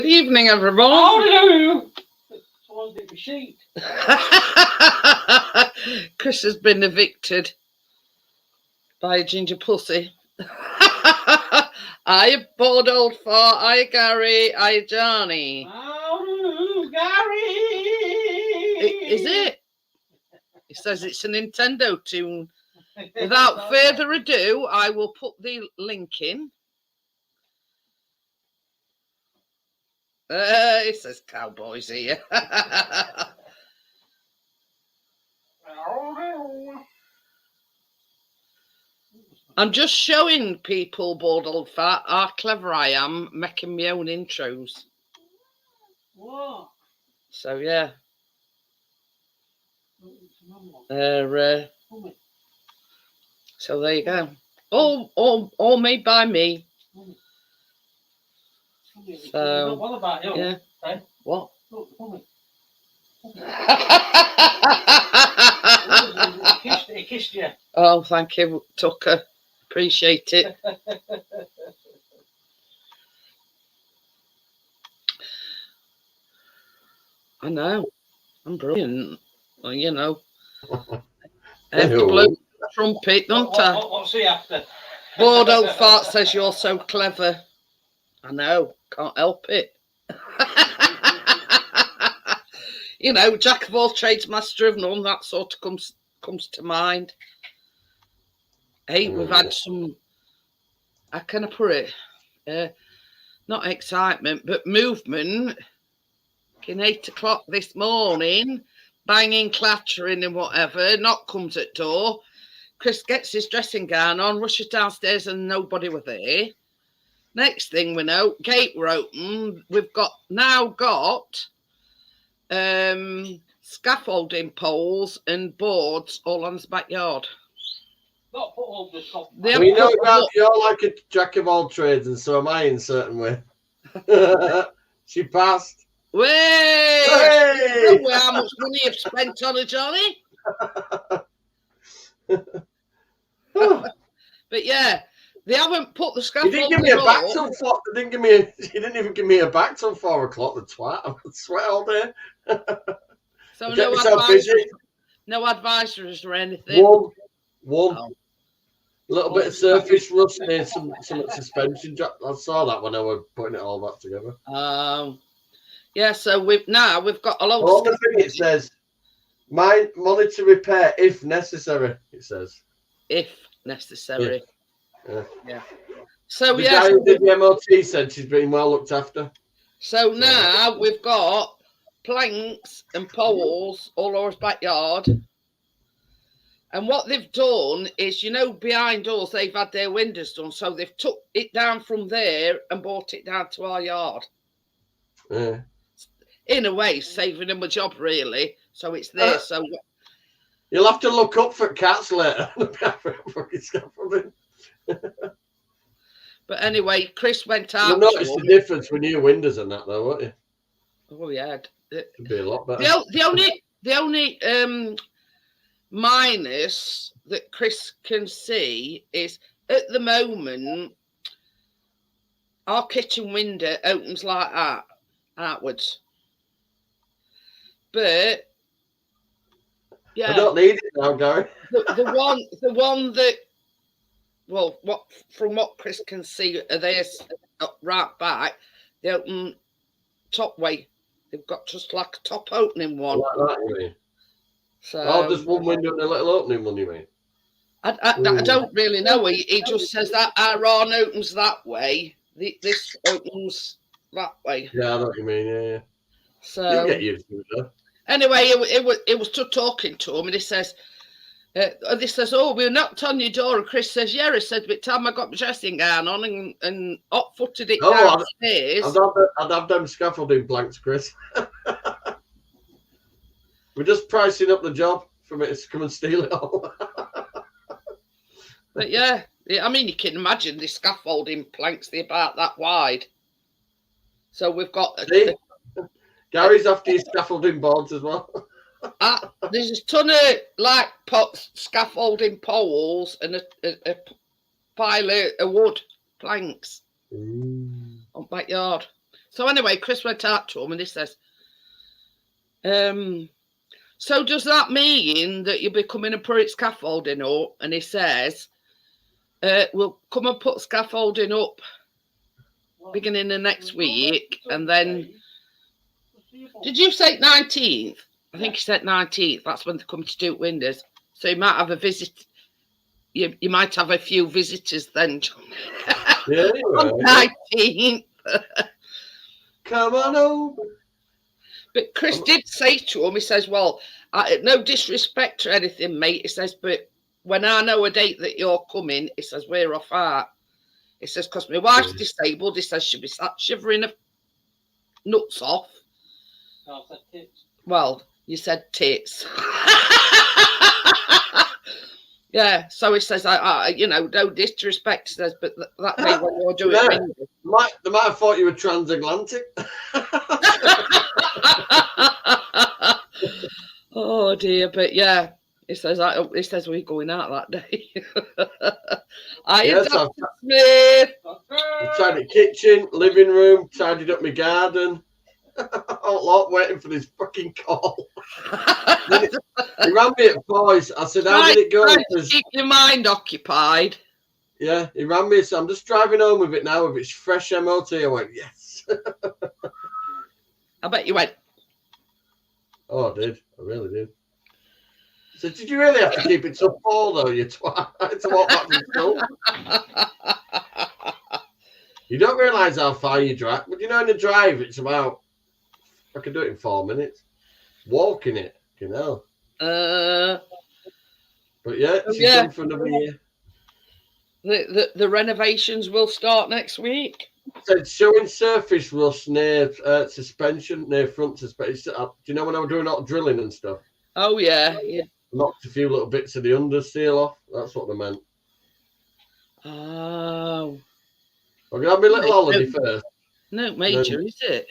Good evening, everyone. Oh, no! Someone's hit the sheet. Chris has been evicted by a ginger pussy. Hiya, bored old fart. Hiya, Gary. Hiya, Johnny. Oh, Gary! Is it? He says it's a Nintendo tune. Without further ado, I will put the link in. It says cowboys here. I'm just showing people, bored old fat, how clever I am making my own intros. What? So yeah. So there you go. All made by me. So What about you? yeah. Hey? What? Look, he kissed you. Oh, thank you, Tucker. Appreciate it. I know. I'm brilliant. Well, you know. I have to blow the trumpet, don't I? What's he after? Bored old fart says you're so clever. I know. Can't help it. You know, jack of all trades, master of none. That sort of comes to mind. Hey, we've had some. How can I put it? Not excitement, but movement. In 8 o'clock this morning, banging, clattering, and whatever. Knock comes at door. Chris gets his dressing gown on, rushes downstairs, and nobody was there. Next thing we know, gate were open. We've now got scaffolding poles and boards all on his backyard. Not put all the top. We know that you're like a jack of all trades, and so am I in a certain way. She passed. Way! Hey! Know how much money you've spent on her, Johnny? But yeah, they haven't put the He scaffolding. didn't give me a back till 4. He didn't even give me a back till 4 o'clock. The twat. I sweat all day. So no advisories or anything. One. A little bit of surface rust and some suspension. I saw that when I was putting it all back together. Yeah, so we've got a lot. On the thing it says, monitor repair if necessary. It says if necessary. Yeah. So the guy who did the MOT said she's been well looked after. So now we've got planks and poles all over his backyard. And what they've done is, behind us, they've had their windows done. So they've took it down from there and brought it down to our yard. Yeah. In a way, saving them a job, really. So it's there. So you'll have to look up for cats later. But anyway, Chris went out. You'll notice the difference with new windows and that, though, won't you? Oh yeah, it'd be a lot better. The only minus that Chris can see is at the moment our kitchen window opens like that outwards. But yeah, I don't need it now, Gary. the one that, well, from what Chris can see, are there right back. They open top way. They've got just like a top opening one. Like that, you mean? So just one window and a little opening one, you mean? I don't really know. He just says that our run opens that way. This opens that way. Yeah, I know what you mean. Yeah. So you get used to it, though. Anyway, it was talking to him, and he says, "Oh, we knocked on your door." And Chris says, "Yeah." He said, "By the time I got my dressing gown on and hot-footed it downstairs." I'd have them scaffolding planks, Chris. We're just pricing up the job for me to come and steal it all. But yeah, I mean, you can imagine the scaffolding planks, they're about that wide. So we've got... Gary's after his scaffolding boards as well. There's a ton of scaffolding poles and a pile of wood planks on backyard. So anyway, Chris went out to him and he says, so does that mean that you'll be coming and put scaffolding up? And he says, we'll come and put scaffolding up beginning of next week. And then, did you say 19th? I think he said 19th. That's when they come to do windows. So you might have a visit. You might have a few visitors then, John. Yeah, On 19th. Come on over. But Chris did say to him, he says, well, no disrespect or anything, mate. He says, but when I know a date that you're coming, he says, we're off out. He says, because my wife's disabled. He says, she'll be sat shivering her nuts off. Oh, I said tits. Well, you said tits. Yeah, so he says, no disrespect, he says, but that may when you're doing it. They might have thought you were transatlantic. Oh dear, but yeah, he says we're going out that day. Yes, Dr. Smith. I've tried the kitchen, living room, tidied up my garden. Whole lot waiting for this fucking call. He rang me at boys. I said, how did it go? Keep your mind occupied. Yeah, he rang me. So I'm just driving home with it now. With its fresh MOT. I went, yes. I bet you went. Oh, I did. I really did. I said, did you really have to keep it till 4 though, you twat? I had to walk back from school. You don't realise how far you drive. But you know, in the drive, it's about, I could do it in 4 minutes. Walking it, you know. But yeah, she's done for another year. The renovations will start next week. Said showing surface rust near suspension, near front suspension. Do you know when I was doing all drilling and stuff? Oh yeah. Knocked a few little bits of the under seal off. That's what they meant. Oh. I'm gonna have my little holiday first. No major, is it?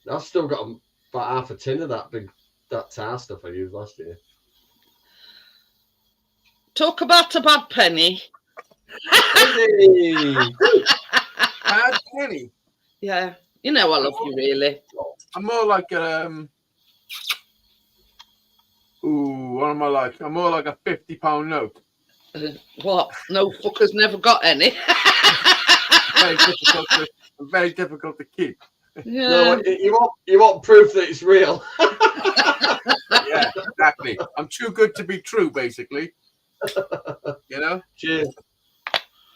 I've still got about half a tin of that tar stuff I used last year. Talk about a bad penny. Bad penny. Yeah, you know I love you really. I'm more like what am I like? I'm more like a £50 note. What? No fuckers never got any. Very difficult to keep. Yeah. No, you want proof that it's real. Yeah, exactly. I'm too good to be true, basically. You know? Cheers.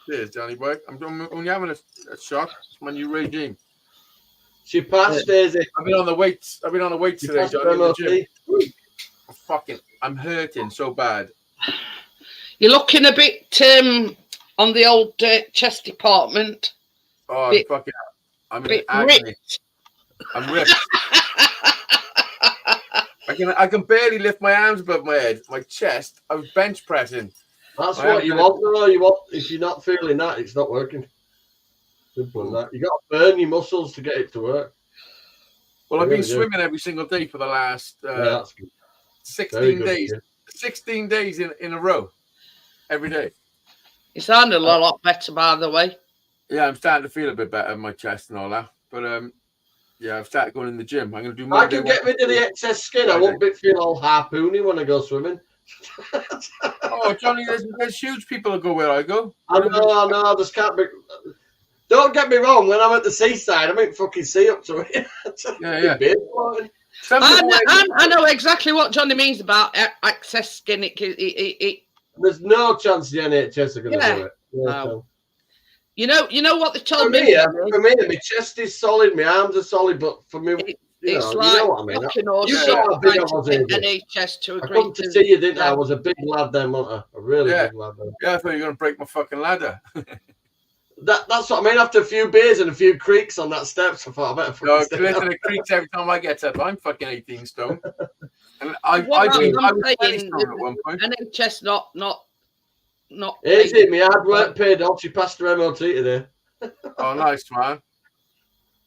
Cheers, Johnny boy. I'm only having a shot. It's my new regime. She passed, Daisy. I've been on the weights today, Johnny. I'm hurting so bad. You're looking a bit on the old chest department. Oh, I'm in agony. Ripped. I'm ripped. I can barely lift my arms above my head. My chest, I was bench pressing. That's what you want, though. You want, if you're not feeling that, it's not working. Simple as that. You got to burn your muscles to get it to work. Well, I've been swimming every single day for the last 16 days. 16 days in a row, every day. You sound a lot better, by the way. Yeah, I'm starting to feel a bit better in my chest and all that. But yeah, I've started going in the gym. I'm going to do more. I can get rid of the excess skin. I won't feel all harpoony when I go swimming. Oh, Johnny, there's huge people that go where I go. I know. I just can't be. Don't get me wrong. When I'm at the seaside, I ain't fucking see up to it. Yeah. I know exactly what Johnny means about excess skin. There's no chance the NHS are going to do it. No. You know what they told me? For me, my chest is solid, my arms are solid, but for me, you know what I mean. You saw how big I was. NHS to agree. I come to see you, didn't I? I was a big lad then, wasn't I? A really big lad then. Yeah, I thought you were going to break my fucking ladder. That's what I mean. After a few beers and a few creaks on that steps, I thought I better fucking stay listen to creaks every time I get up. I'm fucking 18 stone. And I was 20 stone at one point. NHS not. Easy, my hard work paid off. She passed her MOT today. Oh, nice, man.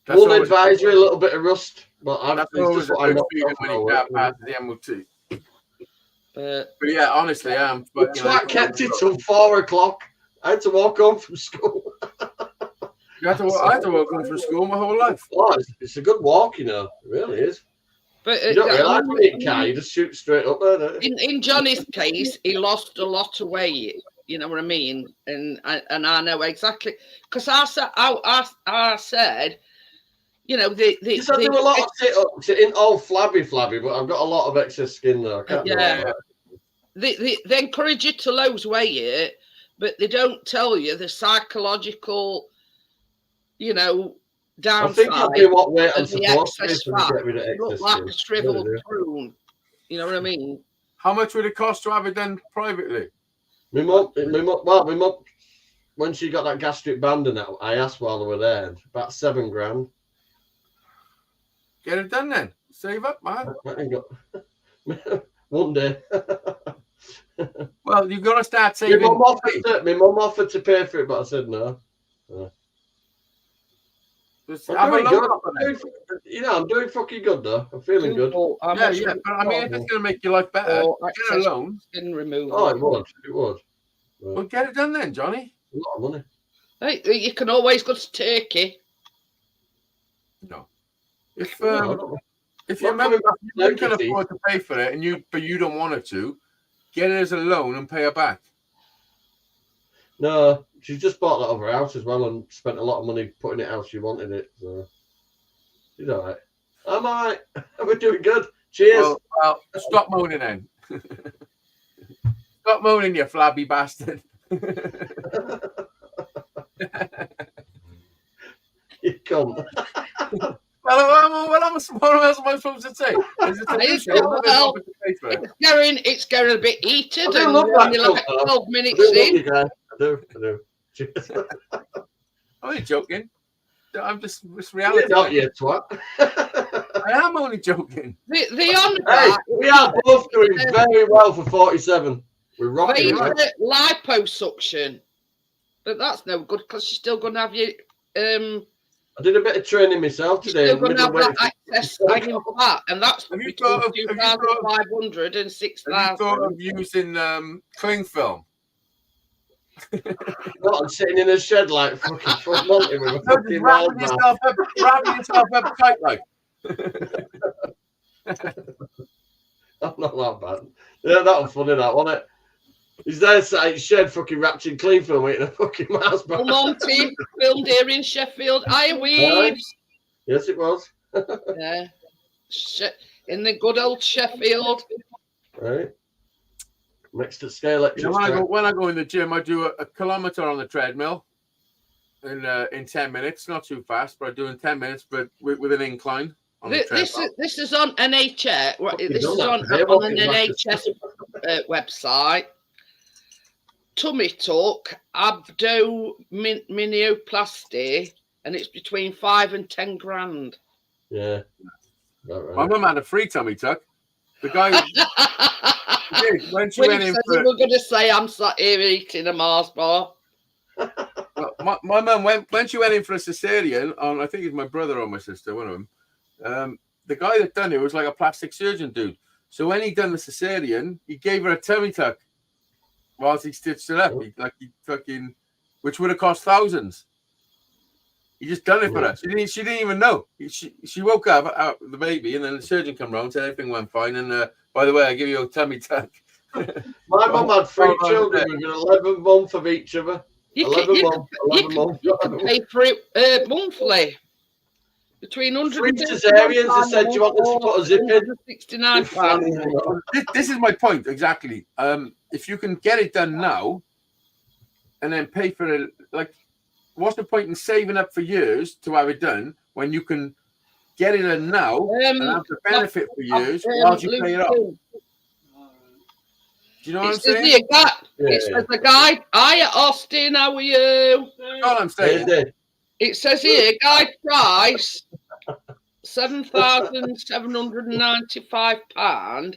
Full advisory, a little bit of rust, but that's always a good feeling when you can't pass the MOT. But yeah, honestly, I'm fucking. I kept it till 4 o'clock. I had to walk home from school. I had to walk home from school my whole life. Oh, it's a good walk, you know. It really is. But You don't realise when you're in car, you just shoot straight up there, don't you? in Johnny's case, he lost a lot of weight. You know what I mean? And I know exactly, because I said, you know, I do a lot of sit-ups. It ain't all flabby, but I've got a lot of excess skin there. I can't do that. They encourage you to lose weight, but they don't tell you the psychological, you know, downside. I think I'll be what weight I'm supposed to be to get rid of excess look like a shriveled prune. You know what I mean? How much would it cost to have it done privately? My mum, when she got that gastric band and that, I asked while they were there, about $7,000. Get it done then. Save up, man. One day. Well, you've got to start saving. My mum offered to pay for it, but I said no. I'm doing good. You know, I'm doing fucking good though. I'm feeling good. Yeah. But I mean, if it's going to make your life better, get a loan. Oh, it would. Well, get it done then, Johnny. A lot of money. Hey, you can always go to Turkey. No. If your member you can afford to pay for it, but you don't want it to, get it as a loan and pay her back. No, she's just bought that other house as well and spent a lot of money putting it how she wanted it. So she's all right. I'm all right. We're doing good. Cheers. Well, stop moaning then. Stop moaning, you flabby bastard. You come. What else am I supposed to say? It's going a bit heated. I love that. Like 12 minutes in. I do. Cheers. I'm only joking. I'm just reality. You're not yet, twat. I am only joking. We are both doing very well for 47. We're rocking it. Liposuction, but that's no good because you're still going to have you. I did a bit of training myself today. You're going to have that excess hanging fat, and that's between 2,500 and 6,000. Have you thought of using cling film? Not sitting in a shed like fucking front mountain with a fucking wrapping yourself up tight like. That's not that bad. Yeah, that was funny, that wasn't it? He's there sat in shed fucking wrapped in clean film eating a fucking mouse bar. Monty filmed here in Sheffield. Hi, Weaves. Yes, it was. Yeah. In the good old Sheffield. Right. Next to scale electric. When I go in the gym, I do a kilometre on the treadmill in 10 minutes. Not too fast, but I do in 10 minutes, but with an incline. This is on NHS. This is on an NHS website. Tummy tuck, abdominoplasty, and it's between 5 and 10 grand. Yeah. Right. My mum had a free tummy tuck. The guy did when she went in for. We're going to say I'm sat here eating a Mars bar. Well, my mum when she went in for a cesarean on, I think it's my brother or my sister, one of them. The guy that done it was like a plastic surgeon dude. So when he done the cesarean, he gave her a tummy tuck whilst he stitched it up. Which would have cost thousands. He just done it for her. She didn't even know. She woke up the baby, and then the surgeon come round, said everything went fine. And by the way, I give you a tummy tuck. My mum had 3 children with 11 months of each other. 11 months. You can pay for it monthly. Between 100 cesareans, they said you want to put a zip in. £69. This is my point exactly. If you can get it done now, and then pay for it, like, what's the point in saving up for years to have it done when you can get it done now and have the benefit for years while you pay it off? Do you know what I'm saying? It says the guide. Hiya, Austin. How are you? All I'm saying. It says here, guide price, £7,795.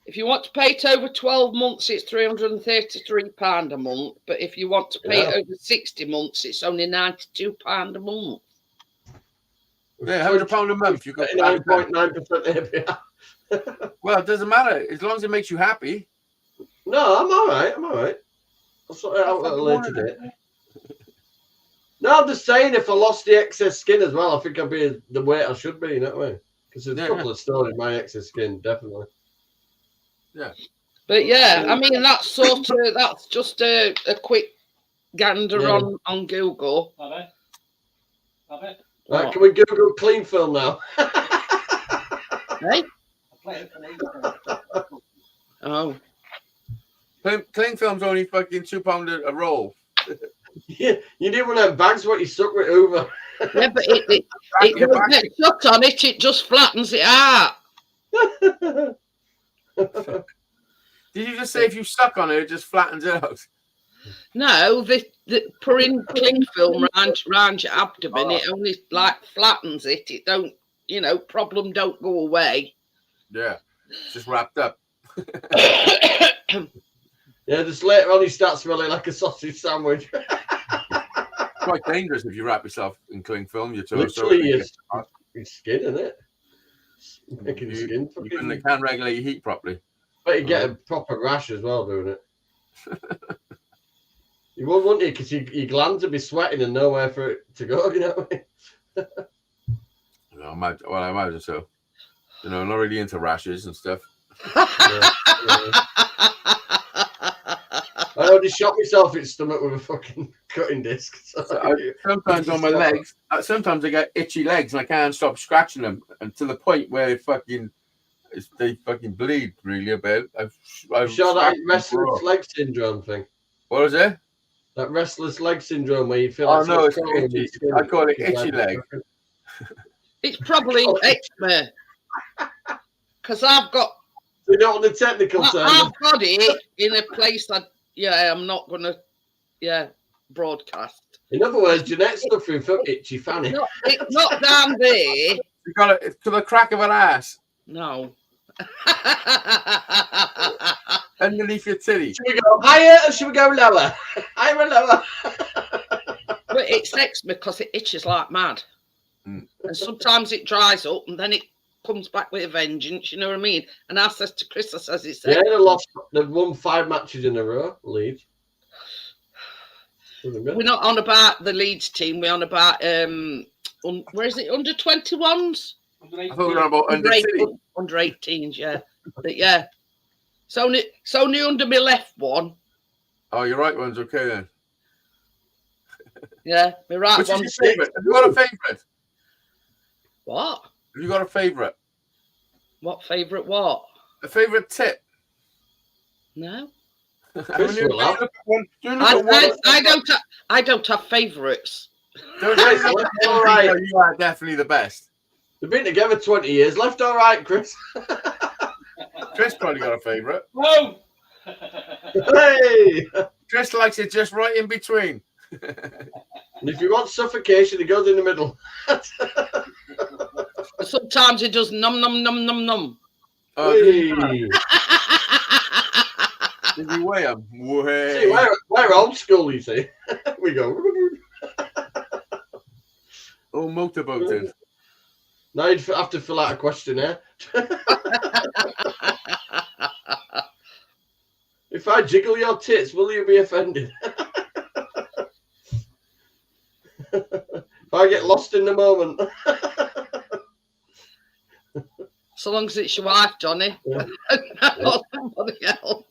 If you want to pay it over 12 months, it's £333 a month. But if you want to pay it over 60 months, it's only £92 a month. Yeah, £100 a month. You got 9.9% APR. Well, it doesn't matter as long as it makes you happy. No, I'm all right. I'll sort it out at a later date. No, I'm just saying, if I lost the excess skin as well, I think I'd be the weight I should be, you know what I mean? Because there's a couple of stone in my excess skin, definitely. Yeah. But yeah, I mean, that's just a quick gander on Google. Right, can we Google clean film now? Hey? Oh. Cling film's only fucking £2 a roll. Yeah, you need one of them bags what you suck with over. Yeah, but it don't get stuck on it, it just flattens it out. Did you just say if you suck on it, it just flattens it out? No, putting cling film round your abdomen, it only like flattens it. It don't, problem don't go away. Yeah, it's just wrapped up. Yeah, just later on, you start smelling like a sausage sandwich. Quite dangerous if you wrap yourself in cling film. Your toes. Literally, your skin, isn't it? Making your skin. It can't regulate your heat properly. But you get a proper rash as well doing it. You would, wouldn't you? Because your glands would be sweating and nowhere for it to go, you know what I mean? I imagine so. Not really into rashes and stuff. I already shot myself in the stomach with a fucking cutting disc. Sometimes on my legs, sometimes I get itchy legs and I can't stop scratching them until the point where they fucking bleed really a bit. I've sure that restless leg syndrome thing. What is it? That restless leg syndrome where you feel like it's itchy. I call it itchy leg. It's probably eczema. Because I've got. You know what the technical term? I've got it in a place that I'm not gonna broadcast. In other words, Jeanette's suffering from itchy fanny. It's not down there. You got it to the crack of an ass. No. Underneath your titty. Should we go higher or should we go lower? Higher or lower? But it's eczema because it itches like mad. And sometimes it dries up and then it comes back with a vengeance, you know what I mean? And I says to Chris, they've won 5 matches in a row, Leeds. We're not on about the Leeds team, we're on about where is it, under 21s? I thought we were on about under 18s, yeah. But yeah. It's only under my left one. Oh, your right one's okay then. Yeah, my right Which one's is your favourite? Have you got a favourite? What? Have you got a favourite? What favourite what? A favourite tip? No. I don't have favourites. All right. You are definitely the best. They've been together 20 years. Left or right, Chris? Chris probably got a favourite. Whoa! Hey! Chris likes it just right in between. And if you want suffocation, he goes in the middle. Sometimes he does num num num num num. Hey. Did you weigh him? See, we're old school, you see. We go. Oh, motorboating. Now you'd have to fill out a questionnaire. If I jiggle your tits, will you be offended? If I get lost in the moment. So long as it's your wife, Johnny. Yeah. Not somebody else.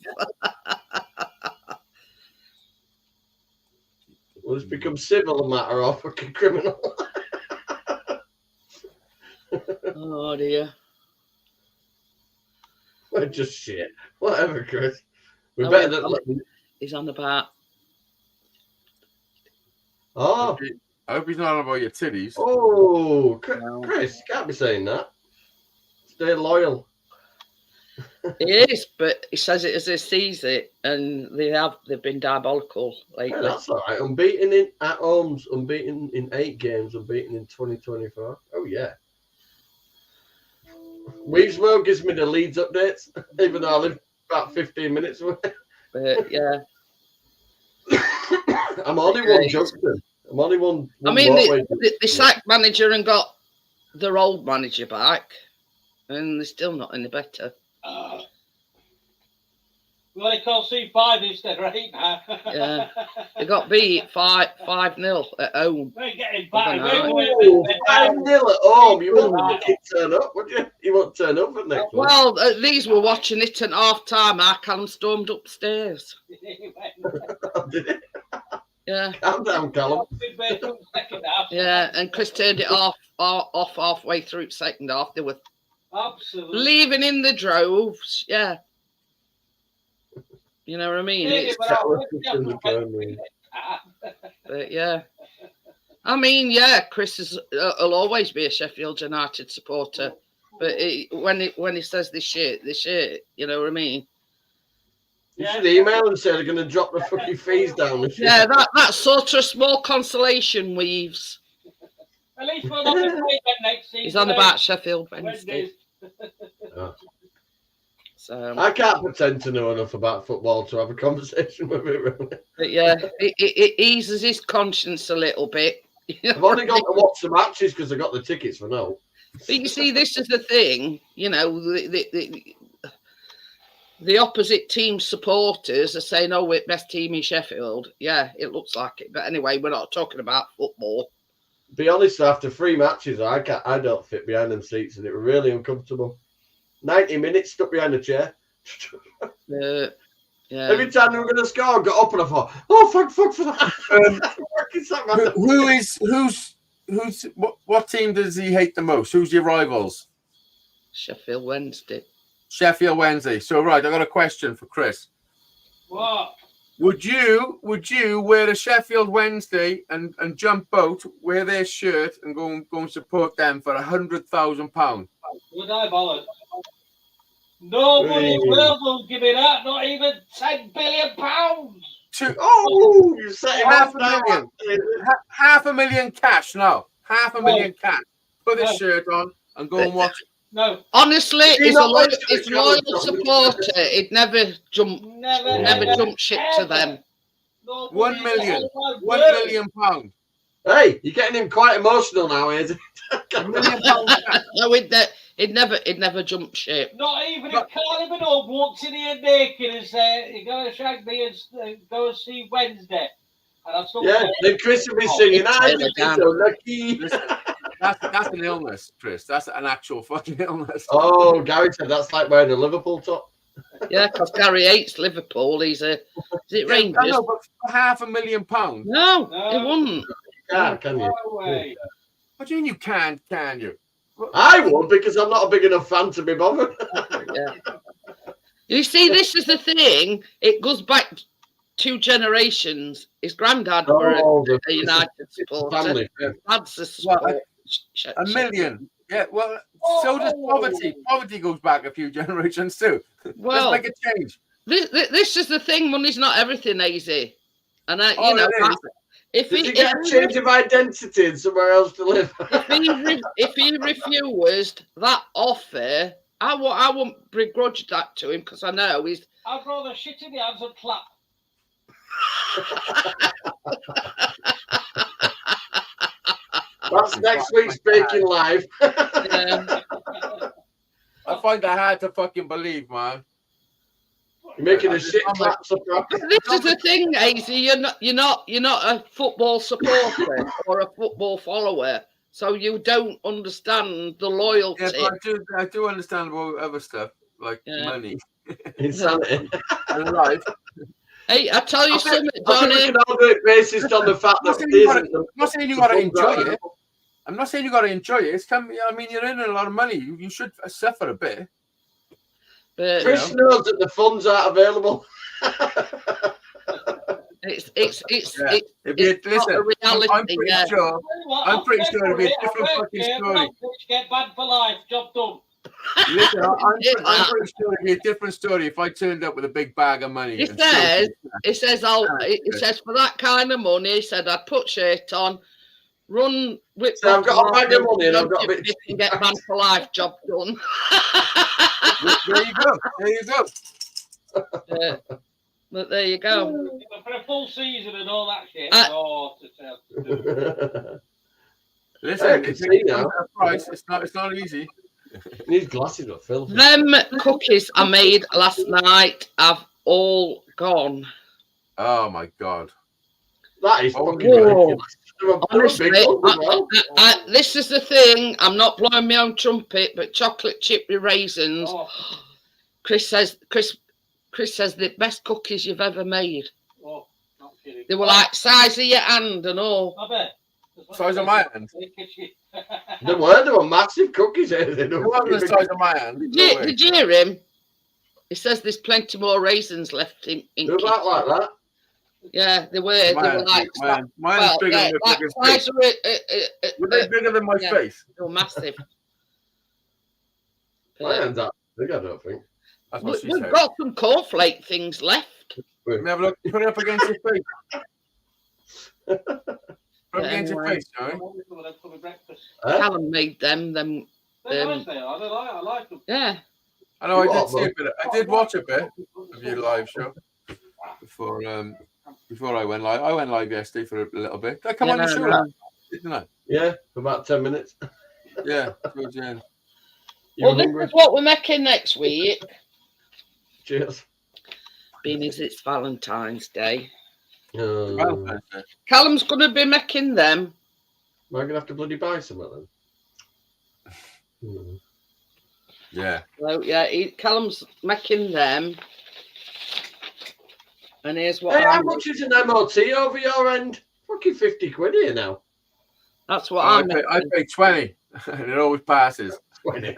Will this become civil matter or fucking criminal? Oh dear. We're just shit. Whatever, Chris. We're better than. He's on about. Oh. I hope he's not on about your titties. Oh, Chris, you can't be saying that. Stay loyal. He is, but he says it as he sees it, and they've been diabolical lately. Yeah, that's all right. Unbeaten at homes, unbeaten in 8 games, unbeaten in 2024. Oh yeah. Weaveswell gives me the Leeds updates, even though I live about 15 minutes away. But yeah. I'm only one junction. I'm only one. I mean, they sacked manager and got their old manager back, and they're still not any better. We only call C5 instead, right now. Yeah. They got beat 5-0 at home. We're getting back. Oh, 5-0 at home. You won't turn up, would you? You won't turn up for next one. Well, these were watching it at half time. I Callum stormed upstairs. Did it? Yeah. Calm down, Callum. Yeah, and Chris turned it off halfway through second half. They were Absolutely leaving in the droves. Yeah. You know what I mean? But yeah. I mean, yeah, Chris will always be a Sheffield United supporter. But when he says this shit, you know what I mean? You should email and say they're going to drop the fucking fees down. Yeah, that's sort of small consolation, Weaves. At least we'll not be playing next season. He's on about Sheffield Wednesday. Oh. So I can't pretend to know enough about football to have a conversation with it, really. But yeah, it eases his conscience a little bit. I've only got to watch the matches because I got the tickets for now. But you see, this is the thing, you know, the opposite team supporters are saying, oh, we're best team in Sheffield. Yeah, it looks like it. But anyway, we're not talking about football. Be honest, after 3 matches, I don't fit behind them seats and it was really uncomfortable. 90 minutes stuck behind a chair. Yeah. Every time they were going to score, I got up and I thought, oh, fuck for that. What team does he hate the most? Who's your rivals? Sheffield Wednesday. Sheffield Wednesday. So, right, I got a question for Chris. What? Would you wear a Sheffield Wednesday and jump boat, wear their shirt and go and support them for £100,000? Would I bother? Nobody will give me that. Not even £10 billion. You say $500,000 cash now. $500,000 cash. Put his shirt on and go and watch. No. Honestly, it's a loyal supporter. It never jump ship to them. £1 million. Hey, you're getting him quite emotional now, is it? £1 million. No, it never jumped ship. Not even if Carly Minogue walks in here naked and says, "You're going to shag me and go and see Wednesday." And then Chris will be singing, "I'm so lucky." Listen, that's an illness, Chris. That's an actual fucking illness. Oh, Gary said that's like wearing a Liverpool top. Yeah, because Gary hates Liverpool. Is it Rangers? I know, but for £500,000. No, it wouldn't. Can you? What do you mean you can't? Can you? I would, because I'm not a big enough fan to be bothered. Yeah. You see, this is the thing. It goes back 2 generations. His granddad were a United supporter. Dad's a support. $1 million. Yeah, well, so does poverty. Poverty goes back a few generations too. Well, let's make a change. This is the thing. Money's not everything, easy. And you know, if he get a change of identity and somewhere else to live, if he refused that offer, I won't begrudge that to him because I know he's. I'd rather shit in the hands and clap. That's next week's Baking Live. Yeah. I find that hard to fucking believe, man. You're making a shit clap. This is the thing, Azy. You're not a football supporter or a football follower, so you don't understand the loyalty. Yeah, but I do understand about other stuff like money, insanity, and life. Hey, I tell you something, Johnny. We can all do it based on the fact that I'm not saying you got to enjoy it. I'm not saying you got to enjoy it. I mean, you're earning a lot of money. You should suffer a bit. But, Chris knows that the funds aren't available. It's listen, not a reality. I'm pretty sure it'll be a different fucking story. Get banned for life. Job done. Listen, I'm pretty sure it'd be a different story if I turned up with a big bag of money. It says for that kind of money, he said I'd put shirt on, run with. So I've got a bag of money and I've got a bit. And get banned for life. Job done. There you go. But there you go. For a full season and all that shit. Listen, it's not easy. These glasses are filthy. Them cookies I made last night have all gone. Oh my God. That is Oh, fucking whoa. ridiculous. They're a Honestly, big one as well. this is the thing. I'm not blowing my own trumpet, but chocolate chip with raisins. Oh. Chris says the best cookies you've ever made. Oh, not kidding. They were like size of your hand and all. I bet. Size of my hand. They were massive cookies. They It wasn't the size of my hand. No way. Did you hear him? He says there's plenty more raisins left in They're about like that. Yeah, they were. They were like mine is bigger than my fucking face. Were they bigger than my face? They were massive. My hand's that big, I don't think. That's what she We've said. got some cornflake things left. Let me have a look. Put it up against your face. Put it up against your face, Joey. Callum made them. They're nice, they are. I like them. Yeah. I know. I did see a bit. I did watch a bit of your live show before I went live. I went live yesterday for a little bit. Did I come on your show, didn't I? Yeah, for about 10 minutes. Yeah, towards the end. Well, this is what we're making next week. Cheers. Being as it's Valentine's Day. Valentine's Day. Callum's going to be making them. Am I going to have to bloody buy some of them? Yeah. So, yeah, Callum's making them. And here's what how much is an MOT over your end? Fucking 50 quid here now. That's what I pay 20 and it always passes. 20.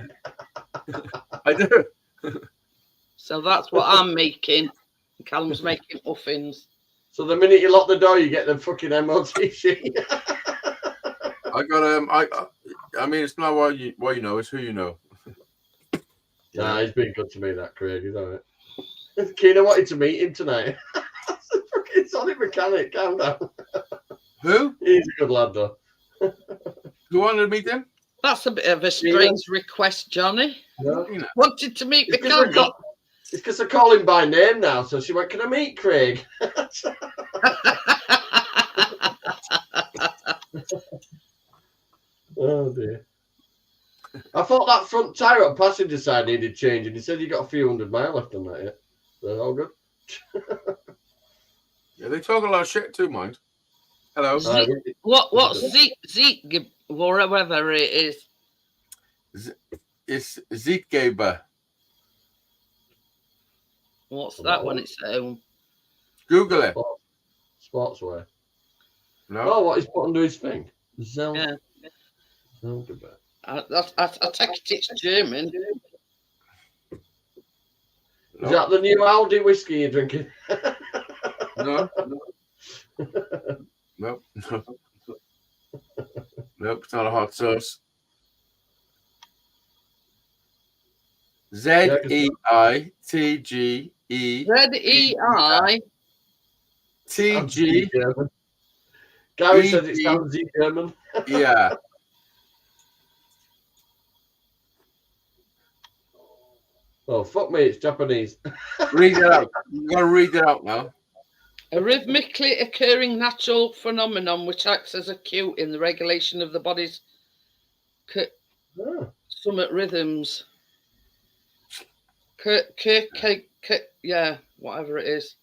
I do. So that's what I'm making. Callum's making muffins. So the minute you lock the door, you get the fucking MOT sheet. I got I mean, it's not what you know, it's who you know. Nah, he's been good to me, that Craig. He's all right. Keena wanted to meet him tonight. Fucking Sonic Mechanic, calm down. Who? He's a good lad, though. Who wanted to meet him? That's a bit of a strange request, Johnny. No. Wanted to meet It's Mechanic. because I call him by name now, so she went, "Can I meet Craig?" Oh dear. I thought that front tyre on passenger side needed changing. He said you got a few 100 miles left on that yet. So all good. Yeah, they talk a lot of shit too, mind. Hello. What's Zeke or whatever it is? It's Zeitgeber. What's that when it's at home? Google it. Sportswear. No. Oh, what he's put under his thing? Yeah. Zelda. I take it it's German. Is that the new Aldi whiskey you're drinking? No. Nope. Nope, it's not a hot sauce. ZEITGE ZEI. TG. Gary says it sounds German. Yeah. Oh, fuck me, it's Japanese. Read it out. You got to read it out now. A rhythmically occurring natural phenomenon which acts as a cue in the regulation of the body's summit rhythms. Yeah, whatever it is.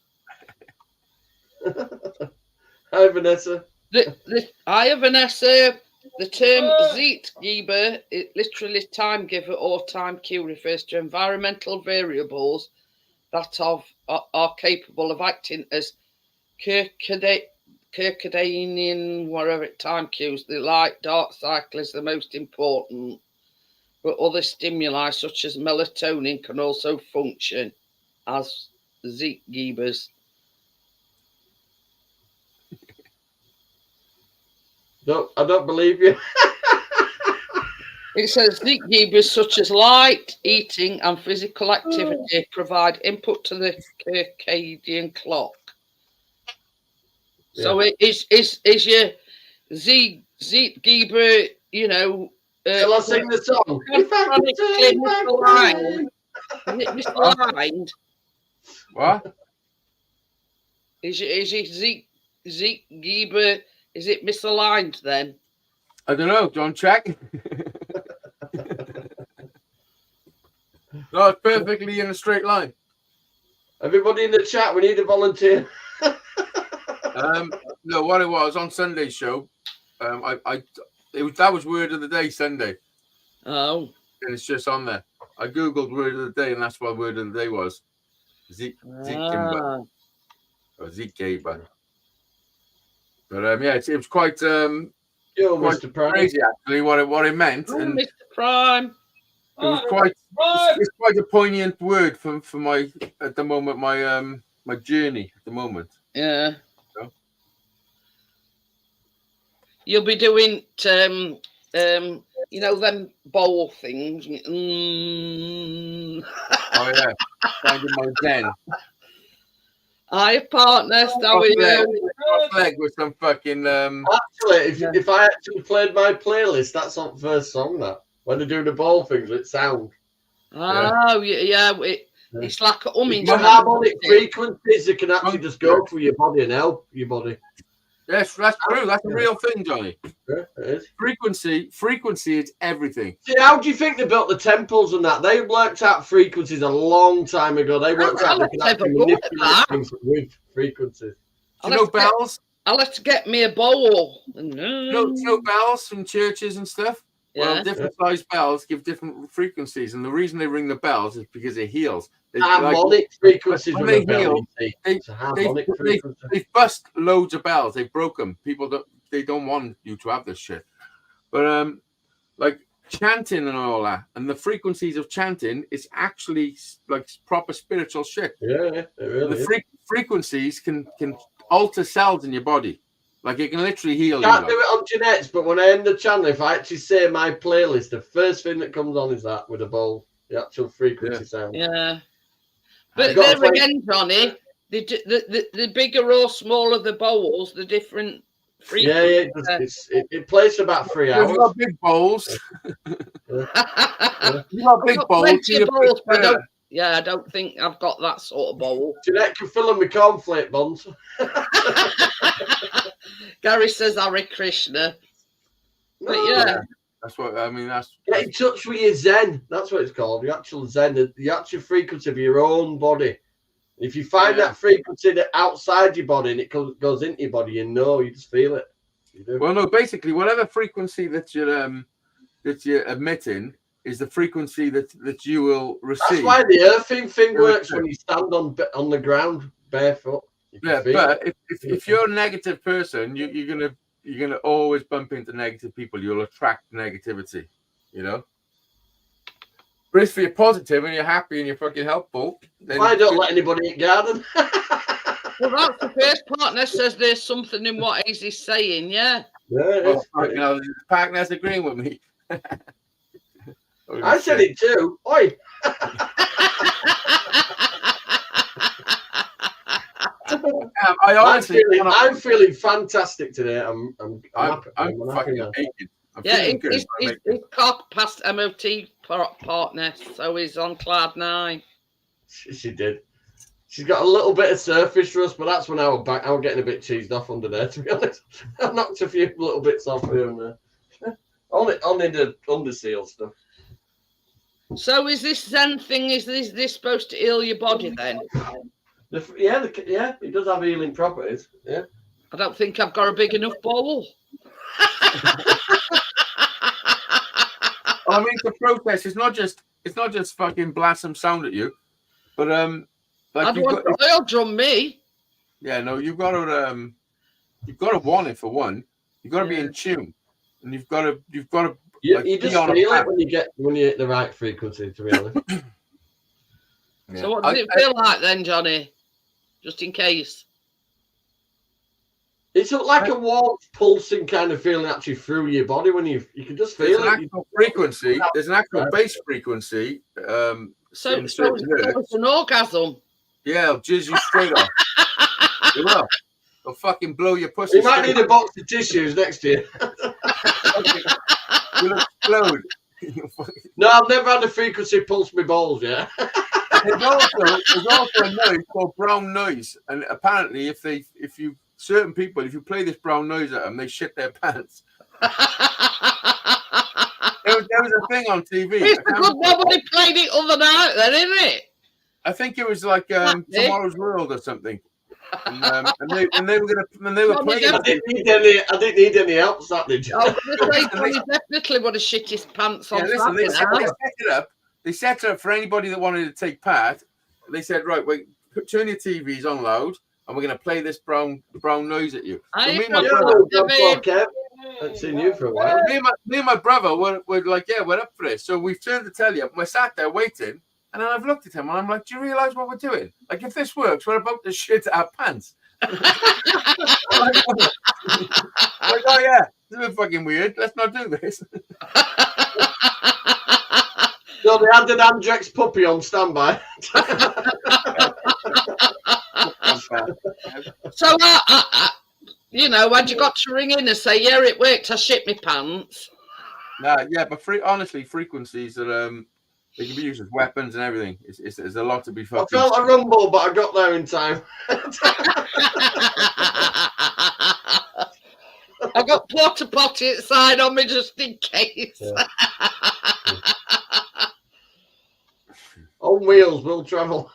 Hi, Vanessa. Hi, Vanessa. The term Zeitgeber, literally time giver or time cue, refers to environmental variables that are capable of acting as circadian, whatever time cues. The light dark cycle is the most important, but other stimuli such as melatonin can also function as Zeitgebers. No, I don't believe you. It says Zeitgebers such as light, eating, and physical activity provide input to the circadian clock. Yeah. So it is your Zeitgeber, you know. Shall I sing the song? If I could is it misaligned? What? Is your Zeitgeber? Is it misaligned then? I don't know. Don't check. No, it's perfectly in a straight line. Everybody in the chat, we need a volunteer. No, what it was on Sunday's show, that was word of the day Sunday. Oh. And it's just on there. I googled word of the day, and that's what word of the day was. Zeke Kimber. Or Zeke Gaber. But yeah, it was quite Mr. Prime. crazy actually what it meant. Oh, and Mr. Prime. it was it's quite a poignant word for my at the moment, my journey at the moment. Yeah. So. You'll be doing you know, them bowl things. Oh yeah. Finding my zen. Hi, partner. How are you? Leg with some fucking Actually, if I actually played my playlist, that's on first song. That when they're doing the ball things with sound. Oh yeah. It's like a humming. The harmonic frequencies that can actually just go through your body and help your body. Yes, that's true. That's a real thing, Johnny. Yeah, it is. Frequency is everything. See, how do you think they built the temples and that? They worked out frequencies a long time ago. They worked out they could actually manipulate things with frequencies. Do you know bells? I'll have to get me a bowl. You know bells from churches and stuff? Yeah. Well, different size bells give different frequencies, and the reason they ring the bells is because it heals. Harmonic frequencies when with they a bell. heal, they bust loads of bells. They broke them. People don't want you to have this shit. But like chanting and all that, and the frequencies of chanting is actually like proper spiritual shit. Yeah, it really is. Frequencies can alter cells in your body. Like it can literally heal you. Can't do it on Jeanette's, but when I end the channel, if I actually say my playlist, the first thing that comes on is that with a bowl, the actual frequency sound. Yeah. But there again, Johnny, the bigger or smaller the bowls, the different frequencies. Yeah, it plays for about 3 hours. You've got big bowls. Yeah. You've got big bowls. But I don't think I've got that sort of bowl. Jeanette can fill them with cornflake buns. Gary says Hare Krishna. But that's what I mean. Get in touch with your Zen. That's what it's called. The actual Zen, the actual frequency of your own body. If you find that frequency that outside your body and it goes into your body, you just feel it. You do. Well, no, basically, whatever frequency that you're emitting is the frequency that you will receive. That's why the earthing thing works when you stand on the ground barefoot. Yeah, but if you're a negative person, you're gonna always bump into negative people. You'll attract negativity, you know. But if you're positive and you're happy and you're fucking helpful, then why don't let anybody eat garden? Well, that's the first partner says there's something in what he's saying. Yeah. Yeah. Partner's agreeing with me. I said it too. Oi. I'm feeling fantastic today. I'm fucking aching. He's got past MOT partner, so he's on cloud 9. She did. She's got a little bit of surface rust, but that's when I was getting a bit cheesed off under there, to be honest. I knocked a few little bits off here and there. Only the underseal stuff. So is this Zen thing, is this supposed to heal your body then? Yeah, it does have healing properties. Yeah. I don't think I've got a big enough bowl. I mean, the protest it's not just fucking blast some sound at you, but like they'll drum me. Yeah, no, you've got to want it for one. You've got to be in tune, and you've got to. You just feel it when you hit the right frequency. To be honest. Yeah. So what does it feel like then, Johnny? Just in case. It's like a warm, pulsing kind of feeling actually through your body when you can just feel it. Frequency. There's an actual bass frequency. So it's an orgasm. Yeah, it'll jizz you straight off. It will. It'll fucking blow your pussy. You might need a box of tissues next to you. You'll explode. No, I've never had a frequency pulse my balls yet. There's also a noise called brown noise, and apparently, if certain people, if you play this brown noise at them, they shit their pants. There was a thing on TV. It's because nobody played it other night, then, isn't it? I think it was like Tomorrow's World or something. And they were playing. I didn't need any help, that did you? He definitely would have shit his pants on. Yeah, listen, they set it up for anybody that wanted to take part. They said, right, wait, turn your TVs on loud, and we're going to play this brown noise at you. So me and my brother, I haven't seen you for a while. Me and my brother were like, yeah, we're up for this. So we've turned the telly up, and we're sat there waiting. And then I've looked at him, and I'm like, do you realise what we're doing? Like, if this works, we're about to shit our pants. Like, oh yeah, this is fucking weird. Let's not do this. So they had an Andrex puppy on standby. So, had you got to ring in and say, yeah, it worked, I shit my pants? Nah, yeah, but honestly, frequencies are they can be used as weapons and everything. There's a lot to be fucking. I felt a rumble, but I got there in time. I got porta potty outside on me just in case. Yeah. On wheels will travel.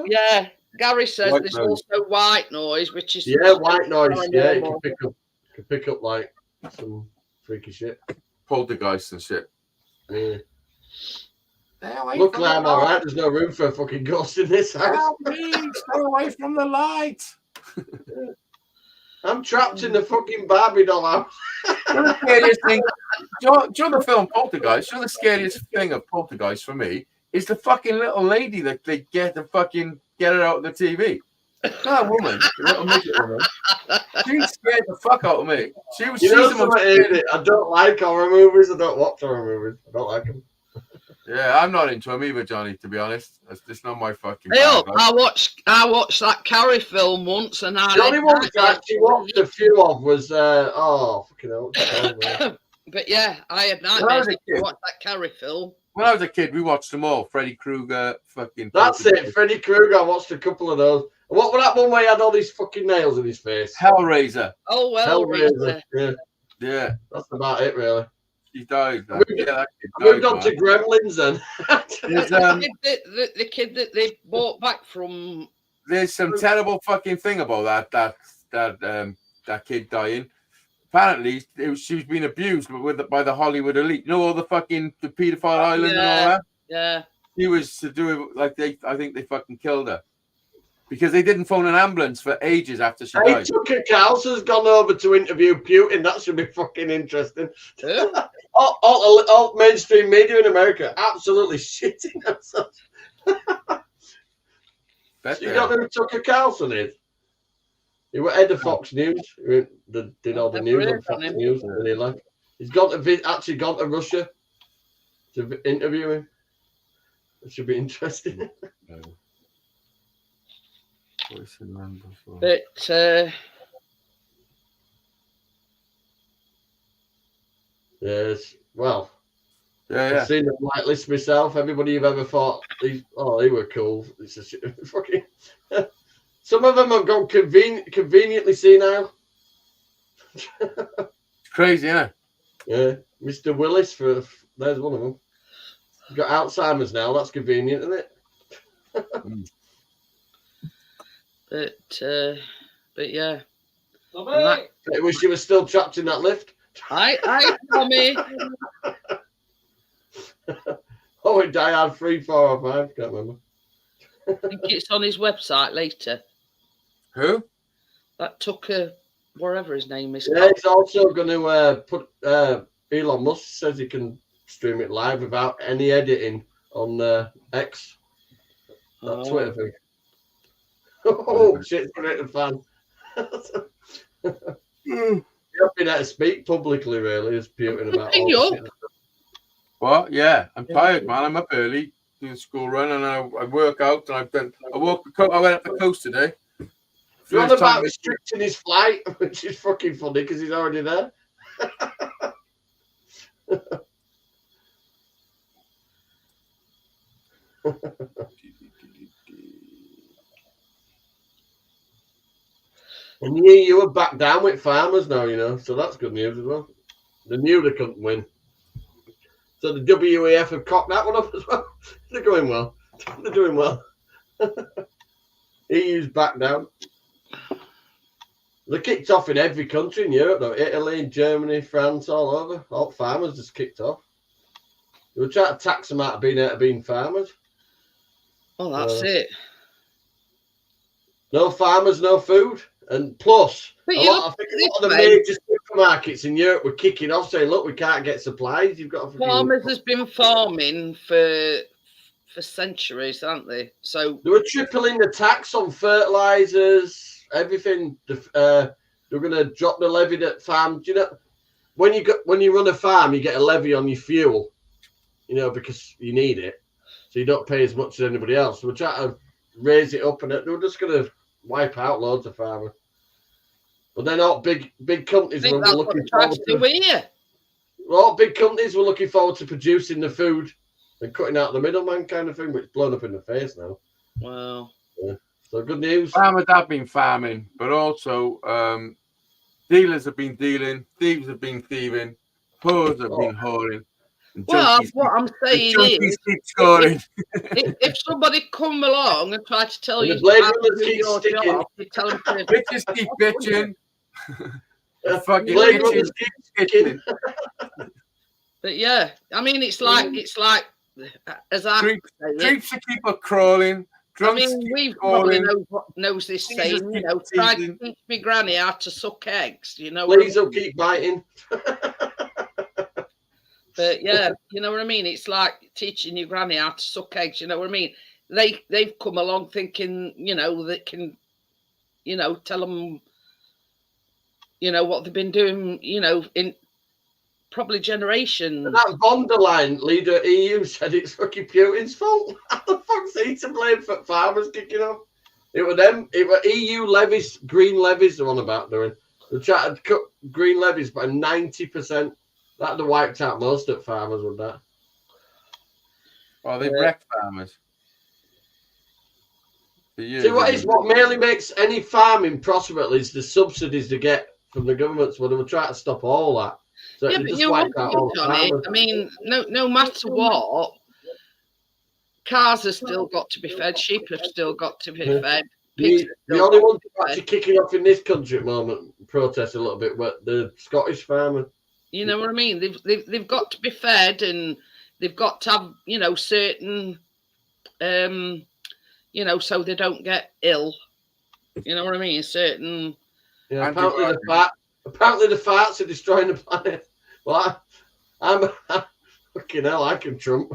Yeah, Gary says white there's noise. Also white noise, which is white noise. Yeah, you can pick up like some freaky shit, poltergeist and shit. Yeah. Luckily, I'm all right. There's no room for a fucking ghost in this house. Stay away from the light. I'm trapped in the fucking Barbie doll house. The scariest thing, do you know the film Poltergeist? You know the scariest thing of Poltergeist for me is the fucking little lady that they get to fucking get her out of the TV. That woman, the little midget woman, she scared the fuck out of me. She's the most. I don't like horror movies. I don't watch horror movies. I don't like them. Yeah, I'm not into them either, Johnny. To be honest, that's just not my fucking. I watched that Carrie film once, and the only one I actually watched a few of was fucking hell. But yeah, I had nightmares to watch that Carrie film. When I was a kid, we watched them all. Freddy Krueger, fucking. That's it, Freddy Krueger. I watched a couple of those. What was that one where he had all these fucking nails in his face? Hellraiser. Oh well, Hellraiser. Yeah. That's about it, really. He died. I moved on to Gremlins then. the kid that they brought back from. There's some terrible fucking thing about that kid dying. Apparently, she was being abused by the Hollywood elite. You know, all the pedophile island and all that. Yeah. He was to do it I think they fucking killed her because they didn't phone an ambulance for ages after she died. Tucker Carlson's gone over to interview Putin. That should be fucking interesting. Yeah. all mainstream media in America absolutely shitting themselves. You don't know who Tucker Carlson is? He was head of Fox News. He did all the news on Fox News, and he left. He's actually gone to Russia to interview him. It should be interesting. But yes, well, yeah. I've seen the white list myself. Everybody you've ever thought, they were cool. It's just fucking. Some of them have gone conveniently senile. It's crazy, isn't it? Yeah, Mr. Willis there's one of them. He's got Alzheimer's now. That's convenient, isn't it? But yeah. I wish you were still trapped in that lift. I Tommy. In Die Hard 3, 4, or 5. Can't remember. I think it's on his website later. Who? That Tucker, whatever his name is. Yeah, he's also going to put. Elon Musk says he can stream it live without any editing on X. That Twitter thing. Oh shit! Great fan. You have been able to speak publicly, really, is Putin about all this. What? Yeah, I'm tired, man. I'm up early doing the school run, and I work out, and I went up the coast today. You're on about restricting his flight, which is fucking funny because he's already there. And you were back down with Farmers now, so that's good news as well. They knew they couldn't win. So the WEF have cocked that one up as well. They're going well. They're doing well. EU's back down. They kicked off in every country in Europe, though. Italy, Germany, France, all over. All farmers just kicked off. They were trying to tax them out of being farmers. Well, that's it. No farmers, no food. And plus, But a lot of the major supermarkets in Europe were kicking off, saying, look, we can't get supplies. You've got to... Farmers has been farming for centuries, haven't they? So they were tripling the tax on fertilizers, everything. They're going to drop the levy at farm. Do you know, when you run a farm, you get a levy on your fuel, you know, because you need it. So you don't pay as much as anybody else. So we're trying to raise it up, and they're just going to wipe out loads of farmers. But then all big companies were looking forward to. Well, big companies were looking forward to producing the food and cutting out the middleman kind of thing, which is blown up in the face now. Wow. Yeah. So good news. Farmers have been farming, but also dealers have been dealing, thieves have been thieving, whores have been whoring. Well, what I'm saying is, keep scoring. if somebody come along and try to tell you how to do your job, you tell them to bitches keep bitching. Fucking bitches keep bitching. But yeah, I mean, it's like as I creeps to keep on crawling. I mean, we probably knows this saying, you know, try to teach me granny how to suck eggs, you know. Please don't keep biting. But yeah, you know what I mean? It's like teaching your granny how to suck eggs, you know what I mean? They've come along thinking, you know, that can, you know, tell them, you know, what they've been doing, you know, in probably generations. And that von der Leyen, leader of EU, said it's fucking Putin's fault. How the fuck's he to blame for farmers kicking off? It were them. It were EU levies, green levies they're on about doing. They tried to cut green levies by 90%. That'd have wiped out most of farmers with that. Well, they've wrecked farmers. See, what mainly makes any farming profitable is the subsidies they get from the governments, where they were trying to stop all that. So yeah, but you know, I mean, no matter what, cars have still got to be fed, sheep have still got to be fed. The only ones actually kicking off in this country at the moment, protest a little bit, but the Scottish farmers. You know what I mean? They've got to be fed, and they've got to have, you know, certain, you know, so they don't get ill. You know what I mean? Certain. Yeah, apparently the farts are destroying the planet. Well, I'm fucking hell, I can trump.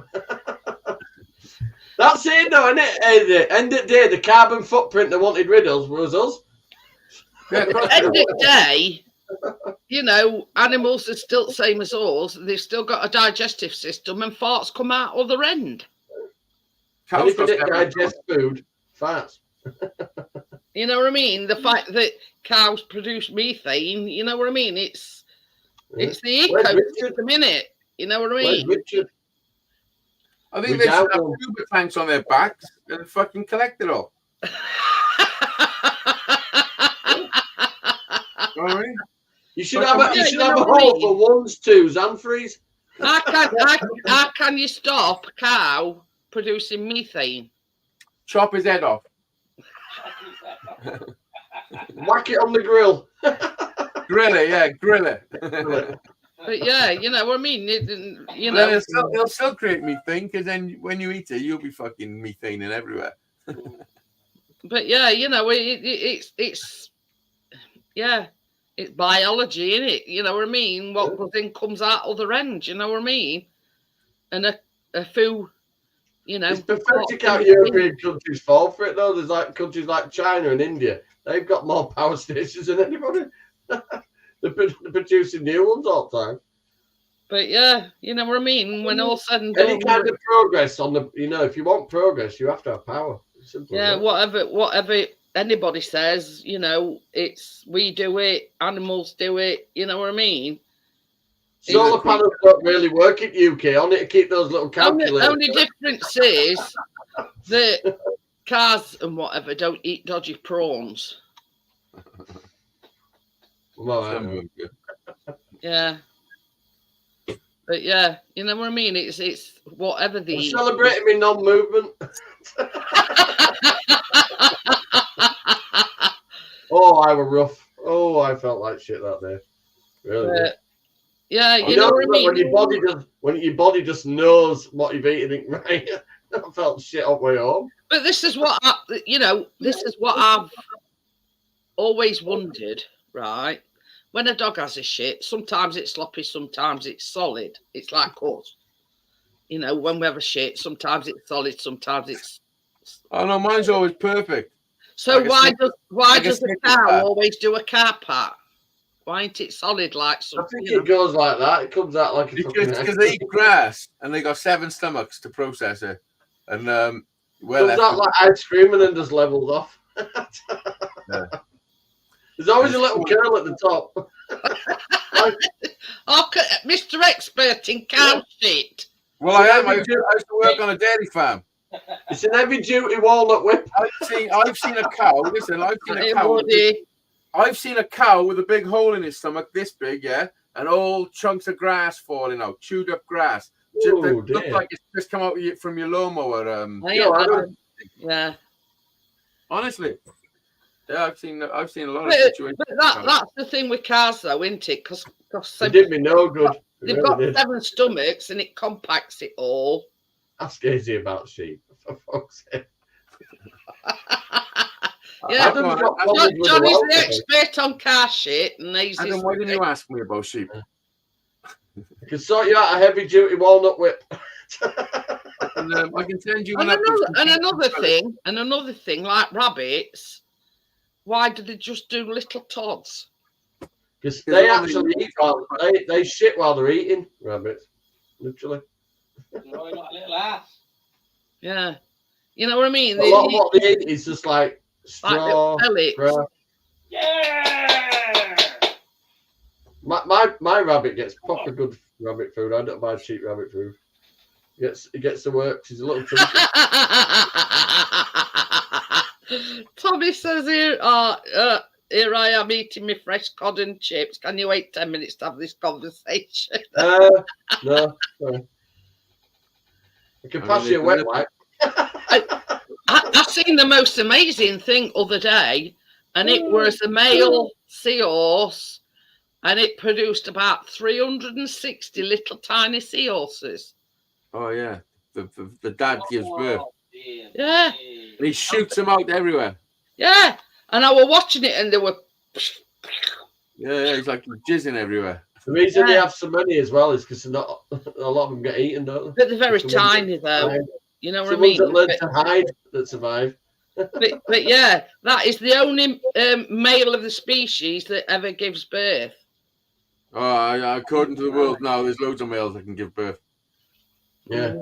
That's it, though, isn't it? At the end of the day, the carbon footprint they wanted rid of was us. At the end of the day, you know, animals are still the same as us. They've still got a digestive system, and farts come out other end. Cows didn't digest food, farts. You know what I mean? The fact that cows produce methane, you know what I mean? It's the ecosystem, in it. You know what I mean? Richard? I think they should have scuba tanks on their backs and fucking collect it all. Sorry? You should have a hole for ones, twos, and threes. How can you stop a cow producing methane? Chop his head off. Whack it on the grill. Grill it, yeah, grill it. But yeah, you know what I mean. You know, it'll still create methane, because then when you eat it, you'll be fucking methaning everywhere. But yeah, you know, it's biology, isn't it? You know what I mean? What goes in comes out other end. You know what I mean? And a few, you know, it's pathetic how European countries fall for it, though. There's like countries like China and India. They've got more power stations than anybody. They're producing new ones all the time. But yeah, you know what I mean? When all said and done, any kind of progress on the, you know, if you want progress, you have to have power. Simple. Yeah, whatever anybody says, you know, it's we do it, animals do it. You know what I mean? Solar panels don't really work in UK. Only to keep those little calculators. The only difference is that cars and whatever don't eat dodgy prawns. Well, Yeah. But yeah, you know what I mean. It's whatever the. I'm celebrating my non-movement. Oh, I were rough. Oh, I felt like shit that day. Really. Did. Yeah, you know what I mean. When your body just knows what you've eaten, right? I felt shit on my own. But this is what this is what I've always wondered, right? When a dog has a shit, sometimes it's sloppy, sometimes it's solid. It's like us. You know, when we have a shit, sometimes it's solid, sometimes it's. Oh no, mine's always perfect. So why does a cow always do a car part? Why ain't it solid like something? I think it goes like that. It comes out like a because they eat grass and they got 7 stomachs to process it, and comes out like ice cream and then just levels off. Yeah. There's always a little curl at the top. Okay, Mr. Expert in cow shit. Well, I am. I used to work on a dairy farm. It's an heavy-duty walnut whip. I've seen a cow. Listen, I've seen a cow with a big hole in its stomach, this big, yeah, and all chunks of grass falling out, chewed up grass. Ooh, it looks like it's just come out from your lawnmower. Yeah. Honestly, yeah, I've seen a lot of situations. But that's the thing with cars, though, isn't it? Because it did me no good. They've got 7 stomachs, and it compacts it all. Ask easy about sheep, for fuck's sake. Yeah, Johnny's the expert on car shit, and Adam, why didn't you ask me about sheep? I can sort you out a heavy-duty walnut whip. And, I can send you another thing, like rabbits. Why do they just do little tods? Because they actually eat they shit while they're eating, rabbits, literally. No, not a little ass. Yeah, you know what I mean. A lot of what they eat is just like straw. Like yeah. My rabbit gets proper good rabbit food. I don't buy cheap rabbit food. He gets to work. She's a little chunky. Tommy says here, here I am eating my fresh cod and chips. Can you wait 10 minutes to have this conversation? No, sorry. I can pass you a wet wipe. I seen the most amazing thing other day, and it was a male seahorse, and it produced about 360 little tiny seahorses. Oh yeah, the dad gives birth. Dear, Yeah, and he shoots them out everywhere. Yeah, and I was watching it, and they were. Yeah, he's like jizzing everywhere. The reason they have so many as well is because not a lot of them get eaten, don't they? But they're very tiny, though. You know what I mean? That learn to hide that survive. but yeah, that is the only male of the species that ever gives birth. Oh, according to the world now, there's loads of males that can give birth. Yeah.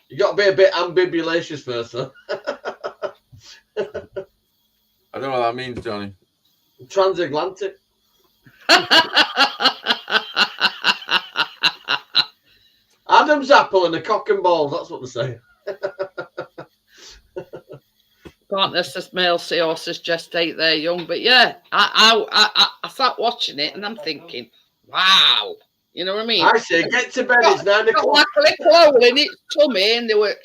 You got to be a bit ambibulacious first, though. I don't know what that means, Johnny. Transatlantic. Adam's apple and a cock and balls. That's what they say. Partners, male seahorses gestate their young, but yeah, I sat watching it and I'm thinking, wow, you know what I mean? I say, get to bed. It's 9 o'clock. Like a little hole in its tummy, and they were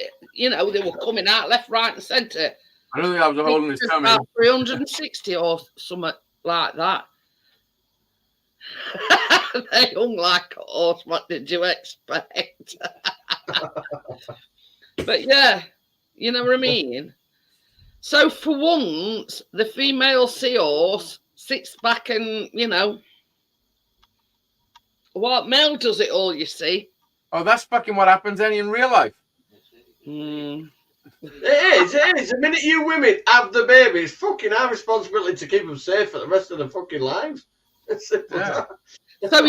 coming out left, right, and centre. I don't think I was holding his tummy. About 360 or something like that. They hung like a horse. What did you expect? But yeah, you know what I mean? So for once, the female seahorse sits back and, what male does it all, you see? Oh, that's fucking what happens in real life. It is. The minute you women have the baby, it's fucking our responsibility to keep them safe for the rest of their fucking lives. Yeah. So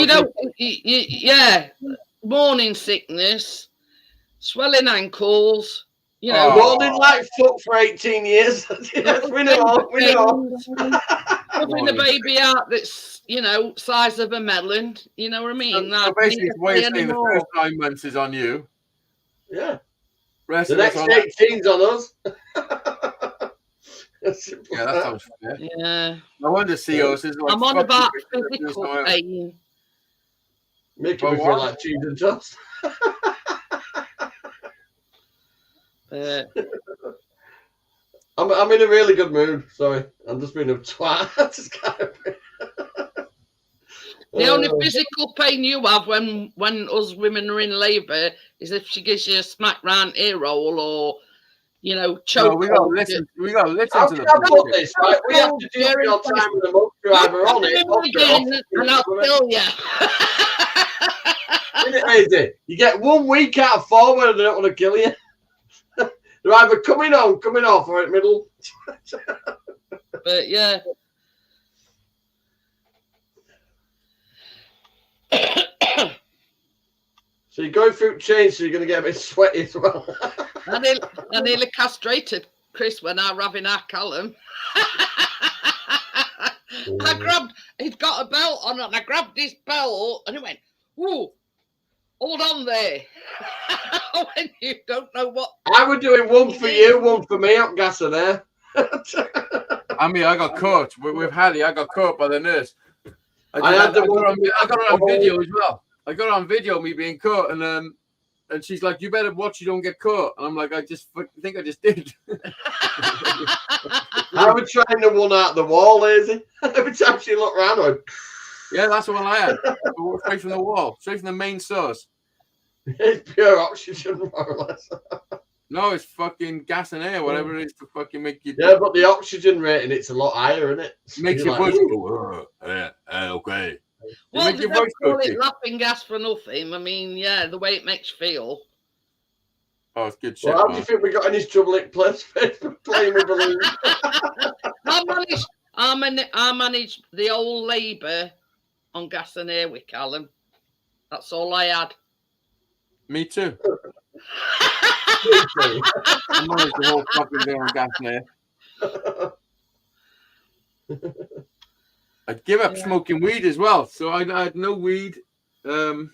morning sickness, swelling ankles, morning like fuck for 18 years. we know. Having a baby out that's, size of a melon, you know what I mean? So basically, what you're saying, the first 9 months is on you. Yeah. The next 18's on us. Yeah, that sounds fair. Yeah. I wonder seahorses. I'm on about physical pain. Making me feel like cheese and toast. I'm in a really good mood. Sorry, I'm just being a twat. The only physical pain you have when us women are in labour is if she gives you a smack round ear roll or, you know, choke. No, we got to listen. We got to listen How to can I the put this? Right? We have to do your time with the milk driver on it. And I'll kill you. Isn't it easy? You get 1 week out of 4 where they don't want to kill you. They're either coming off, or in the middle. But yeah. So you're going through change, so you're going to get a bit sweaty as well. I nearly castrated Chris when I were having our Callum. He'd got a belt on, and I grabbed his belt, and he went, "Whoa, hold on there." When you don't know what. I was doing one for you, one for me up gas there. I mean, I got caught with Hattie. I got caught by the nurse. I got it on video as well. I got it on video, me being caught, and she's like, "You better watch you don't get caught." And I'm like, "I think I just did." I was trying to one out the wall, lazy. Every time she looked around, I went, yeah, that's the one I had. Straight from the wall, straight from the main source. It's pure oxygen, more or less. No, it's fucking gas and air, whatever it is to fucking make you. Yeah, but the oxygen rating, it's a lot higher, isn't it? Makes your voice go, okay. Well, they don't call it laughing gas for nothing. I mean, yeah, the way it makes you feel. Oh, it's good shit. Well, how do you think we got in his trouble at place for playing with balloons? I managed the old labour on gas and air with Callum. That's all I had. Me too. I managed the whole fucking day on gas and air. I'd give up smoking weed as well, so I had no weed. I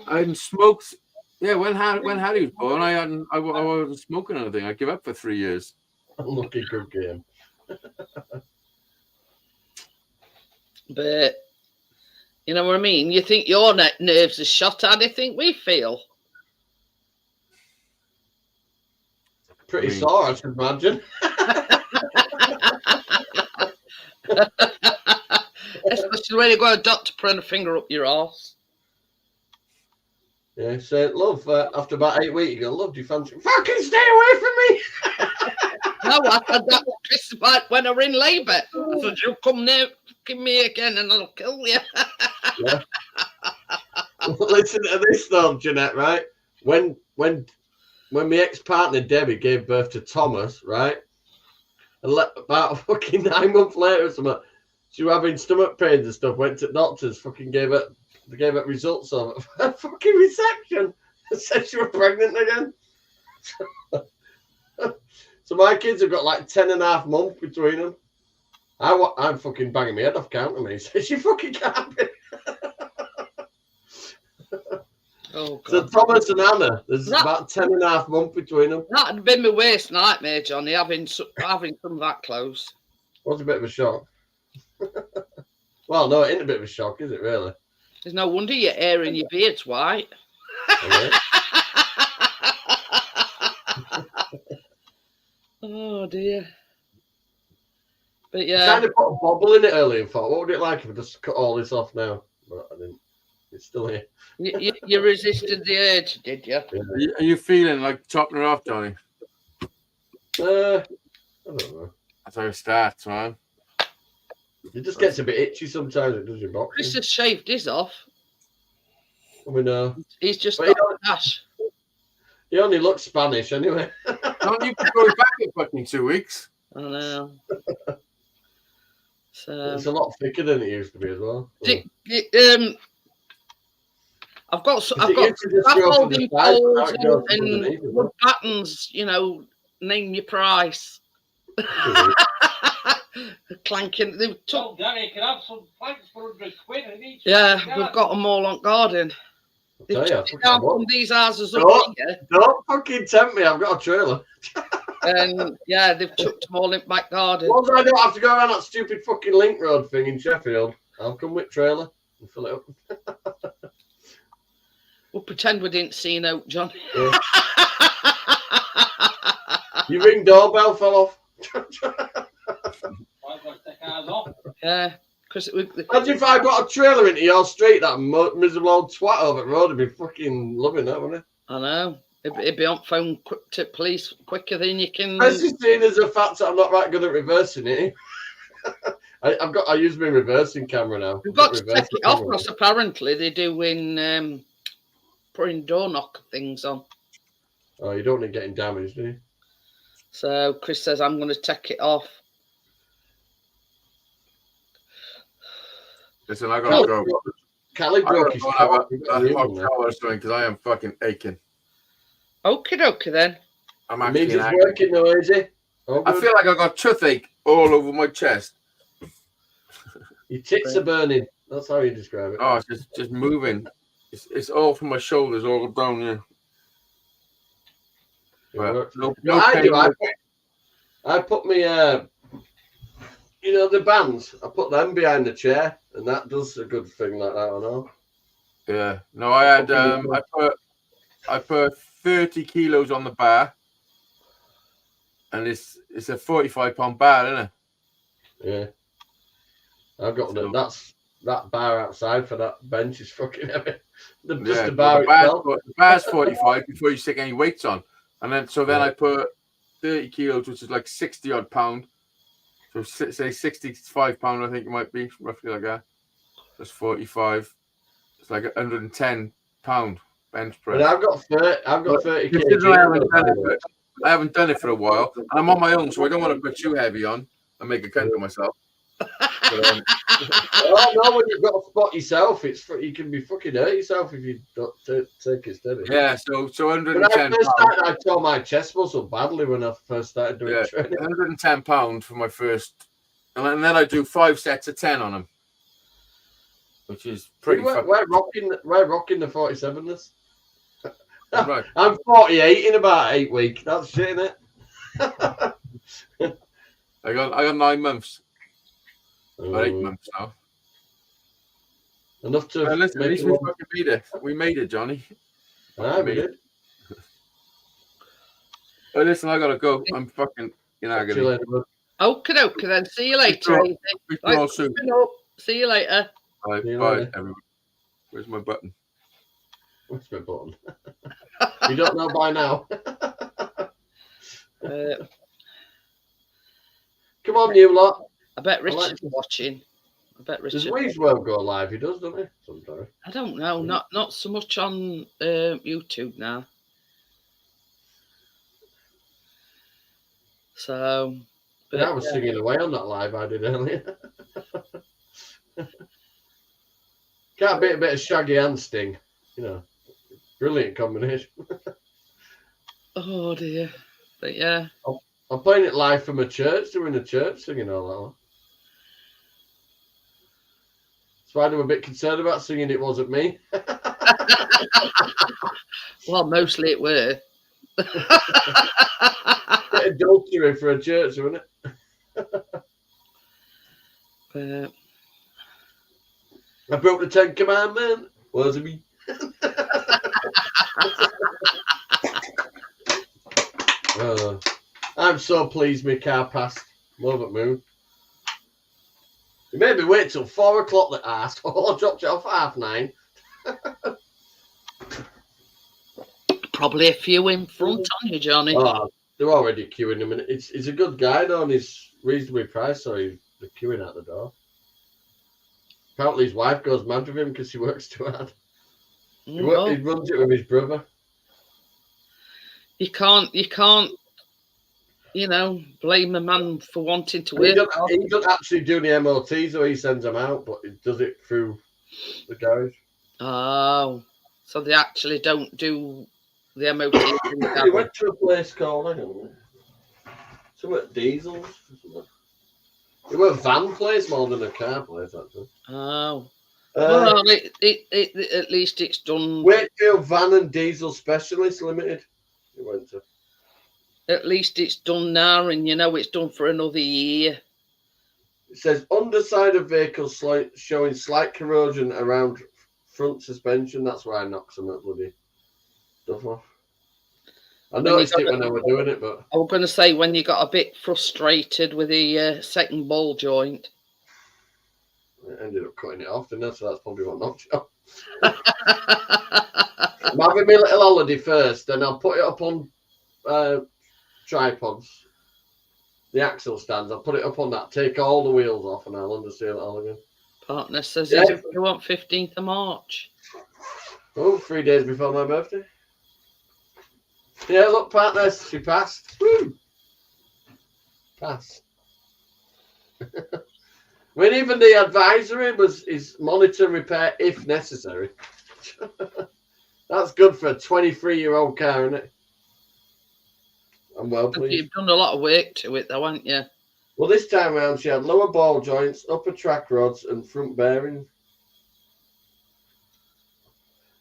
hadn't smoked. Yeah, when Harry was born, I wasn't smoking anything. I gave up for 3 years. Unlucky good game. But you know what I mean? You think your nerves are shot? How do you think we feel? Pretty sore, I should imagine. Especially when you got a doctor putting a finger up your arse. Yeah, so love, after about 8 weeks, you go, "Love, do you fancy? Fucking stay away from me!" No, I said that Chris about when I were in labour. I said, "You come near me again and I'll kill you." Yeah. Listen to this though, Jeanette, right? When my ex-partner Debbie gave birth to Thomas, right? And about fucking 9 months later or something, she was having stomach pains and stuff, went to doctors, fucking gave it results of a fucking resection and said she was pregnant again. So my kids have got like 10.5 months between them. I'm fucking banging my head off counting me. So she fucking can't be. Oh, God. So Thomas and Anna, there's about 10.5 months between them. That'd been my worst nightmare, Johnny, having some that close. Was a bit of a shock. Well, no, it ain't a bit of a shock, is it really? There's no wonder your hair and your beard's white. Oh dear. But yeah. I kind of put a bobble in it earlier and thought, what would it like if I just cut all this off now? But I didn't. It's still here. You resisted the urge, did you? Yeah. Are you feeling like chopping her off, Johnny? I don't know. That's how it starts, man. It just gets a bit itchy sometimes. It does your boxing. Chris has shaved his off. We know. He's just But got a dash. He only looks Spanish anyway. Don't you go back in fucking 2 weeks? I know. So It's a lot thicker than it used to be as well. I've got scaffolding poles and wood buttons, you know, name your price. Clanking. They took. Danny can have some planks for £100 each. Yeah, we've got them all on garden. They've took it down from these houses up here. Don't fucking tempt me. I've got a trailer. And yeah, they've chucked them all in back garden. Once I don't have to go around that stupid fucking link road thing in Sheffield, I'll come with trailer. and fill it up. We'll pretend we didn't see you out, John. Yeah. You ring doorbell, fell off. Yeah, because Imagine if I got a trailer into your street, that miserable old twat over the road would be fucking loving that, wouldn't he? I know. It'd be on phone quick to police quicker than you can. Especially seeing as the fact that I'm not that good at reversing it. I use my reversing camera now. We've got to take it off because apparently they're doing putting door knock things on. Oh, you don't want it getting damaged, do you? So Chris says I'm going to take it off. Listen, I gotta go. Callie broke his have a hot shower or something because I am fucking aching. Okie dokie then. I'm actually it's working though, is it? I feel like I got toothache all over my chest. Your tits are burning. That's how you describe it. Oh, it's just moving. It's all from my shoulders all down here. Well, I put my the bands. I put them behind the chair, and that does a good thing like that. I know. Yeah. No, I had I put 30 kilos on the bar, and it's a 45-pound bar, isn't it? Yeah. I've got that bar outside for that bench is fucking heavy. The bar's 45 before you stick any weights on, and then I put 30 kilos, which is like 60 odd pound. So say 65 pound, I think it might be roughly like that. That's 45. It's like 110 pound bench press. But I've got 30 kilos. I haven't done it for a while, and I'm on my own, so I don't want to put too heavy on and make a cunt of myself. Oh no, when you've got to spot yourself, you can be fucking hurt yourself if you don't take it steady. Yeah, so 110 when I first started, I tore my chest muscle badly when I first started doing training. 110 pound for my first, and then I do 5 sets of 10 on them, which is pretty. We're rocking the 47ers. Right. I'm 48 in about 8 weeks. That's shit, isn't it? I got 9 months. Or 8 months now. Enough to listen, at least we fucking made it. We made it, Johnny. We did. Oh, listen, I gotta go. I'm fucking in agony. Okay, then. See you later. See you later. Bye, everyone. Where's my button? Where's my button? You don't know by now. Come on, you lot. I bet Richard's watching. Does Weaves World go live? He does, doesn't he? Sometimes. I don't know. Not so much on YouTube now. So. But I was singing away on that live I did earlier. Can't beat a bit of Shaggy and Sting. Brilliant combination. Oh dear. But yeah. I'm playing it live from a church, doing a church singing all that one. That's why I'm a bit concerned about singing It Wasn't Me. Well, mostly it were. Bit adultery for a church, wasn't it? I broke the 10 Commandments. Wasn't me. I'm so pleased my car passed. Love it, Moon. You made me wait till 4 o'clock that ass. Oh, I dropped it off at 9:30. Probably a few in front on you, Johnny. Oh, they're already queuing him. He's a good guy, though, and he's reasonably priced, so they're queuing out the door. Apparently his wife goes mad with him because he works too hard. He runs it with his brother. You can't, blame a man for wanting to work. He doesn't actually do the MOTs, so he sends them out, but he does it through the garage. Oh, so they actually don't do the MOTs in the garage. He went to a place called, I don't know, something Diesels. It was a van place more than a car place, actually. Oh. Well, at least it's done. Wakefield Van and Diesel Specialist Limited. He went to. At least it's done now, and it's done for another year. It says underside of vehicles showing slight corrosion around front suspension. That's why I knocked some of that bloody stuff off. I noticed it when I was doing it, but I was going to say when you got a bit frustrated with the second ball joint. I ended up cutting it off, didn't I? So that's probably what knocked it off. I'm having my little holiday first, then I'll put it up on tripods. The axle stands, I'll put it up on that, take all the wheels off, and I'll underseal it all again. Partner says you want 15th of March. Oh, 3 days before my birthday. Yeah, look, partner, she passed. Woo! Pass. I mean, even the advisory is monitor repair if necessary. That's good for a 23-year-old car, isn't it? I'm well pleased. You've done a lot of work to it, though, haven't you? Well, this time around, she had lower ball joints, upper track rods, and front bearings.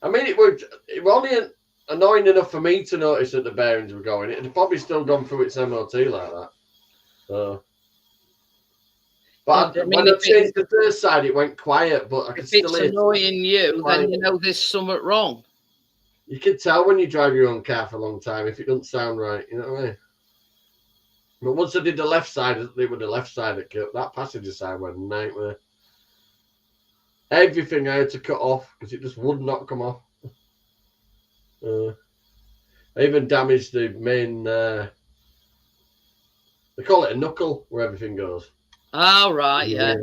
I mean, it was only annoying enough for me to notice that the bearings were going. It had probably still gone through its MOT like that. So, but when I changed the first side, it went quiet. But I could still hear. If it's annoying you, then you know there's something wrong. You can tell when you drive your own car for a long time if it doesn't sound right. You know what I mean? But once I did the left side, it was the left side that killed. That passenger side went nightmare. Everything I had to cut off because it just would not come off. I even damaged the main. They call it a knuckle where everything goes. Oh, right, yeah.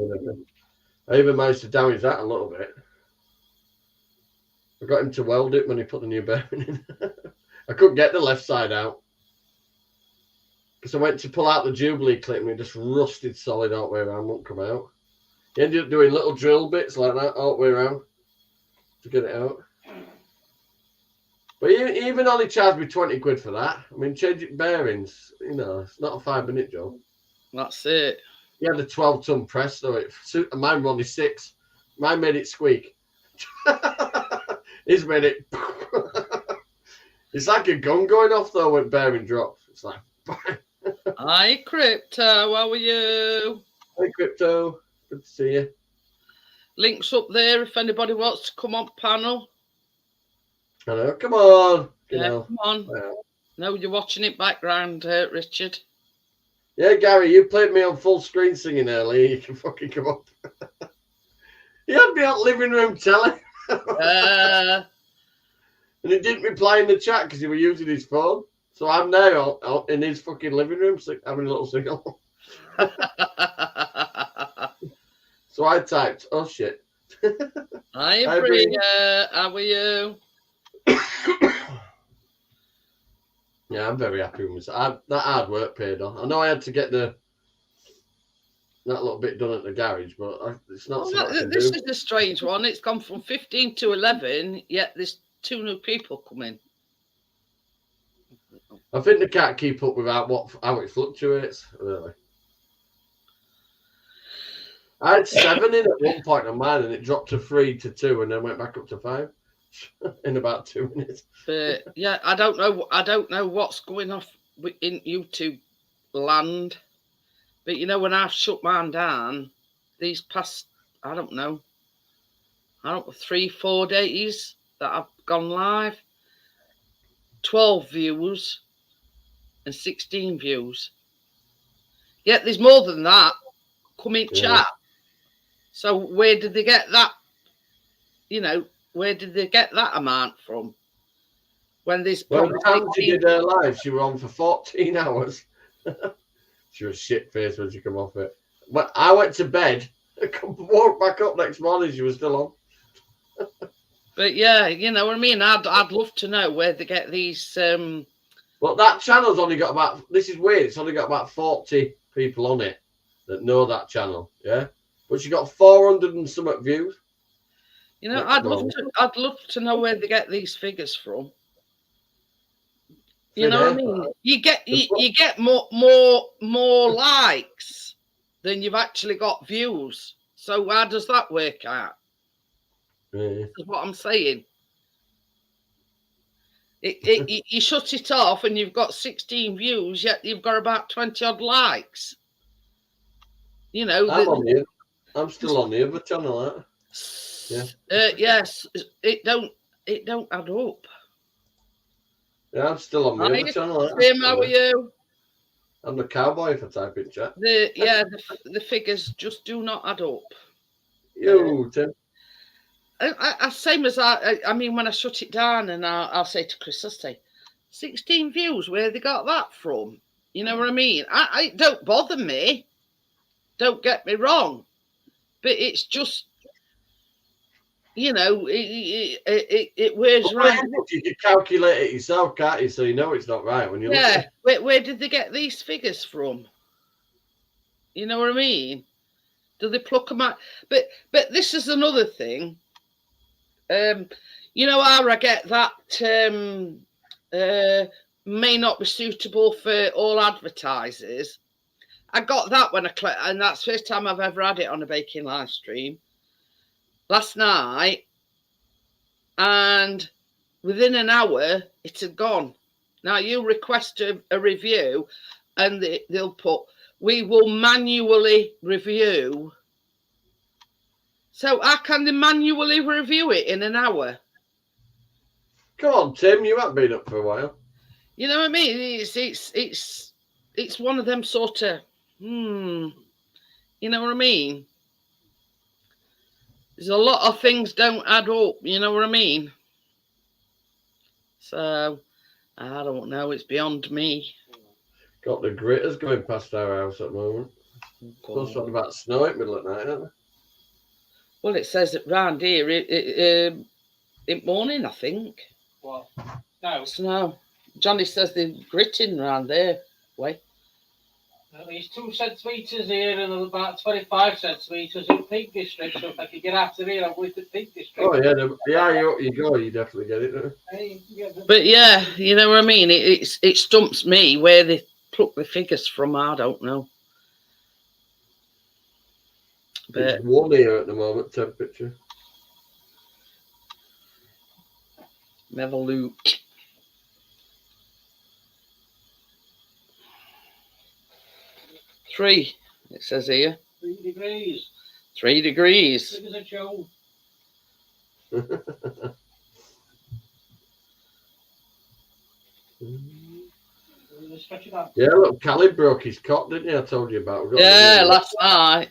I even managed to damage that a little bit. I got him to weld it when he put the new bearing in. I couldn't get the left side out because I went to pull out the Jubilee clip and it just rusted solid all the way around, won't come out. He ended up doing little drill bits like that all the way around to get it out. But he even only charged me 20 quid for that. I mean, changing bearings, you know, it's not a 5-minute job. That's it. He had a 12-ton press, though. Mine were only 6. Mine made it squeak. He's made it. It's like a gun going off, though, when bearing drops. It's like. Hi, Crypto. How are you? Hi, Crypto. Good to see you. Links up there if anybody wants to come on panel. Hello, come on. Come on. Wow. No, you're watching it background, Richard. Yeah, Gary, you played me on full screen singing earlier. You can fucking come up. You had me on living room telly. And he didn't reply in the chat because he was using his phone. So I'm now in his fucking living room having a little signal. So I typed, oh shit. Hi, Bria. How are you? Yeah, I'm very happy with myself. That hard work paid off. I know I had to get that little bit done at the garage, but it's not something This is a strange one. It's gone from 15 to 11, yet there's 2 new people coming. I think they can't keep up with how it fluctuates, really. I had 7 in at one point on mine, and it dropped to 3 to 2, and then went back up to 5 in about 2 minutes. But yeah, I don't know what's going off in YouTube land. But you know, when I've shut mine down, these past, I don't know, 3-4 days that I've gone live, 12 views and 16 views. Yet there's more than that. Come in chat. So where did they get that? You know, where did they get that amount from? When this the time she did her live, she was on for 14 hours. She was shit-faced when she come off it. But I went to bed. I walked back up next morning. She was still on. But yeah, you know what I mean. I'd love to know where they get these. Well, that channel's only got about. This is weird. It's only got about 40 people on it that know that channel. Yeah, but she got 400 and something views. You know, I'd love to know where they get these figures from. You know what I mean? You get more likes than you've actually got views. So how does that work out? That's what I'm saying. You shut it off and you've got 16 views, yet you've got about 20 odd likes. You know, I'm still on the other channel. Yes, it don't add up. Yeah, I'm still on the other channel. Tim, how are you? I'm the cowboy if I type in chat. The figures just do not add up. Yo, Tim. Same as I mean, when I shut it down, and I'll say to Chris, I'll say, 16 views. Where they got that from? You know what I mean? I don't bother me. Don't get me wrong, but it's just, you know, it wears around. You can calculate it yourself, can't you? So you know it's not right when you look at it. Where did they get these figures from? You know what I mean? Do they pluck them out? But this is another thing. You know how I get that may not be suitable for all advertisers. I got that when and that's the first time I've ever had it on a baking live stream last night, and within an hour it had gone. Now you request a review, and they'll put, we will manually review. So how can they manually review it in an hour? Come on, Tim, you haven't been up for a while. You know what I mean? It's one of them sort of, you know what I mean? There's a lot of things don't add up, you know what I mean? So, I don't know, it's beyond me. Got the gritters going past our house at the moment. Plus, talking about snow at middle of the night, aren't they? Well, it says that round here, in morning, I think. What? No. Snow. Johnny says they're gritting round there. Wait. At least 2 centimetres here and about 25 centimetres in Peak District. So if I could get after here, I'm with the Peak District. Oh, yeah, you go, you definitely get it. Don't But yeah, you know what I mean? It stumps me where they pluck the figures from. I don't know. But it's warm here at the moment, temperature. Never look. Three, it says here. 3 degrees. 3 degrees. Big as a show. Yeah, look, Callie broke his cock, didn't he? I told you about. Yeah, last night.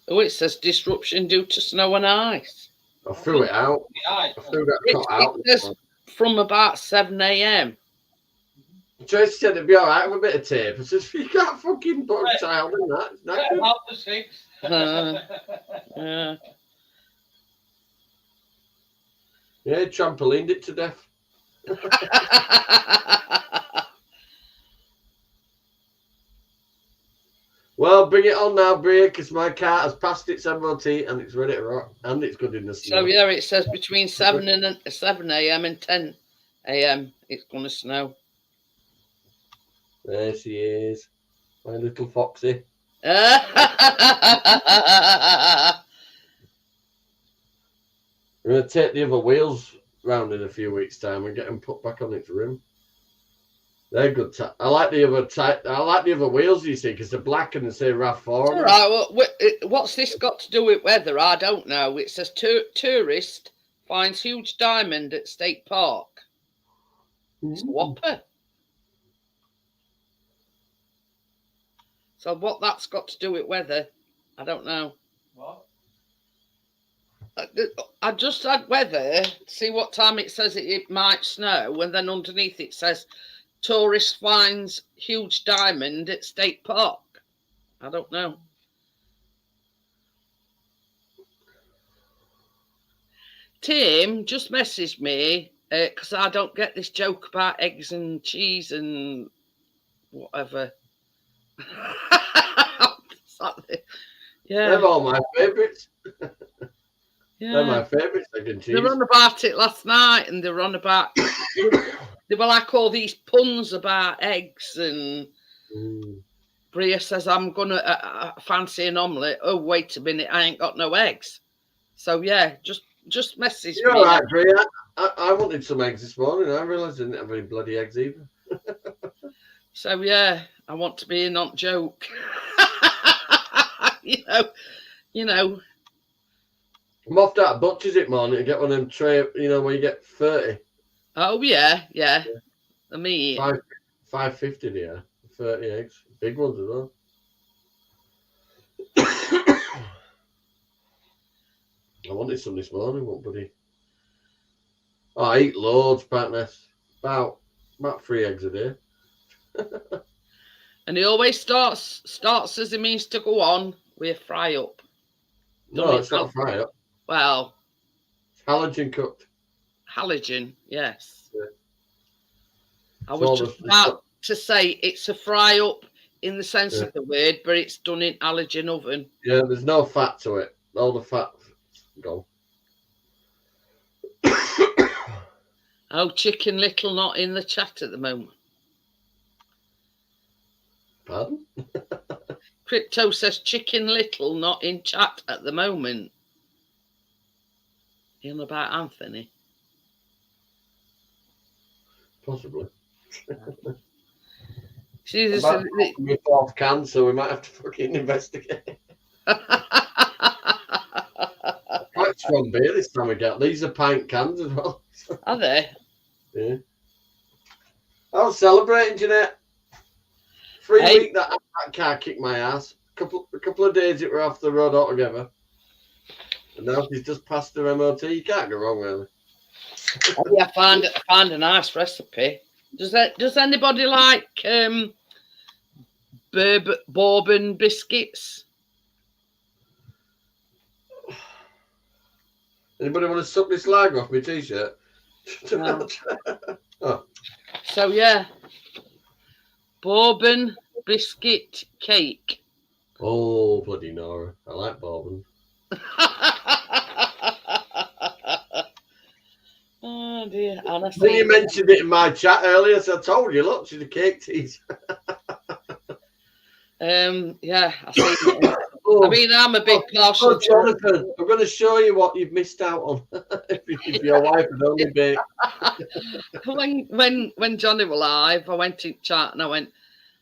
Oh, it says disruption due to snow and ice. I threw it out. I threw that cock out. It says from about 7 a.m. Tracy said it'd be all right with a bit of tape. I says, you can't fucking put a child in that. It's not good. Half the 6. Yeah. Yeah, trampolined it to death. Well, bring it on now, Bria, because my car has passed its MOT and it's ready to rock, and it's good in the snow. So yeah, it says between 7 a.m. and 10 a.m. it's going to snow. There she is, my little foxy. We're going to take the other wheels round in a few weeks' time and get them put back on its rim. They're good. I like the other wheels, you see, because they're black and they say RAV4. All right. Well, what's this got to do with weather? I don't know. It says tourist finds huge diamond at State Park. It's a whopper. So what that's got to do with weather, I don't know. What? I just had weather. See what time it says it might snow, and then underneath it says tourist finds huge diamond at State Park. I don't know. Tim just messaged me because I don't get this joke about eggs and cheese and whatever. Yeah, they're all my favourites. Yeah. They're my favourites, egg and cheese. They were on about it last night, and they were on about. They were like all these puns about eggs, and Bria says, "I'm gonna fancy an omelette." Oh, wait a minute, I ain't got no eggs. So yeah, just message You're me. all right, Bria. I wanted some eggs this morning. I realised I didn't have any bloody eggs either. So yeah, I want to be a not joke. you know. I'm off that butcher's it morning to get one of them tray, where you get 30. Oh yeah. The meat. 5.50 there, 30 eggs, big ones as well. I wanted some this morning, what buddy? Oh, I eat loads, partners. About 3 eggs a day. And he always starts as he means to go on with a fry up. No, it's not a fry up. Well, it's halogen cooked. Halogen, yes. Yeah. I was just about to say it's a fry up in the sense of the word, but it's done in halogen oven. Yeah, there's no fat to it. All the fat gone. Oh, Chicken Little not in the chat at the moment. Pardon? Crypto says Chicken Little not in chat at the moment. You know about Anthony? Possibly. See, this my 4th can, so we might have to fucking investigate. Quite strong beer this time we get. These are pint cans as well. Are they? Yeah. I was celebrating, Jeanette. 3 weeks that car kicked my ass. A couple of days it were off the road altogether. And now she's just passed her MOT. You can't go wrong, really. I found a nice recipe. Does anybody like bourbon biscuits? Anybody want to suck this lag off my t-shirt? No. Oh. So yeah, bourbon biscuit cake. Oh, bloody Nora. I like bourbon. Oh dear. When you mentioned it in my chat earlier, so I told you, look, she's a cake teaser. Yeah, I see it. I mean, I'm a big partial. Jonathan, I'm going to show you what you've missed out on if your wife had only baked. when Johnny was alive, I went to chat and I went,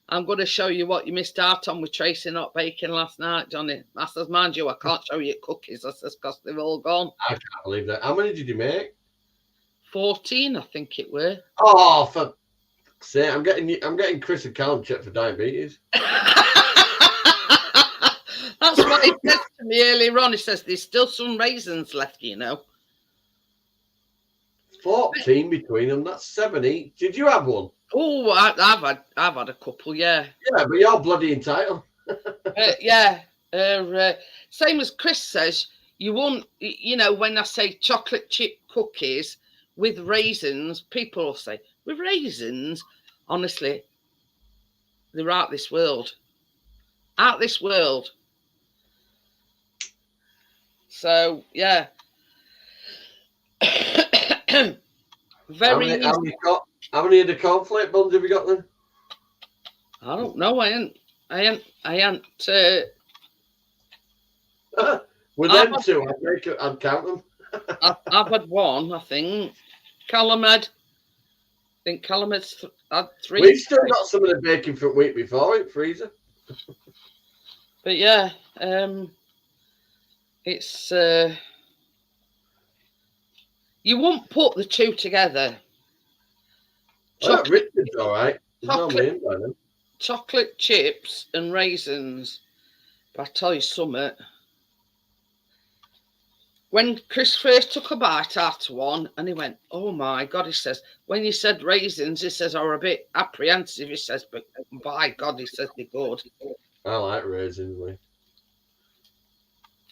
I'm going to show you what you missed out on with Tracy not baking last night, Johnny. I says, mind you, I can't show you cookies. I says, because they've all gone. I can't believe that. How many did you make? 14, I think it were. Oh, for fuck's sake, I'm getting Chris a Callum check for diabetes. That's what he said to me earlier on. He says there's still some raisins left, 14 between them. That's 7 each. Did you have one? Oh, I've had a couple, yeah. Yeah, but you're bloody entitled. Yeah. Same as Chris says, you won't. When I say chocolate chip cookies with raisins, people will say with raisins. Honestly, they're out this world. Out this world. So yeah. Very how many of the cornflake buns have you got then? I don't know. I ain't With them two, I'd count them. I've had one, I think. Callum had had 3. We've still got some of the bacon from week before in freezer. But yeah, it's you won't put the two together. Richard's all right. He's not mean by them. Chocolate chips and raisins. But I tell you something. When Chris first took a bite out of one, and he went, "Oh my God!" He says, "When you said raisins, he says, are a bit apprehensive." He says, "But by God," he says, "they're good." I like raisins, mate.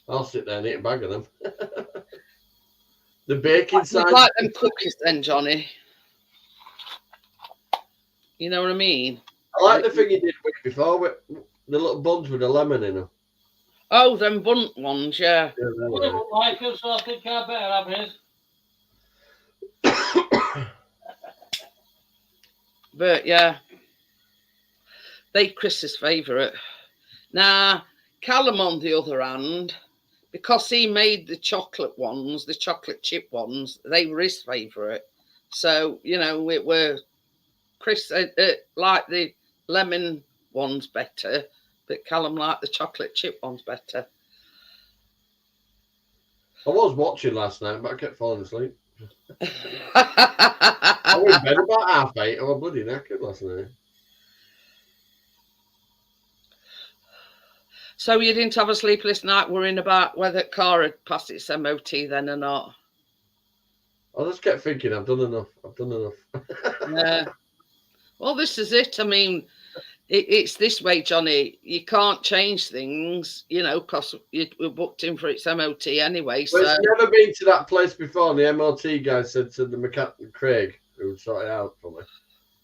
I'll sit there and eat a bag of them. The baking side. You like them cookies then, Johnny? You know what I mean? I like the thing you did week before with the little buns with the lemon in them. Oh, them bunt ones, yeah. Yeah, I don't like it, so I think I better have his. But yeah, they Chris's favourite. Now, Callum, on the other hand, because he made the chocolate ones, the chocolate chip ones, they were his favourite. So, it were Chris like the lemon one's better, but Callum liked the chocolate chip one's better. I was watching last night, but I kept falling asleep. I went in bed about 8:30. I was bloody knackered last night. So you didn't have a sleepless night worrying about whether the car had passed its MOT then or not? I just kept thinking, I've done enough. Yeah. Well, this is it. I mean, it's this way, Johnny. You can't change things, because we're booked in for its MOT anyway. Well, so it's never been to that place before. And the MOT guy said to the mechanic, Craig, who would sort it out for me,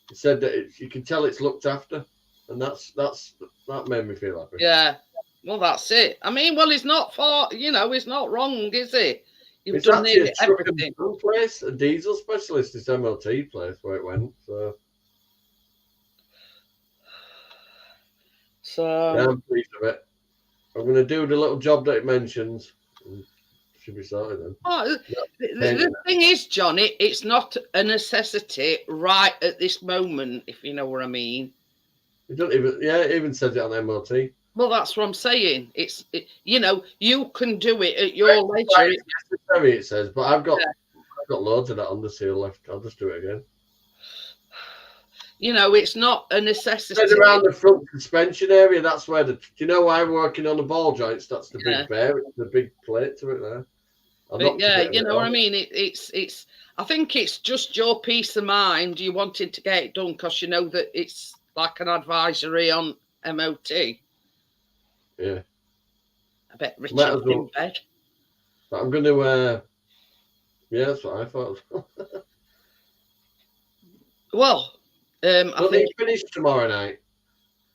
he said that you can tell it's looked after. And that made me feel happy. Yeah. Well, that's it. I mean, well, it's not far, it's not wrong, is it? You've It's done actually nearly a truck everything. and place, a diesel specialist, this MOT place where it went. So yeah, I'm pleased with it. I'm going to do the little job that it mentions. Should be sorted then. Oh, the thing is, Johnny, it's not a necessity right at this moment, if you know what I mean. It even says it on MOT. Well, that's what I'm saying. You can do it at your leisure. It says, but I've got loads of that under seal left. I'll just do it again. It's not a necessity. It's around the front suspension area. That's where do you know why I'm working on the ball joints? That's the big bear. It's the big plate to it there. But yeah, you know what I mean. It's. I think it's just your peace of mind. You wanted to get it done because you know that it's like an advisory on MOT. Yeah. I bet Richard's in bed. But I'm going to. Yeah, that's what I thought. Well, I think he finished tomorrow night.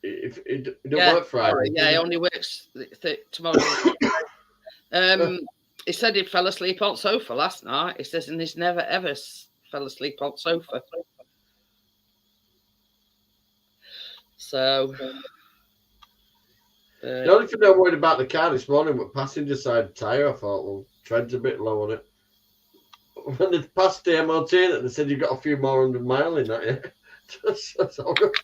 If it don't work Friday. Yeah, he only works tomorrow. He said he fell asleep on sofa last night. He says, and he's never ever fell asleep on sofa. So. The only thing I worried about the car this morning was passenger side tyre. I thought, well, tread's a bit low on it. When they passed the MOT, they said you got a few more 100 miles in that, yeah. That's all good.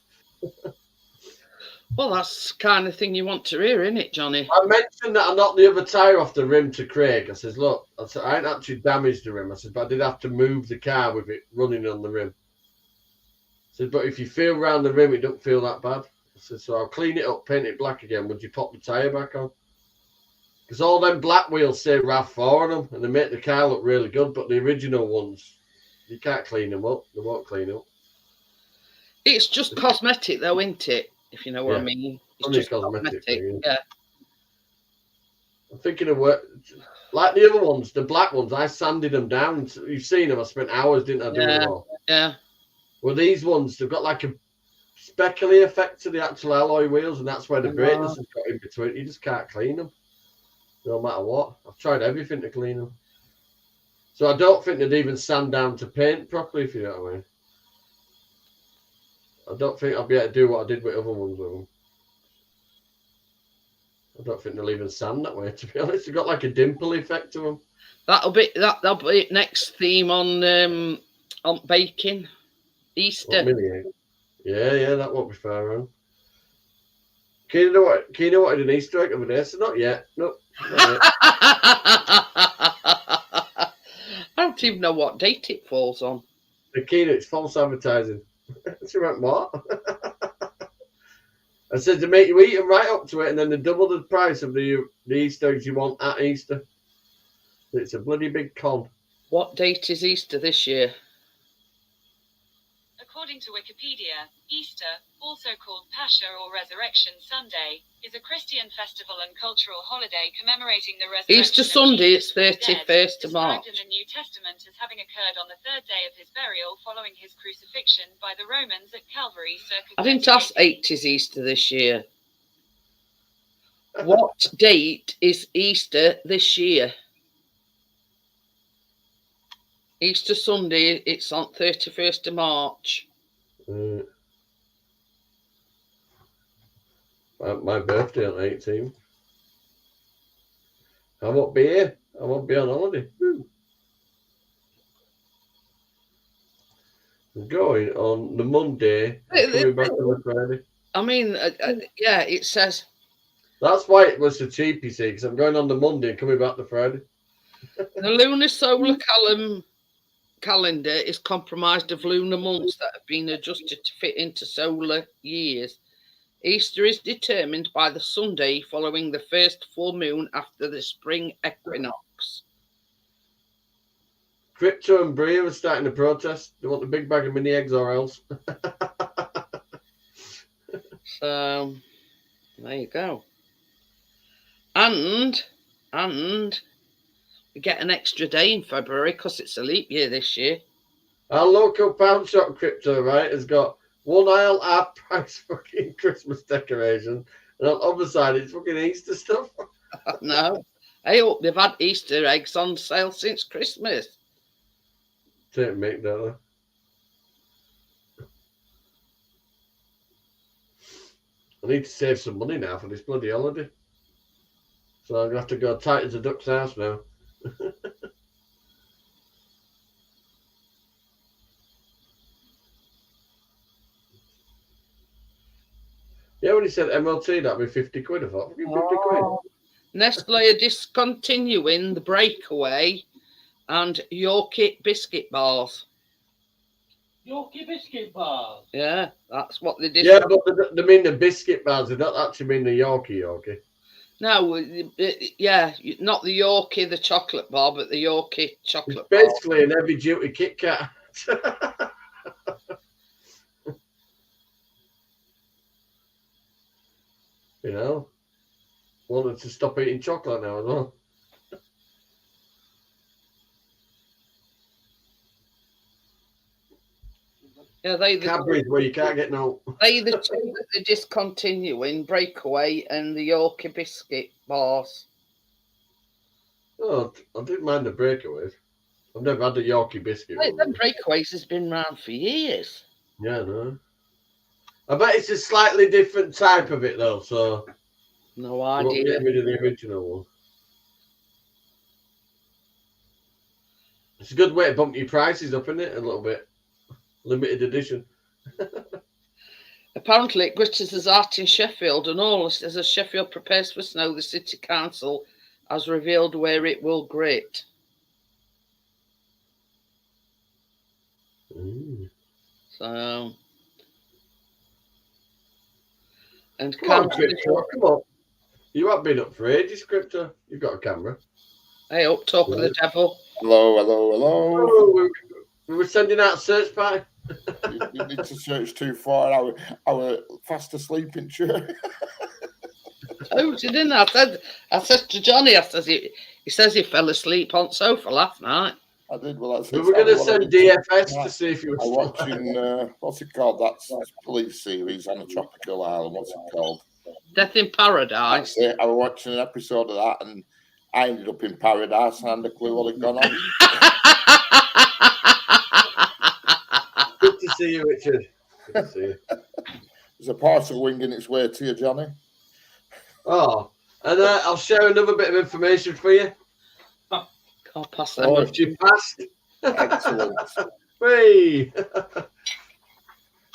Well, that's the kind of thing you want to hear, isn't it, Johnny? I mentioned that I knocked the other tyre off the rim to Craig. I says, look, I ain't actually damaged the rim. I said, but I did have to move the car with it running on the rim. I said, but if you feel round the rim, it don't feel that bad. I said, so I'll clean it up, paint it black again. Would you pop the tyre back on? Because all them black wheels say RAV4 on them, and they make the car look really good, but the original ones, you can't clean them up. They won't clean up. It's just cosmetic, though, isn't it? If you know what I mean. It's only just cosmetic. Yeah. I'm thinking of work. Like the other ones, the black ones, I sanded them down. You've seen them. I spent hours, didn't I, doing them all? Yeah. Well, these ones, they've got like a speckly effect to the actual alloy wheels, and that's where the breakers have got in between. You just can't clean them. No matter what. I've tried everything to clean them. So I don't think they'd even sand down to paint properly, if you know what I mean. I don't think I'll be able to do what I did with other ones with them. I don't think they'll even sand that way, to be honest. They've got like a dimple effect to them. That'll be next theme on baking. Easter. Yeah, that won't be far wrong. Keenan wanted an Easter egg over there, so not yet. Nope. Not yet. I don't even know what date it falls on. Keenan, it's false advertising. She went, what? I said to make you eat them right up to it, and then they double the price of the Easter eggs you want at Easter. It's a bloody big con. What date is Easter this year? According to Wikipedia, Easter, also called Pascha or Resurrection Sunday, is a Christian festival and cultural holiday commemorating the resurrection. Easter Sunday, it's 31st of March. Described in the New Testament as having occurred on the third day of his burial following his crucifixion by the Romans at Calvary circa. I didn't ask 80s Easter this year. What date is Easter this year? Easter Sunday, it's on 31st of March. My birthday on 18th. I won't be here. I won't be on holiday. I'm going on the Monday, coming back on the Friday. I mean, yeah, it says. That's why it was so cheap, you see, because I'm going on the Monday and coming back the Friday. The lunar solar calendar is comprised of lunar months that have been adjusted to fit into solar years. Easter is determined by the Sunday following the first full moon after the spring equinox. Crypto and Bria are starting to protest. They want the big bag of mini eggs or else. So, there you go. And we get an extra day in February because it's a leap year this year. Our local pound shop Crypto, right, has got one aisle half price fucking Christmas decoration, and on the other side it's fucking Easter stuff. No, I hope they've had Easter eggs on sale since Christmas. Take Mick, don't they? I need to save some money now for this bloody holiday. So I'm going to have to go tight as a duck's house now. Yeah, when he said MLT, that'd be 50 quid. I thought, 50 quid. Nestle are discontinuing the Breakaway and Yorkie biscuit bars. Yorkie biscuit bars. Yeah, that's what they did. Yeah, but they mean the biscuit bars. They don't actually mean the Yorkie. No, yeah, not the Yorkie, the chocolate bar, but the Yorkie chocolate it's basically an heavy duty Kit Kat. You know, wanted to stop eating chocolate now as well. Yeah, Cadbury's where you can't get no. They the two that they're discontinuing, Breakaway and the Yorkie biscuit bars. Oh, I didn't mind the Breakaways. I've never had the Yorkie biscuit. Them Breakaways has been around for years. Yeah, no. I bet it's a slightly different type of it though, so no I won't idea. get rid of the original one. It's a good way to bump your prices up, isn't it? A little bit. Limited edition. Apparently, it glitters as art in Sheffield, and all as Sheffield prepares for snow, the City Council has revealed where it will grit. So, and come on. You haven't been up for ages, Crypto. You've got a camera. Hey, up, talk of the devil. Hello. Oh, we were sending out a search party. You need to search too far. I was fast asleep in church. Oh, didn't I? I said to Johnny, he says he fell asleep on the sofa last night. I did. Well, that's we were going to send DFS to see if you were watching. What's it called? That's police series on a tropical island. What's it called? Death in Paradise. That's it. I was watching an episode of that, and I ended up in paradise and I had a clue what had gone on. Good to see you, Richard. Good to see you. There's a parcel winging its way to you, Johnny. Oh, and I'll share another bit of information for you. I'll pass that. Oh, you passed. Excellent. Hey.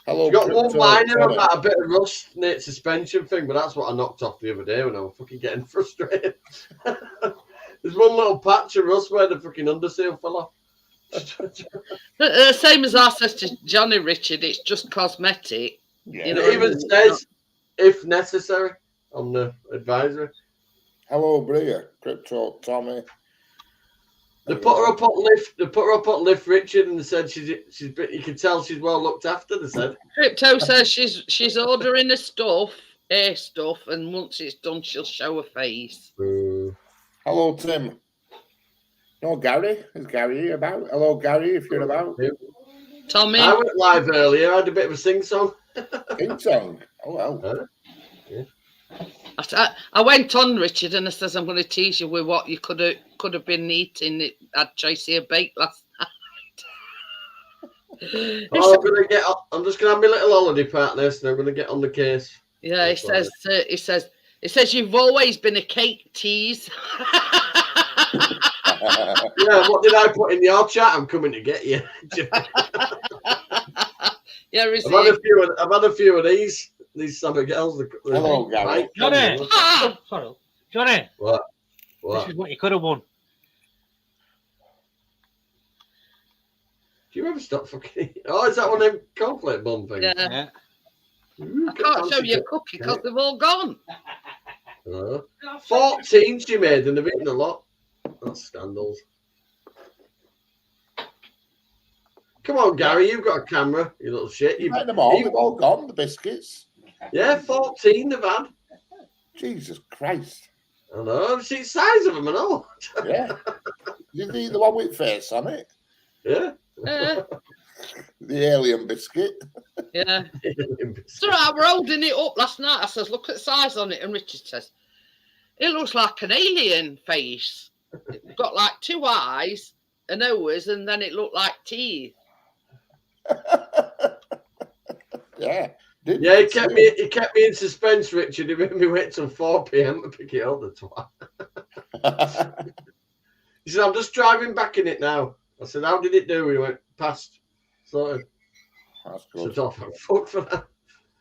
Hello. Got one minor about a bit of rust in its suspension thing, but that's what I knocked off the other day when I was fucking getting frustrated. There's one little patch of rust where the fucking underseal fell off. Same as I said to Johnny Richard, it's just cosmetic. Yeah. You know, it even says, if necessary, on the advisory. Hello, Bria, Crypto, Tommy. They put her up on lift. They put her up on lift, Richard, and they said she's. You can tell she's well looked after. They said. Crypto says she's ordering her stuff, and once it's done, she'll show her face. Hello, Tim. No, Gary. Is Gary about? Hello, Gary, if you're about. Tommy. I went live earlier. I had a bit of a sing song. Sing song. Oh well. Yeah. I went on, Richard, and I says I'm going to tease you with what you could have been eating at Tracy Bake last night. I'm just gonna have my little holiday partner, so I'm gonna get on the case. Yeah, he says you've always been a cake tease. Yeah, what did I put in your chat? I'm coming to get you. Yeah, I've had a few of these. these summer girls. Hello, Gary. Johnny. Ah! Sorry. Johnny, What? this is what you could have won. Do you ever stop fucking? Oh, is that one of them cornflake bun things? Yeah. Ooh, I can't show you a cookie because they've all gone. 14 she made, and they've eaten a lot. That's scandals. Come on, Gary, you've got a camera, you little shit. You've had them all. They've all gone, the biscuits. Yeah, 14 they've had. Jesus Christ. I know. See the size of them and all. Yeah. Did you eat the one with face on it? Yeah. The alien biscuit. Yeah. So I were holding it up last night. I says, look at the size on it. And Richard says, it looks like an alien face. It's got like 2 eyes, a nose, and then it looked like teeth. Yeah. Yeah, he kept me in suspense, Richard. He made me wait till 4 p.m. to pick it up, the twat. He said, I'm just driving back in it now. I said, how did it do? He went, past. Sorted. That's good. So fuck for that.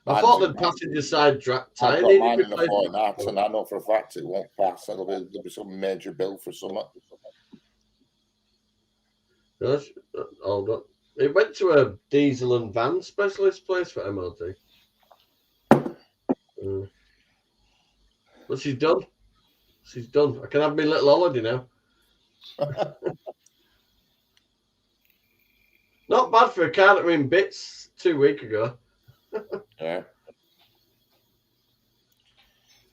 I thought the passenger side tire I've got needed mine in the replacing. fortnight, and I know for a fact it won't pass. There'll be some major bill for summer. Yes, hold on. It went to a diesel and van specialist place for MOT. But she's done. She's done. I can have my little holiday now. Not bad for a car that were in bits 2 weeks ago. Yeah.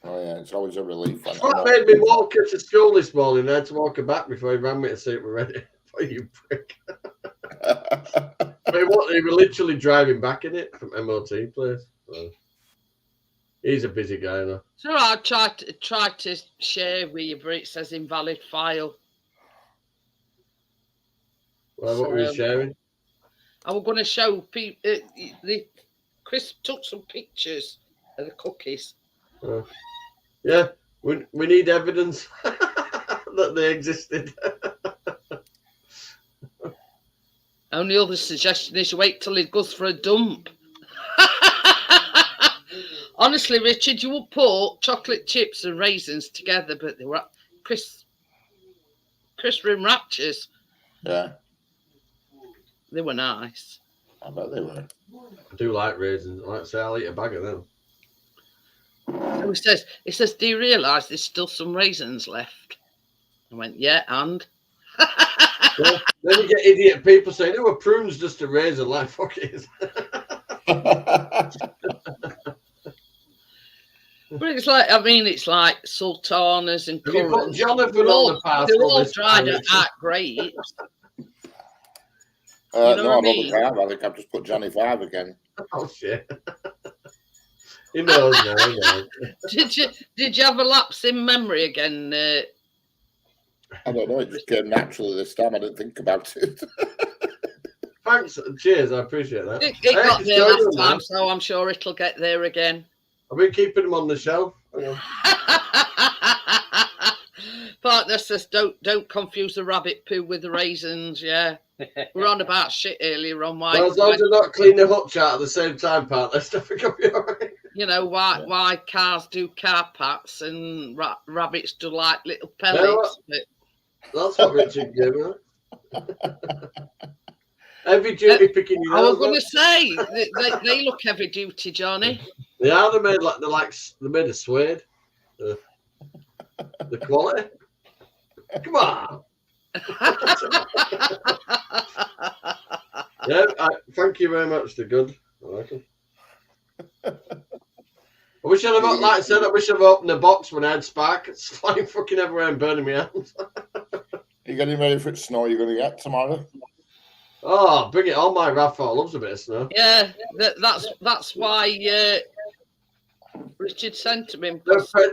Oh yeah, it's always a relief. That made me walk her to school this morning. I had to walk her back before he ran me to see if we're ready. For you prick. But he were literally driving back in it from MOT place. So he's a busy guy now. So I tried to share with you, but it says invalid file. Well, what were you sharing? I was going to show people. Chris took some pictures of the cookies. Yeah, we need evidence that they existed. Only other suggestion is wait till it goes for a dump. Honestly, Richard, you would put chocolate chips and raisins together, but they were crisp in raptures. Yeah. They were nice. I bet they were. I do like raisins. Like I say, I'll eat a bag of them. So he says, do you realise there's still some raisins left? I went, yeah, and? Then you get idiot people saying, oh, a prune's just a raisin. Like, fuck it. But it's like sultanas and Have you put currants. Jonathan on the parcel? They're all dried out grapes. No, know what I mean? I think I've just put Johnny 5 again. Oh, shit. He knows now, he knows. Did you have a lapse in memory again? I don't know, it just came naturally this time. I didn't think about it. Thanks. Cheers, I appreciate that. It got there last time, so I'm sure it'll get there again. I've been keeping them on the shelf. Partner says, don't confuse the rabbit poo with the raisins, yeah. We're on about shit earlier on why. Well, as long as I not clean the hutch out at the same time, partner, stuff will be all right. You know, why cars do car pats and rabbits do like little pellets. That's what Richard gave me. Heavy duty picking your I was nose going up. to say, they look heavy duty, Johnny. They are. They're made of suede. The quality. Come on. Yeah, thank you very much. They're good. I like them. I wish I'd have, like I said, I wish I'd have opened the box when I had spark. It's flying fucking everywhere and burning me out. You getting ready for the snow you're going to get tomorrow? Oh, bring it on! My Raphael loves a bit of snow. Yeah, that's why Richard sent to him.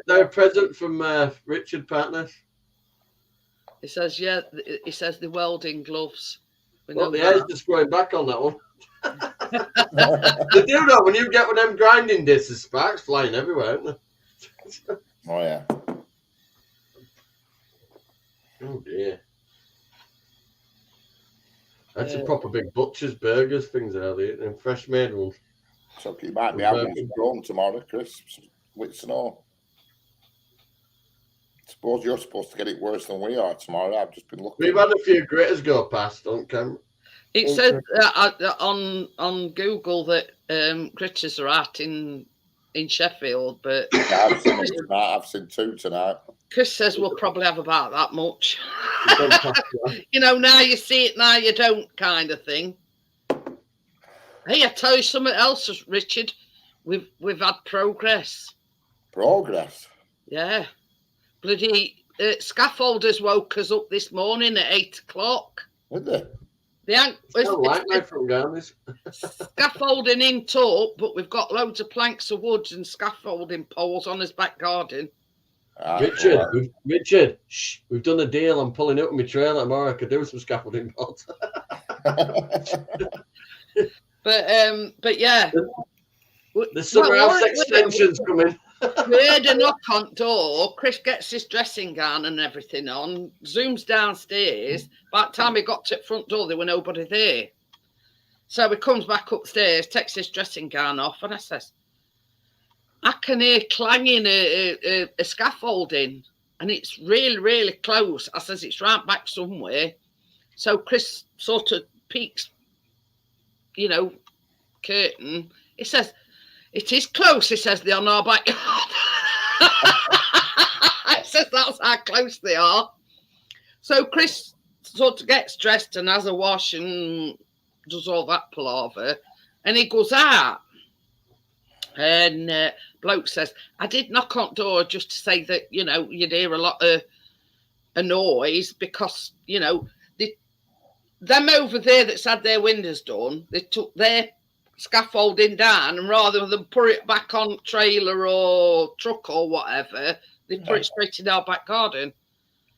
They're a present from Richard Partners. He says, yeah, he says the welding gloves. Well, the hair's just going back on that one. They do that when you get one of them grinding discs, sparks flying everywhere, aren't they? Oh, yeah. Oh, dear. That's a proper big butcher's burgers things earlier, and fresh made ones. So you might be out on the drone tomorrow, Chris, with snow. Suppose you're supposed to get it worse than we are tomorrow. I've just been looking. We've had a few gritters go past, don't we? It said on Google that gritters are out in Sheffield, but Yeah, I've seen them tonight. I've seen 2 tonight. Chris says we'll probably have about that much. You know, now you see it, now you don't, kind of thing. Hey, I tell you something else, Richard. We've had progress. Progress? Yeah. Bloody scaffolders woke us up this morning at 8 o'clock. Did they? Scaffolding in top, but we've got loads of planks of wood and scaffolding poles on his back garden. Richard, shh, we've done a deal. I'm pulling up with my trailer tomorrow. I could do some scaffolding poles. But yeah, there's some house extensions coming. We heard a knock on door. Chris gets his dressing gown and everything on, zooms downstairs. By the time he got to the front door, there were nobody there. So he comes back upstairs, takes his dressing gown off, and I says, I can hear clanging a scaffolding, and it's really, really close. I says, it's right back somewhere. So Chris sort of peeks, you know, curtain. He says, it is close, he says, they're on our backyard. He says that's how close they are. So Chris sort of gets dressed and has a wash and does all that palaver. And he goes out. And bloke says, I did knock on the door just to say that, you know, you'd hear a lot of a noise because, you know, them over there that's had their windows done, they took their scaffolding down, and rather than put it back on trailer or truck or whatever, they put it straight in our back garden.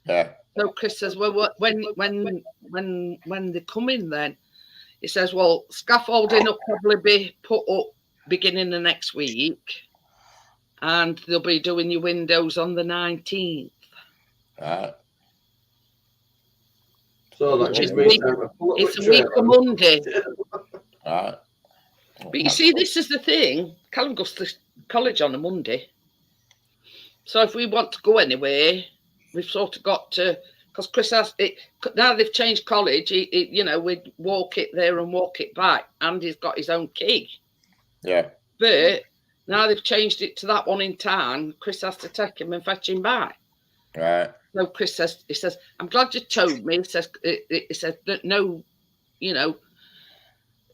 Yeah. So Chris says, well, when they come in, then he says, well, scaffolding will probably be put up beginning of next week, and they'll be doing your windows on the 19th. Right. So that gives me it's a week of Monday. Right. But you see, this is the thing. Callum goes to college on a Monday. So if we want to go anywhere, we've sort of got to, because Chris has it, now they've changed college, you know, we'd walk it there and walk it back, and he's got his own key. Yeah. But now they've changed it to that one in town, Chris has to take him and fetch him back. Right. So Chris says, he says, I'm glad you told me. He says no, you know,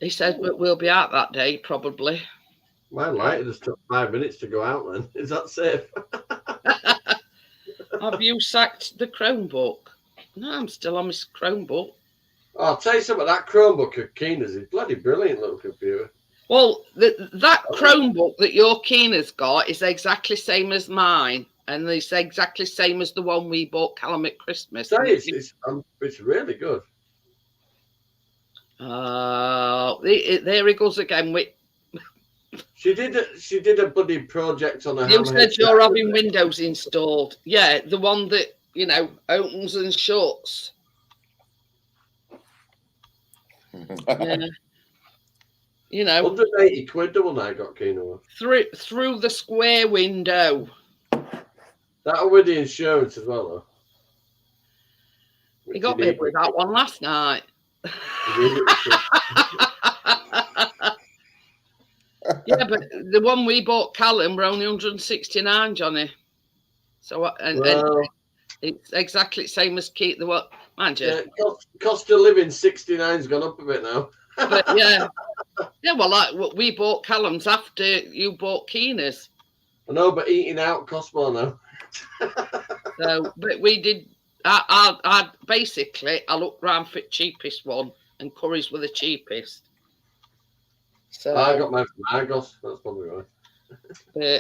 he said, but we'll be out that day, probably. My light just took 5 minutes to go out then. Is that safe? Have you sacked the Chromebook? No, I'm still on my Chromebook. Oh, I'll tell you something, that Chromebook of Keena's is bloody brilliant little computer. Well, that Chromebook that your Keena's got is exactly same as mine. And it's exactly same as the one we bought Callum at Christmas. It's really good. There he goes again with. She did a bloody project on a. You said you're having Windows installed. Yeah, the one that, you know, opens and shuts. Yeah. You know, 180 quid the one I got Keena with. Through the square window. That with the insurance as well, though. He got me with that one last night. Yeah, but the one we bought Callum were only 169, Johnny. So and it's exactly the same as Keith. The what? Mind you, cost of living 69's gone up a bit now. But yeah, well, like we bought Callum's after you bought Keena's. I know, but eating out costs more now. So, but we did. I basically looked round for the cheapest one, and Curry's were the cheapest. So I got mine from Argos. That's probably right.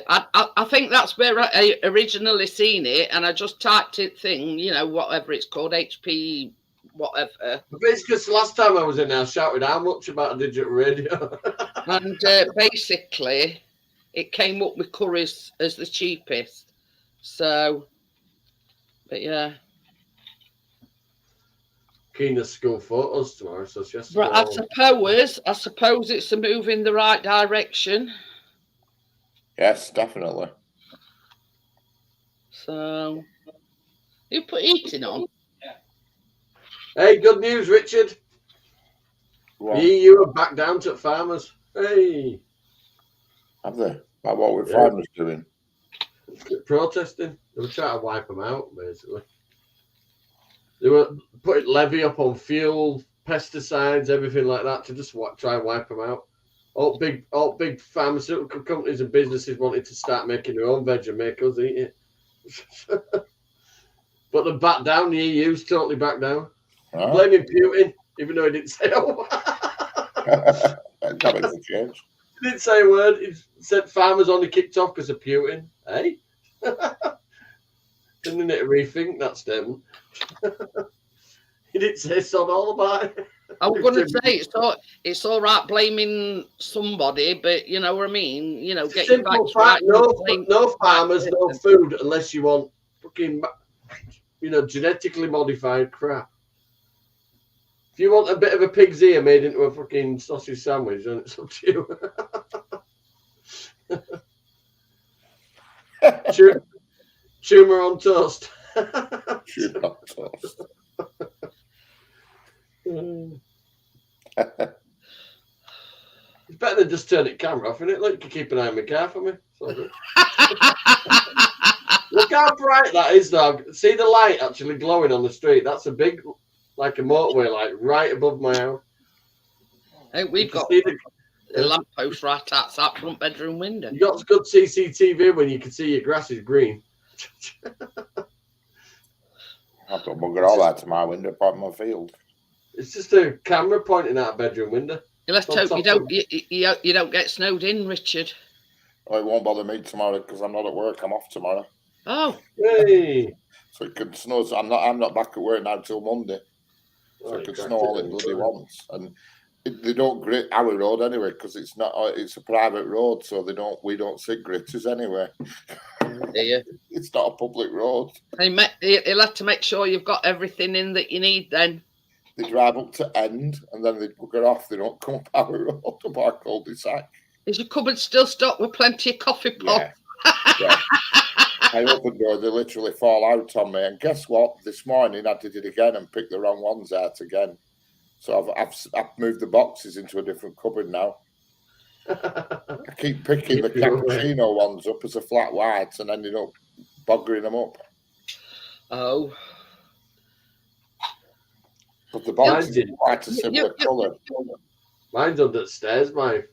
I think that's where I originally seen it, and I just typed it thing, you know, whatever it's called, HP, whatever. But it's because last time I was in there, I shouted how much about a digital radio. And basically, it came up with Curry's as the cheapest. So, but yeah. Keena's school photos tomorrow, so she has to But go I suppose it's a move in the right direction. Yes, definitely. So, you put heating on? Hey, good news, Richard. Go The on. EU are back down to farmers. Hey. Have they? About what we're Yeah. farmers doing? Protesting. They were trying to wipe them out, basically. They were putting levy up on fuel, pesticides, everything like that to just try and wipe them out. All big pharmaceutical companies and businesses wanted to start making their own veg and make us eat it. But they're back down. The EU's totally back down. Huh? Blaming Putin, even though he didn't say a word. That makes a change. He didn't say a word. He said farmers only kicked off because of Putin. Hey? Didn't it rethink that statement? He didn't say sod all about it. I was going to say it's all right blaming somebody, but you know what I mean. You know, get your Simple facts fact: right. no farmers, no food unless you want fucking, genetically modified crap. If you want a bit of a pig's ear made into a fucking sausage sandwich, then it's up to you. Tumour on toast. Tumour on toast. It's better than just turn the camera off, isn't it? Look, you can keep an eye on my car for me. Look how bright that is, dog. See the light actually glowing on the street? That's a big, like a motorway light right above my house. Hey, we've got a lamppost right outside front bedroom window. You got good CCTV when you can see your grass is green. I've got bugger all that to my window, apart from my field. It's just a camera pointing out a bedroom window. Let's hope you don't get snowed in, Richard. Oh, it won't bother me tomorrow because I'm not at work. I'm off tomorrow. Oh, hey! So it can snow. So I'm not back at work now till Monday. So it can snow all it bloody wants, and they don't grit our road anyway because it's not. It's a private road, so we don't sit gritters anyway. Yeah. It's not a public road. You'll have to make sure you've got everything in that you need then. They drive up to end and then they bugger off. They don't come up our road up our cul-de-sac. Is your cupboard still stocked with plenty of coffee pots? Yeah. I open door, they literally fall out on me. And guess what? This morning I did it again and picked the wrong ones out again. So I've moved the boxes into a different cupboard now. I keep picking the cappuccino ones up as a flat white and ending up buggering them up. Oh. But the box is quite a similar colour. Mine's under the stairs, my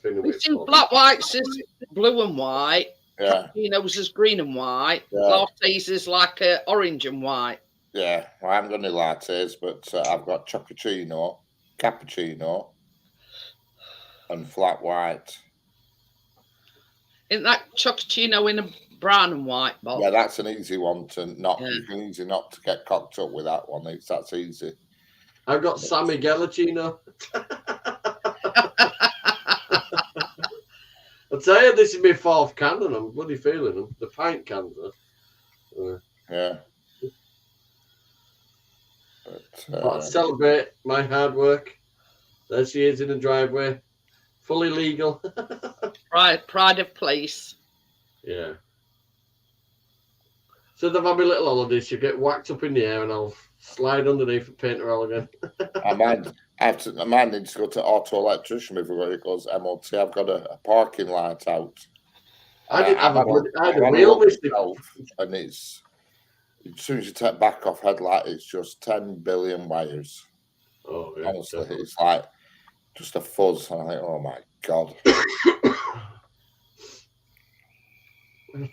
thing. We've seen flat whites is blue and white. Yeah. Cappuccinos is green and white. Yeah. Lattes is like orange and white. Yeah, well, I haven't got any lattes, but I've got cappuccino, and flat white. Isn't that cappuccino in a brown and white box? Yeah, that's an easy one to not. Yeah. Easy not to get cocked up with that one. That's easy. I've got Sammy Gallicino. I'll tell you, this is my fourth can, and I'm bloody feeling them. The pint cans. Yeah. But I celebrate my hard work. There she is in the driveway, fully legal. Pride of place. Yeah. So they've had my little holiday. She'll get whacked up in the air, and I'll slide underneath and paint her all again. Mine needs to go to auto electrician before it goes MOT. I've got a parking light out. I had a wheel missing. And it's, as soon as you take back off headlight, it's just 10 billion wires. Oh, yeah, honestly, definitely. It's like just a fuzz. And I think, oh my God.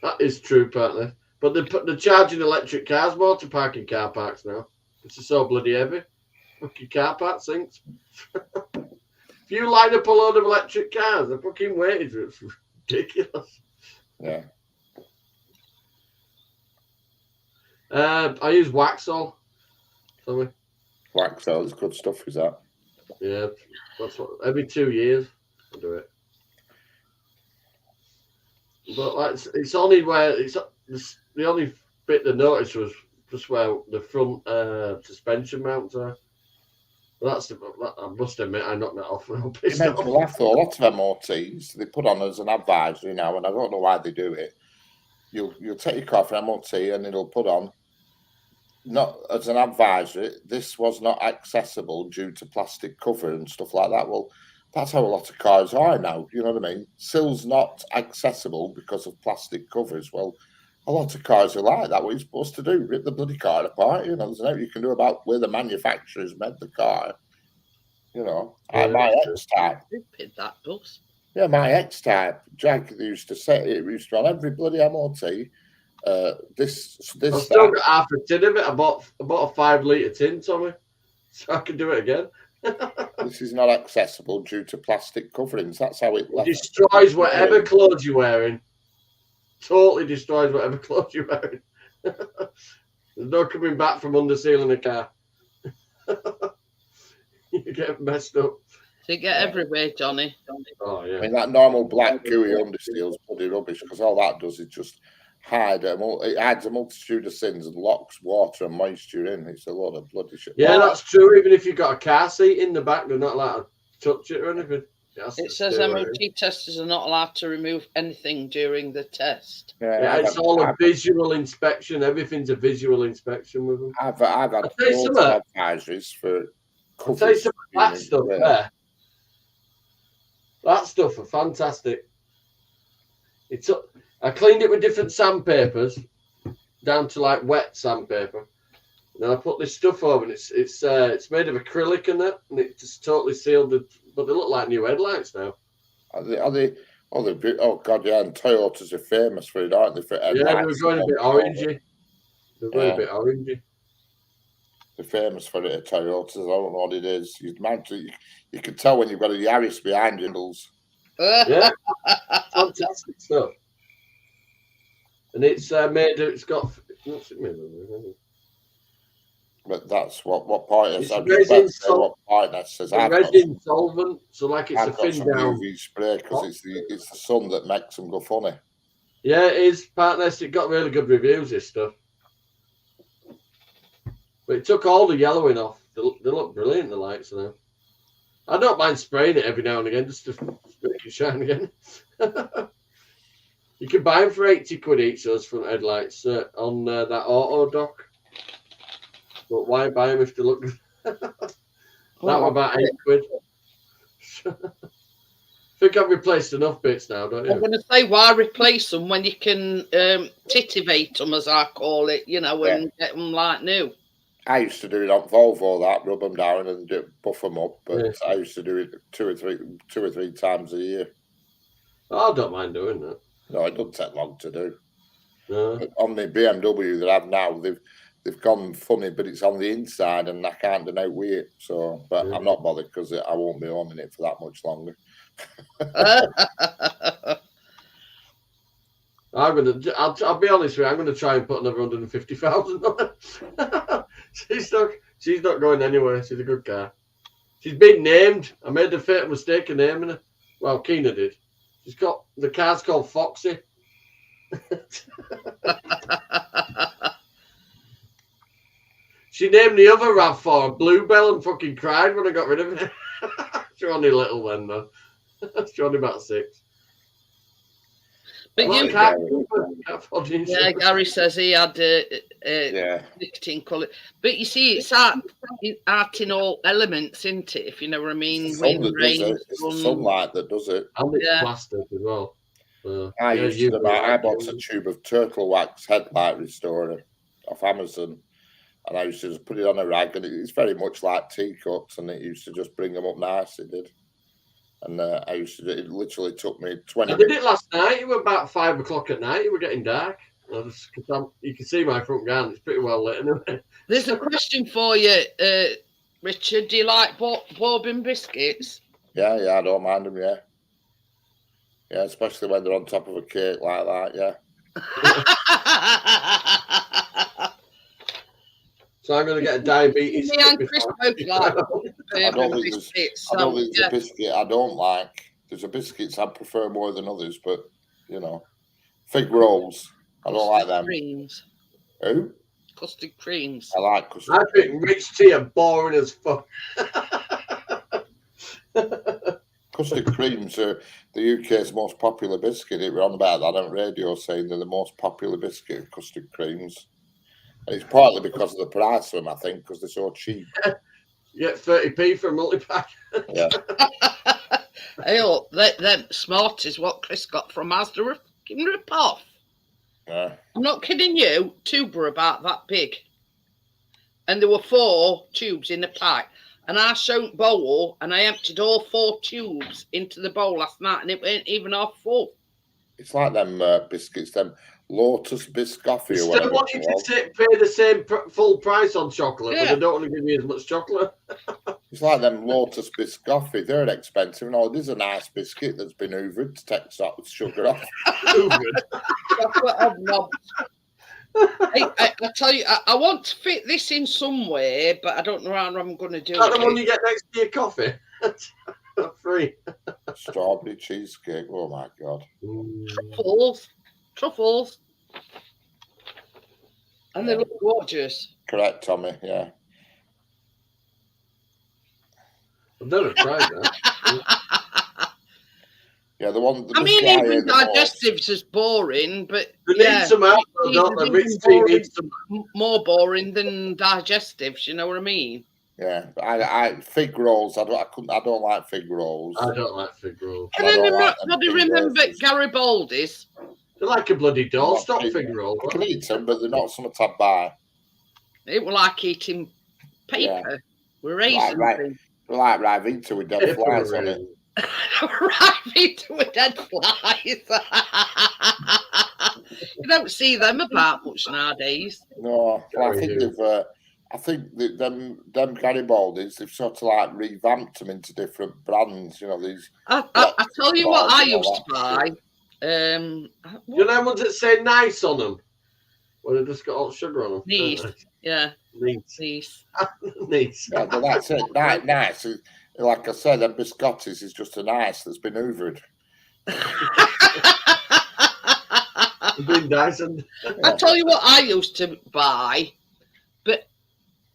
That is true, partly. But they're charging electric cars more to park in car parks now. It's so bloody heavy. Fucking car park sinks. If you line up a load of electric cars, the fucking weightage is ridiculous. Yeah. I use Waxall. Sorry. Waxall is good stuff, is that? Yeah, that's what every 2 years I do it. But like, it's only where it's the only bit that noticed was just where the front suspension mounts are. Well, I must admit, I knocked that off when I'm You pissed make me off. laugh though. A lot of MOTs they put on as an advisory now, and I don't know why they do it. You'll take your car for MOT and it'll put on, not as an advisory, this was not accessible due to plastic cover and stuff like that. Well, that's how a lot of cars are now. You know what I mean? Sill's not accessible because of plastic covers. Well, a lot of cars are like that. What are you supposed to do? Rip the bloody car apart? You know, there's nothing you can do about where the manufacturers made the car. You know, my X-Type. Stupid, that does. Yeah, my X-Type. Jack used to say it used to on every bloody MOT. This. I've still got half a tin of it. I bought a 5 litre tin, Tommy, so I can do it again. This is not accessible due to plastic coverings. That's how it destroys whatever clothes you're wearing. Totally destroys whatever clothes you're wearing. There's no coming back from undersealing a car. You get messed up. They get everywhere, Johnny. Oh yeah. I mean, that normal black gooey understeel is bloody rubbish because all that does is just hide it hides a multitude of sins and locks water and moisture in. It's a lot of bloody shit. Yeah, that's true. Even if you've got a car seat in the back, they're not allowed to touch it or anything. It says MOT testers are not allowed to remove anything during the test. Yeah, it's all a visual inspection. Everything's a visual inspection with them. I've had loads of advisories for I'll tell you some of that stuff there. That stuff are fantastic. I cleaned it with different sandpapers down to like wet sandpaper. And then I put this stuff over, and it's made of acrylic and that, and it just totally sealed it. But they look like new headlights now. Are they? Oh God, yeah. And Toyotas are famous for it, aren't they? For yeah, they were going a bit orangey. They're going a bit orangey. They're famous for it at Toyotas. I don't know what it is. You can tell when you've got a Yaris behind you. Yeah, fantastic stuff. And it's made. It's got. What's it made of? But that's what part is. Resin solvent, so like it's I've a got thin some down. UV spray because it's the sun that makes them go funny. Yeah, it is. Partners, it got really good reviews. This stuff, but it took all the yellowing off. They look brilliant. The lights now. I don't mind spraying it every now and again just to make it shine again. You can buy them for 80 quid each. Those front headlights on that auto dock. But why buy them if they look good? That were about 8 quid. I think I've replaced enough bits now, don't you? I'm going to say, why replace them when you can titivate them, as I call it, you know, and get them like new? I used to do it on Volvo, that rub them down and buff them up, but I used to do it two or three times a year. Oh, I don't mind doing that. No, it doesn't take long to do. No. But on the BMW that I have now, they've gone funny, but it's on the inside and I can't denote with it. So, but I'm not bothered because I won't be owning it for that much longer. I'll be honest with you. I'm gonna try and put another 150,000 on it. She's not going anywhere. She's a good car. She's been named. I made the fatal mistake of naming her. Well, Keena did. The car's called Foxy. She named the other RAV4 Bluebell and fucking cried when I got rid of it. She's only little then, though. She's only about 6. But yeah, Gary says he had nicotine colour. But you see, it's art in all elements, isn't it? If you know what I mean. It's the sunlight that does it. And it's plastic as well. I bought a tube of turtle wax headlight restorer off Amazon. And I used to just put it on a rag, and it's very much like teacups, and it used to just bring them up nice. It did. And it literally took me 20 minutes. I did it last night. It was about 5 o'clock at night. It was getting dark. You can see my front garden. It's pretty well lit anyway. There's a question for you, Richard. Do you like bourbon biscuits? Yeah, I don't mind them, yeah. Yeah, especially when they're on top of a cake like that, yeah. So I'm going to get a diabetes. Me and Chris both like bourbon biscuits. I don't think there's a biscuit I don't like. There's a biscuits I prefer more than others, but, you know. Fig rolls. I don't like them. Greens. Who? custard creams. I like custard. I think rich tea are boring as fuck. Custard creams are the UK's most popular biscuit. It were on about that on radio saying they're the most popular biscuit, custard creams. And it's partly because of the price of them, I think, because they're so cheap. You get 30p for a multi-pack. Yeah. Hey, look, them Smarties, what Chris got from Asda, were fucking rip off. Yeah. I'm not kidding you. Tube were about that big. And there were 4 tubes in the pack. And I showed bowl and I emptied all 4 tubes into the bowl last night and it weren't even half full. It's like them biscuits, them Lotus Biscoffee or Still whatever. want you to pay the same full price on chocolate, Yeah. but they don't want to give you as much chocolate. It's like them Lotus Biscoffee. They're expensive. And all it is a nice biscuit that's been hoovered to take the sugar off. Chocolate hobnobs. I tell you, I want to fit this in somewhere, but I don't know how I'm going to do Is that it. the one you get next to your coffee? Free. Strawberry cheesecake. Oh my God. Truffles. And they look gorgeous. Correct, Tommy. Yeah. I've never tried that. Yeah, the one. I mean, even digestives is boring, but They yeah, need some out, don't they? Rich tea needs some. more boring than digestives. You know what I mean? Yeah, I fig rolls. I don't like fig rolls. I don't like fig rolls. And then remember Garibaldi's? They're like a bloody doorstop fig roll. I can eat them, but they're not something to buy. It was like eating paper. Yeah. We're raising things. Like Rivita with dead flies on it. Rivita with dead flies. You don't see them about much nowadays. No, well, I think they've. I think that them Garibaldi's, they've sort of like revamped them into different brands. You know these. I tell you what, I used to buy. You know ones that say nice on them? Well, they just got all sugar on them. Nice. Yeah. Nice. Nice. Yeah, but that's it. Nice. Like I said, them biscottis is just an ice that's been hoovered. Been Dyson. I tell you what, I used to buy, but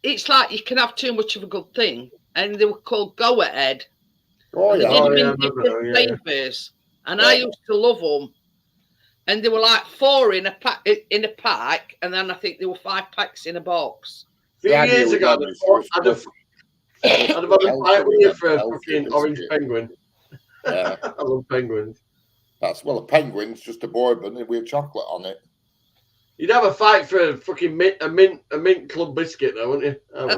it's like you can have too much of a good thing, and they were called Go Ahead. Oh They yeah. did them in different flavours, and I used to love them. And they were like 4 in a pack, and then I think there were 5 packs in a box. A few years ago, I'd have had a fight with you for a fucking orange penguin. Yeah. I love penguins. A penguin's just a bourbon with chocolate on it. You'd have a fight for a fucking mint club biscuit, though, wouldn't you?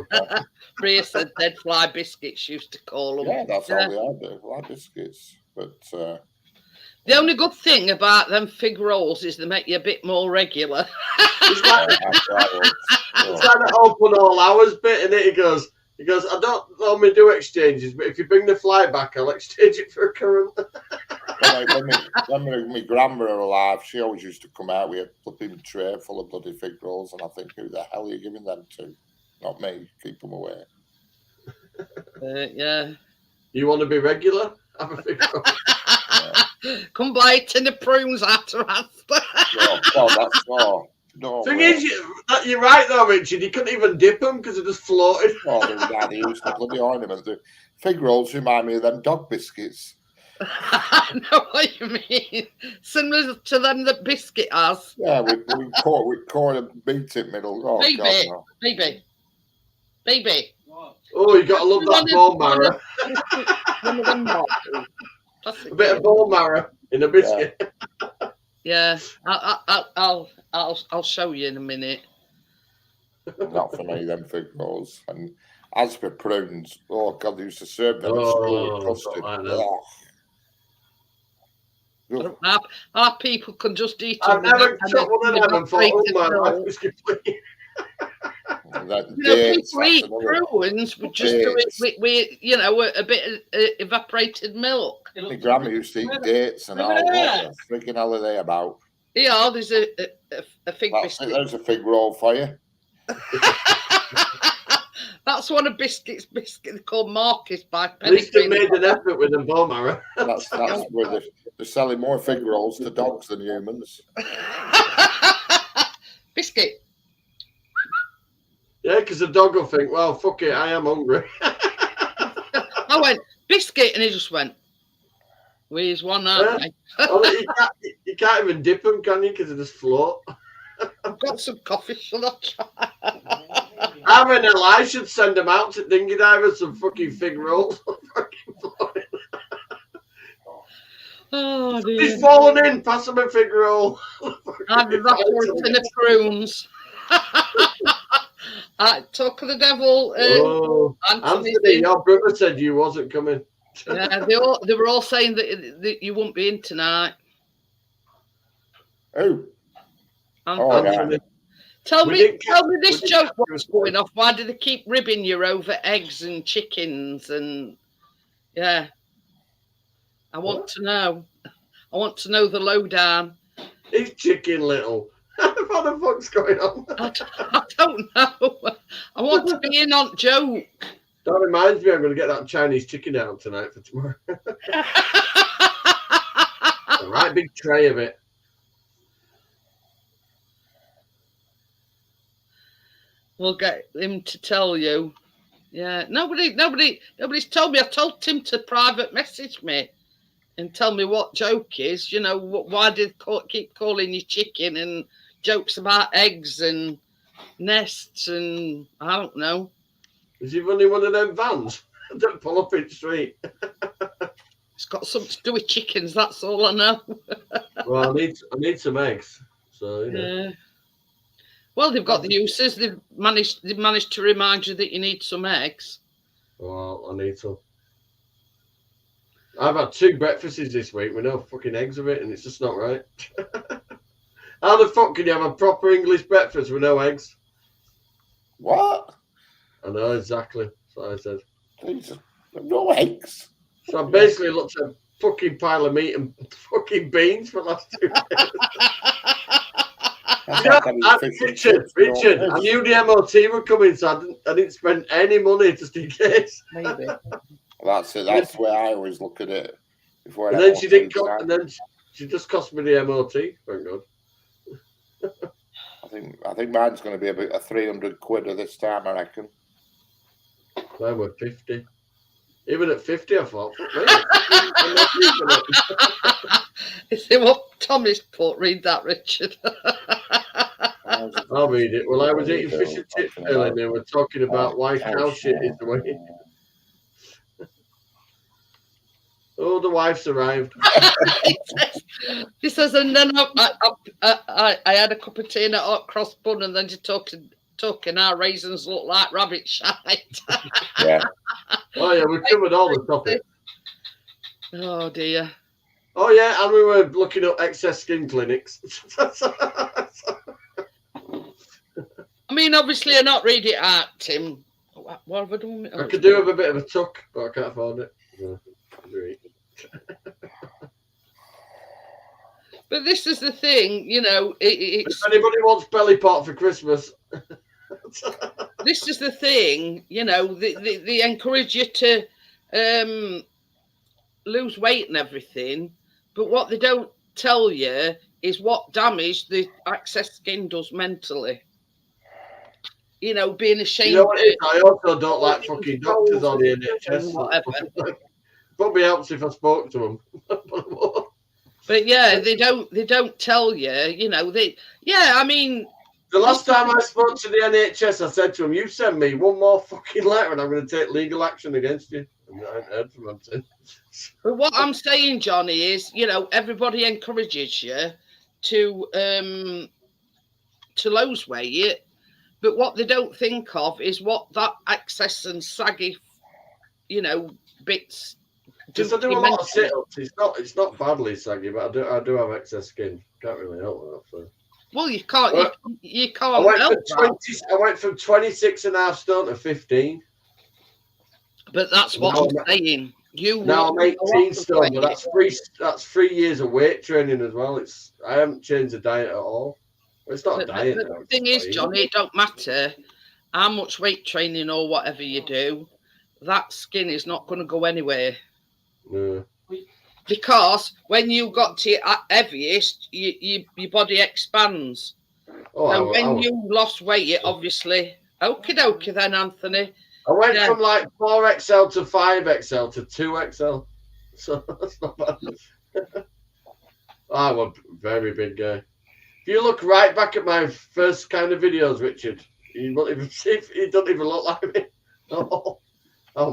Bria said dead fly biscuits used to call them. Yeah, that's all they are. Like biscuits, but. The only good thing about them fig rolls is they make you a bit more regular. It's like that open all hours bit, and he goes, I don't normally do exchanges, but if you bring the fly back, I'll exchange it for a current. When my grandma were alive, she always used to come out with a flipping tray full of bloody fig rolls, and I think, who the hell are you giving them to? Not me. Keep them away. Yeah. You want to be regular? Have a fig roll. Come buy a tin of prunes after us. No, that's all. No. Thing is, you're right though, Richard. You couldn't even dip them because they just floated. Oh, they used the bloody ornament. The fig rolls remind me of them dog biscuits. I know what you mean. Similar to them that biscuit has. Yeah, with corn and meat in the middle. Oh, baby, God, no. baby. Oh, you got to love that bone marrow. A bit of bone marrow in a biscuit. Yeah, I'll show you in a minute. Not for me, them fig rolls. And as for prunes, oh God, they used to serve them at school with custard. Our people can just eat I've them. never shot one of them and thought, oh my life is complete. Dates, people eat prunes with just with a bit of evaporated milk. My grandma used to eat dates and all. What the freaking hell are they about? Yeah, there's a fig biscuit. There's a fig roll for you. That's one of biscuits called Marcus by At Penny. least they made an effort with the bone marrow. That's where they're selling more fig rolls to dogs than humans. Biscuit. Yeah, because the dog will think, well, fuck it, I am hungry. I went, biscuit, and he just went, where's one, aren't they? You can't even dip them, can you? Because they just float. I've got some coffee, shall I try? I mean, I should send them out to Dingy Divers some fucking fig rolls. Oh, dear. He's fallen in, pass him a fig roll. I've been back for a tin of prunes. Talk of the devil. Anthony, your brother said you wasn't coming. Yeah, they were all saying that you won't be in tonight. Who? Anthony. Yeah. Tell me this joke. What's going off? Why do they keep ribbing you over eggs and chickens? And yeah, I want to know. I want to know the lowdown. He's chicken little. What the fuck's going on? I don't know. I want to be in on joke. That reminds me, I'm going to get that Chinese chicken out tonight for tomorrow. A right big tray of it. We'll get him to tell you. Yeah, nobody's told me. I told Tim to private message me and tell me what joke is. You know, why did keep calling you chicken and jokes about eggs and nests and I don't know. Is he running one of them vans that pull up in the street? It's got something to do with chickens. That's all I know. Well, I need some eggs. So you know. Yeah. Well, they've got the uses. They've managed to remind you that you need some eggs. Well, I need some. I've had 2 breakfasts this week with no fucking eggs of it, and it's just not right. How the fuck can you have a proper English breakfast with no eggs? What? I know, exactly. That's what I said. Jesus. No eggs. So I basically looked at a fucking pile of meat and fucking beans for the last 2 days. Richard, I knew the MOT were coming, so I didn't spend any money just in case. Maybe. That's it. That's the way I always look at it. And then she didn't cost, and then she just cost me the MOT. Thank God. I think mine's going to be about a 300 quid this time, I reckon. Mine were 50. Even at 50, I thought, Is it what Tommy's put? Read that, Richard. I'll read it. Well, I was eating fish and chips earlier, and they were talking about why cow shit is the way. Oh, the wife's arrived. He says, and then I had a cup of tea and a hot cross bun, and then you're talking our raisins look like rabbit shite. Yeah. Oh, yeah, we covered all the topics. Oh, dear. Oh, yeah, and we were looking up excess skin clinics. I mean, obviously, I'm not reading it out, Tim. What have I done? I could do with a bit of a tuck, but I can't afford it. No, but this is the thing, you know. If anybody wants belly pot for Christmas. This is the thing, you know. They encourage you to lose weight and everything, but what they don't tell you is what damage the excess skin does mentally. You know, being ashamed. You know what it is? I also don't like fucking doctors on the NHS. Whatever. Probably helps if I spoke to them. But yeah, they don't tell you. You know, I mean. The last time I spoke to the NHS, I said to them, "You send me one more fucking letter, and I'm going to take legal action against you." And I haven't heard from them since. But what I'm saying, Johnny, is, you know, everybody encourages you to lose weight. But what they don't think of is what that excess and saggy, you know, bits. Because I do a lot of sit-ups. It's not badly saggy, but I do have excess skin. Can't really help that. So. Well, you can't. You can't. I went from 26.5 stone to 15. But that's what I'm saying. Now I'm 18 stone, but that's 3 years of weight training as well. I haven't changed the diet at all. Well, it's not a diet. The thing is, Johnny, it don't matter how much weight training or whatever you do. That skin is not going to go anywhere. No. Because when you got to your heaviest, your body expands. So when you lost weight, obviously, Okie dokie then, Anthony. I went from like 4XL to 5XL to 2XL. So that's not bad. I'm a very big guy. If you look right back at my first kind of videos, Richard, you won't even see if he doesn't even look like me. Oh,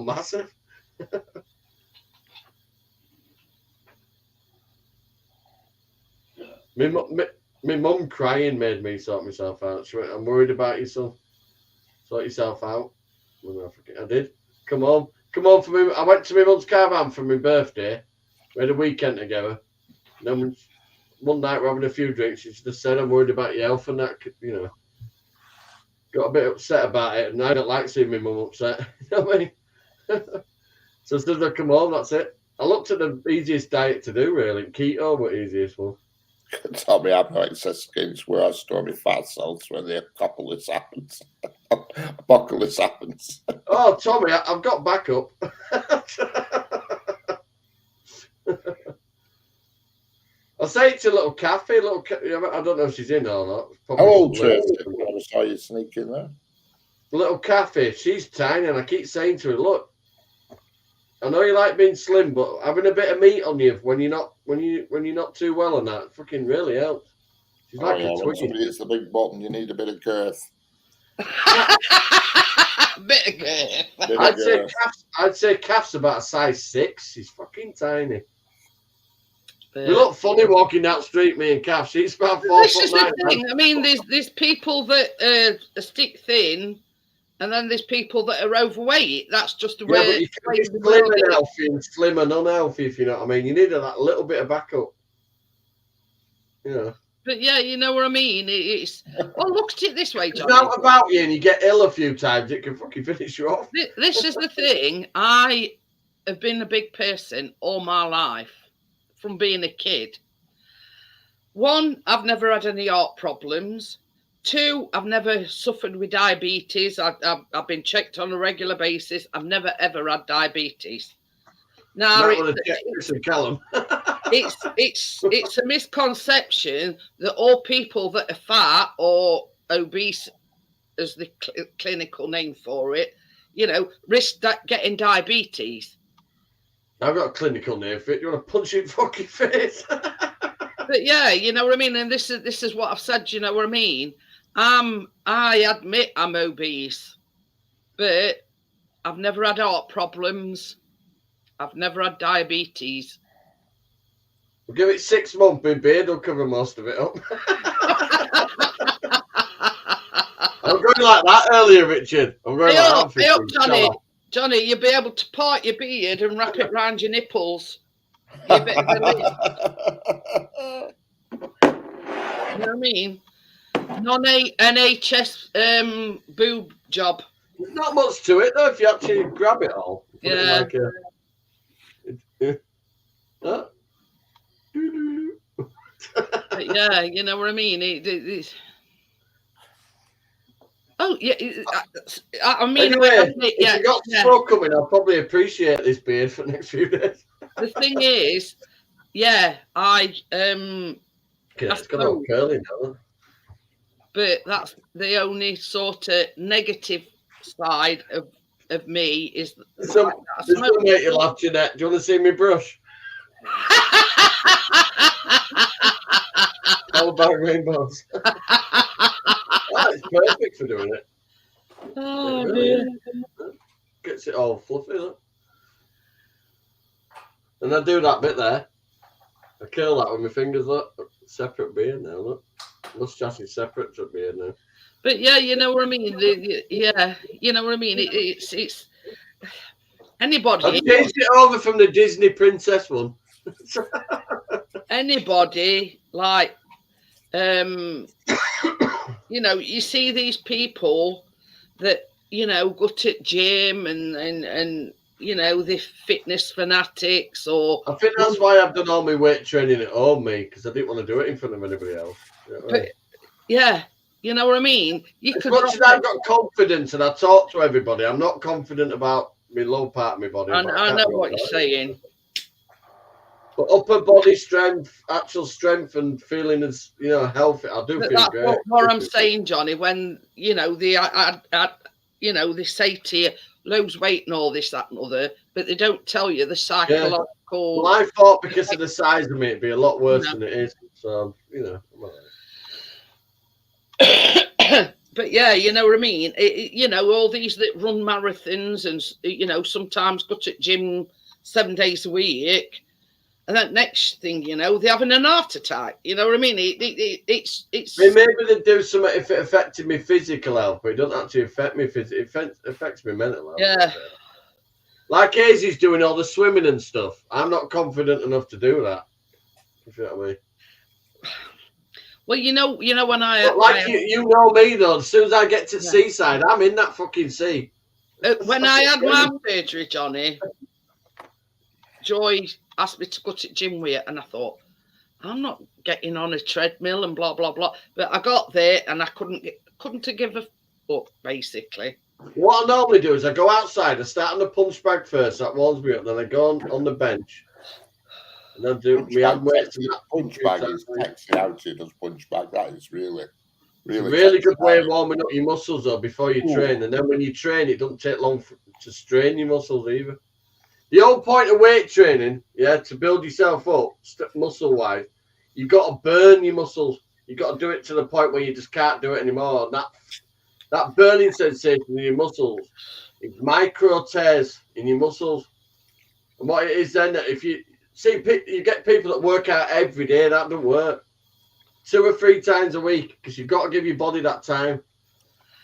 massive. My mum crying made me sort myself out. She went, I'm worried about you, son. Sort yourself out. I did. Come on for me. I went to my mum's caravan for my birthday. We had a weekend together. And then one night we're having a few drinks. She just said, I'm worried about your health and that, you know. Got a bit upset about it, and I don't like seeing my mum upset. You know what I mean? So I said, come on, that's it. I looked at the easiest diet to do, really. Keto, but easiest one. Tommy, I've no excess skins where I store my fat cells when the apocalypse happens. Apocalypse happens. Oh, Tommy, I've got backup. I'll say it's a little cafe. I don't know if she's in or not. How old is she? I saw you sneak in there. Little cafe. She's tiny, and I keep saying to her, look, I know you like being slim, but having a bit of meat on you when you're not too well on that fucking really helps. She's like a when somebody hits the big button, you need a bit of girth. Bit of girth. I'd say Kath's about a size 6. She's fucking tiny. We look funny walking down the street, me and Kath. She's about 4 This foot is 9. the thing. I mean, there's people that are stick thin, and then there's people that are overweight. That's just the way. You can be slim and healthy and slim and unhealthy, if you know what I mean. You need that little bit of backup. Yeah. But yeah, you know what I mean. It's look at it this way, Johnny. It's not about you, and you get ill a few times. It can fucking finish you off. This is the thing. I have been a big person all my life, from being a kid. 1, I've never had any heart problems. 2, I've never suffered with diabetes. I've been checked on a regular basis. I've never ever had diabetes. Now it's a misconception that all people that are fat or obese, as the clinical name for it, risk getting diabetes. I've got a clinical name for it. You want to punch it in fucking face? But yeah, you know what I mean. And this is what I've said. You know what I mean. I admit I'm obese, but I've never had heart problems. I've never had diabetes. We'll give it 6 months. My beard will cover most of it up. I'm going like that earlier, Richard. I'm going like that. Johnny, you'll be able to part your beard and wrap it round your nipples. You know what I mean? Non-NHS boob job. There's not much to it though if you actually grab it all. Yeah. But yeah, you know what I mean. Oh yeah, I mean. Anyway, if you got smoke coming, I'll probably appreciate this beard for the next few days. The thing is, yeah, it's got all curly now. But that's the only sort of negative side of me is. This will make you laugh, Jeanette. Do you want to see me brush? All about rainbows. That's perfect for doing it. Oh, really gets it all fluffy, look. And I do that bit there. I curl that with my fingers, look. Separate beard now, look. Mustache is separate to beard now. But yeah, you know what I mean. Yeah, you know what I mean. It's anybody. I've changed it over from the Disney princess one. Anybody like, you see these people that go to gym and the fitness fanatics, or I think that's why I've done all my weight training at home, because I didn't want to do it in front of anybody else. But yeah, you know what I mean. As much as I've got confidence and I talk to everybody, I'm not confident about my low part of my body. I know what you're saying. But upper body strength, actual strength, and feeling as healthy. I do feel That's great. what I'm saying, Johnny. When they say to you, lose weight and all this, that, and other, but they don't tell you the psychological. Well, I thought because of the size of me, it'd be a lot worse than it is. So But yeah, you know what I mean. All these that run marathons and sometimes go to gym 7 days a week, and that next thing they're having an heart attack. You know what I mean? It's. Maybe they do something if it affected me physical health, but it doesn't actually affect me physically. It affects me mental health. Yeah. Like Hazy's doing all the swimming and stuff. I'm not confident enough to do that. If you know what I mean. Well, when I you know me though. As soon as I get to seaside, I'm in that fucking sea. When I had my surgery, Johnny, Joy asked me to go to gym with her, and I thought, I'm not getting on a treadmill and blah blah blah. But I got there and I couldn't give a fuck, basically. What I normally do is I go outside, I start on the punch bag first, that warms me up, then I go on the bench. And then do my hand weights. Punch bag is sexy out here, does punch bag. That is really good way of warming up your muscles though before you train. And then when you train, it doesn't take long to strain your muscles either. The whole point of weight training, to build yourself up muscle wise, you've got to burn your muscles. You've got to do it to the point where you just can't do it anymore. And that burning sensation in your muscles, it's micro tears in your muscles. And what it is then, if you see, you get people that work out every day, that doesn't work. 2 or 3 times a week, because you've got to give your body that time.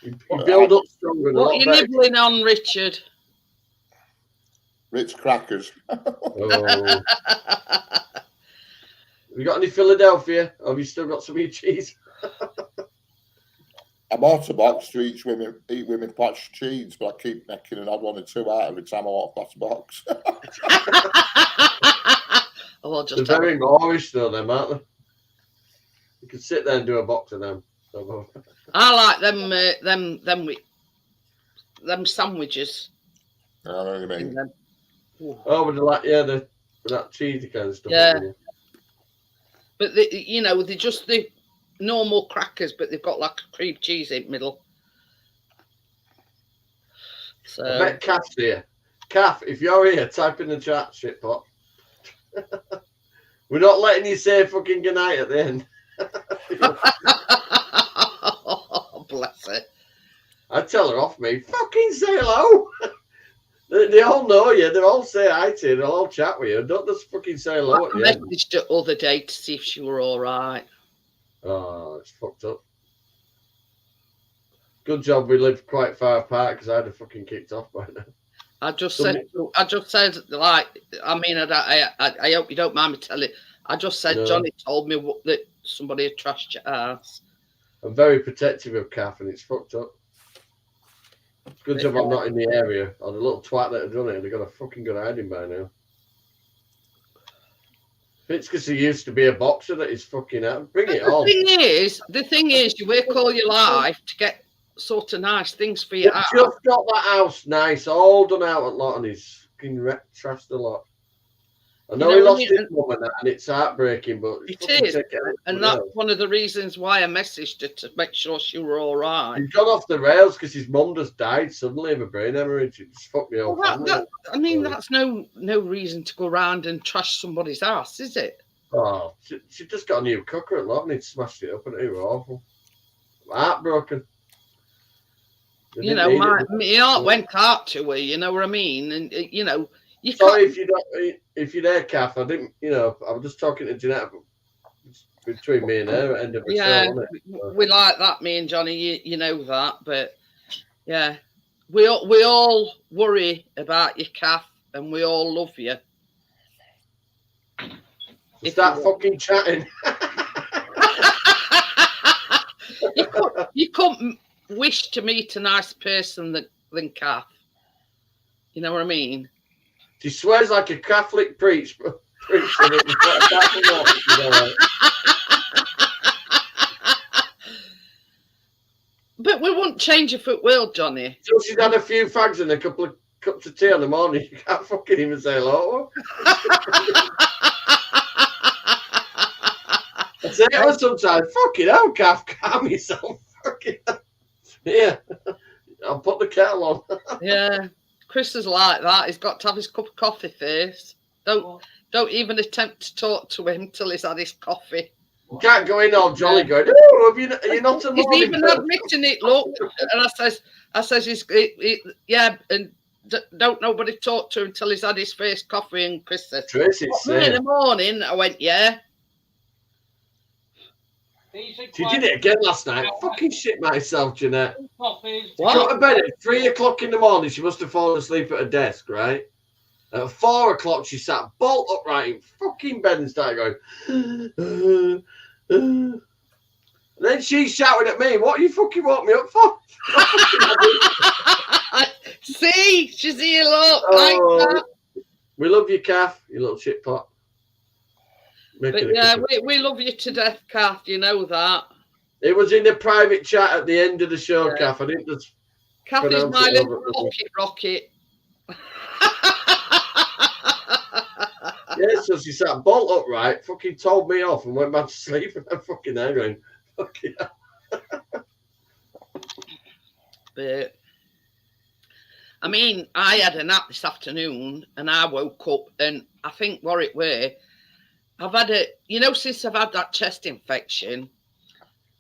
You build up stronger. What are you nibbling on, Richard? Ritz crackers. Oh. Have you got any Philadelphia? Or have you still got some of your cheese? I bought a box to eat with my patch cheese, but I keep necking an odd 1 or 2 out every time I walk past a box. They're very Moorish though, them, aren't they? You could sit there and do a box of them. I like them sandwiches. I know what you mean. Oh, with that cheesy kind of stuff. Yeah. But they're just the normal crackers, but they've got like a cream cheese in the middle. So I bet Kath's here. Kath, if you're here, type in the chat, shitpot. We're not letting you say fucking goodnight at the end. Oh, bless her. I'd tell her off me. Fucking say hello. They all know you. They all say hi to you. They'll all chat with you. Don't just fucking say hello at the end. I messaged her the other day to see if she were all right. Oh, it's fucked up. Good job we lived quite far apart because I'd have fucking kicked off by now. I just said, like, I mean, I hope you don't mind me telling. I just said, Johnny told me that somebody had trashed your ass. I'm very protective of Kath, and it's fucked up. Good job I'm not in the area. Or the little twat that had done it, they've got a fucking good hiding by now. It's because he used to be a boxer that he's fucking out. Bring it on. The thing is, you work all your life to get sort of nice things for your house. Just got that house nice, all done out a lot, and he's fucking trashed a lot. I know he lost his mum and that, and it's heartbreaking, but it is, and that's one of the reasons why I messaged her to make sure she were all right. He's gone off the rails because his mum just died suddenly of a brain hemorrhage. It's fucked me off. That's no reason to go around and trash somebody's house, is it? Oh, she just got a new cooker at lot and he'd smashed it up, and it was awful. Heartbroken. My heart went out to her. You know what I mean? And Sorry if you're there, Kath. I didn't. I was just talking to Jeanette between me and her at the end of the show. We like that, me and Johnny. You know that, but yeah, we all worry about you, Kath, and we all love you. Start fucking chatting. You couldn't wish to meet a nice person than Kath. You know what I mean? She swears like a Catholic preacher. But we wouldn't change if it will, Johnny. So she's had a few fags and a couple of cups of tea in the morning. You can't fucking even say hello. say to her sometimes, fucking hell, Kath, calm yourself. Fucking hell. Yeah, I'll put the kettle on. Yeah, Chris is like that. He's got to have his cup of coffee first. Don't even attempt to talk to him till he's had his coffee. You can't go in all jolly going, oh, are you not a He's morning even person? admitting it, look. And I says, yeah, and don't nobody talk to him until he's had his first coffee. And Chris says, Tracy's "Me in saying. the morning." I went, yeah. She did it again last night. Fucking shit myself, Jeanette. What? She got to bed at 3 o'clock in the morning. She must have fallen asleep at her desk, right? At 4 o'clock, she sat bolt upright in fucking bed and started going, And then she shouted at me, what you fucking woke me up for? See, she's here, look. Oh, we love you, Kath, you little shit pot. But yeah, we love you to death, Kath. You know that. It was in the private chat at the end of the show, yeah. Kath. I didn't just. Kath is my little rocket. Yeah, so she sat bolt upright, fucking told me off and went back to sleep. And I'm fucking there going, fucking hell. But I mean, I had a nap this afternoon and I woke up and I think what it were, I've had since I've had that chest infection,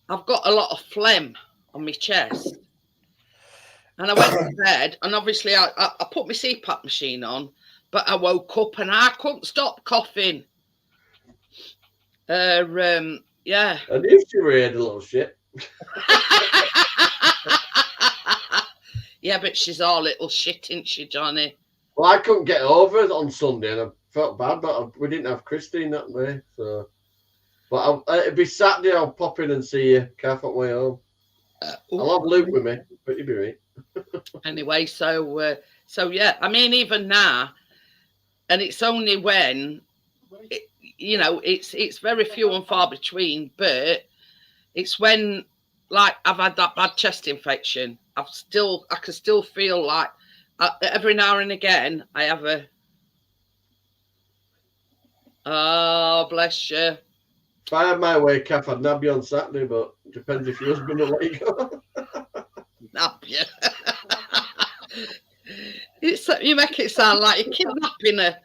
I've got a lot of phlegm on my chest. And I went to bed and obviously I put my CPAP machine on, but I woke up and I couldn't stop coughing. Yeah. I knew she were here, the little shit. Yeah, but she's all little shit, isn't she, Johnny? Well, I couldn't get over it on Sunday and I felt bad, but we didn't have Christine that day. So, but it'd be Saturday, I'll pop in and see you, Kath, on my way home. I'll have Luke with me, but you'll be right. Anyway, so yeah, I mean, even now, and it's only when, it's very few and far between, but it's when, like, I've had that bad chest infection. I can still feel like every now and again I have a. Oh, bless you. If I had my way, Kath, I'd nab you on Saturday, but it depends if your husband will let you go. Nab you. You make it sound like you're kidnapping her.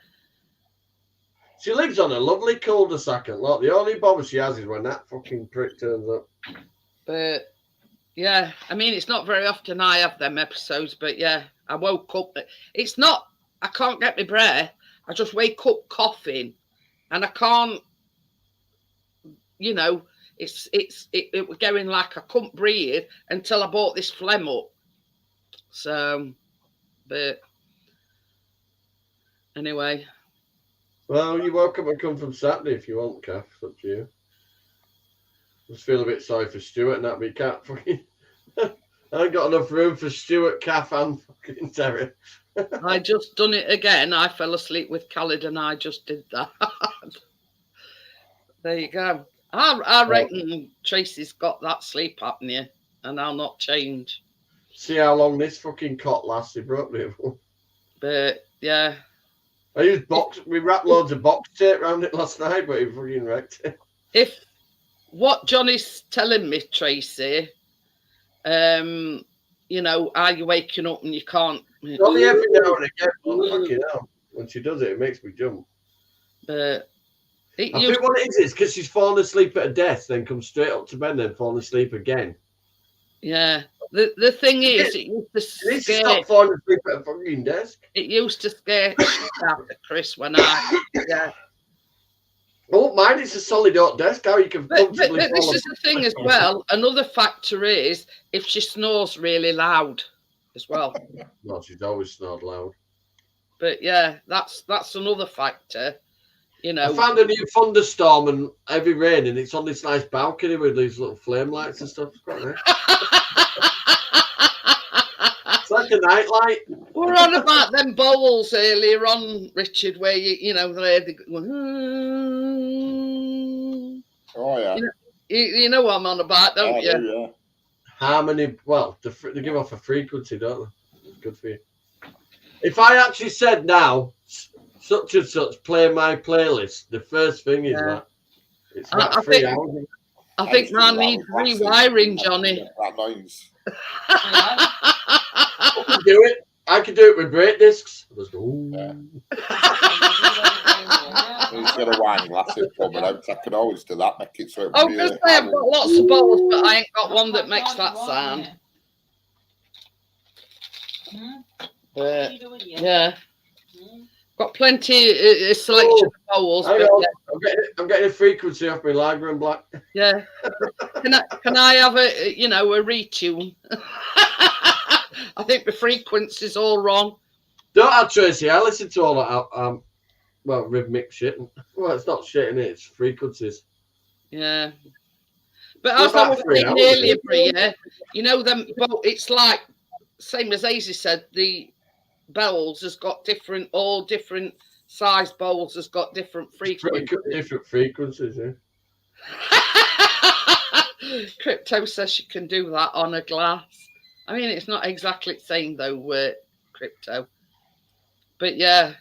She lives on a lovely cul-de-sac, and look, the only bother she has is when that fucking prick turns up. But yeah, I mean, it's not very often I have them episodes, but yeah, I woke up. It's not, I can't get my breath. I just wake up coughing, and I can't. It was going like I couldn't breathe until I bought this phlegm up. So, but anyway. Well, you're welcome to come from Saturday if you want, Kath. It's up to you. Just feel a bit sorry for Stuart and that, but you can't fucking. I ain't got enough room for Stuart, Kath, and fucking Terry. I just done it again. I fell asleep with Khalid and I just did that. There you go. I reckon Tracy's got that sleep apnea and I'll not change. See how long this fucking cot lasts. He broke me. But yeah. I used we wrapped loads of box tape around it last night, but he fucking wrecked it. If what Johnny's telling me, Tracy, are you waking up and you can't? Only every now and again, but fucking hell. When she does it makes me jump. But I think what it is because she's fallen asleep at a desk, then comes straight up to bed, then fallen asleep again. Yeah. The thing is, it used to scare. Stop falling asleep at a fucking desk. It used to scare Chris when yeah. Oh, mine is a solid oak desk. How you can comfortably but this is the thing as well. Another factor is if she snores really loud as well. No, she's always snored loud. But yeah, that's another factor. I found a new thunderstorm and heavy rain, and it's on this nice balcony with these little flame lights and stuff. It's quite nice. It's like a night light. We're on about them bowls earlier on, Richard, where they go. Oh yeah. You know what I'm on about, don't you? Yeah. Harmony. Well, they give off a frequency, don't they? Good for you. If I actually said now, such and such, play my playlist, the first thing is that. It's about 3 hours. I think mine needs rewiring, Johnny. That noise. I can do it. I can do it with brake discs. I just go, Yeah. He's got a wine glass in plumbing out. I can always do that, make it so it I was going to say I've got lots of bowls, but I ain't got one that makes that sound. But yeah, got plenty selection of bowls. But, yeah. I'm getting a frequency off my Lager and Black. Yeah, can I have a a retune? I think the frequency's all wrong. Don't have Tracy. I listen to all that. Well, rhythmic shit. Well, it's not shit, innit? It's frequencies. Yeah. But as I was saying earlier, Bria, them. It's like same as Azy said. The bowls has got all different size bowls has got different frequencies. Different frequencies, yeah. Crypto says she can do that on a glass. I mean, it's not exactly the same though, Crypto. But yeah,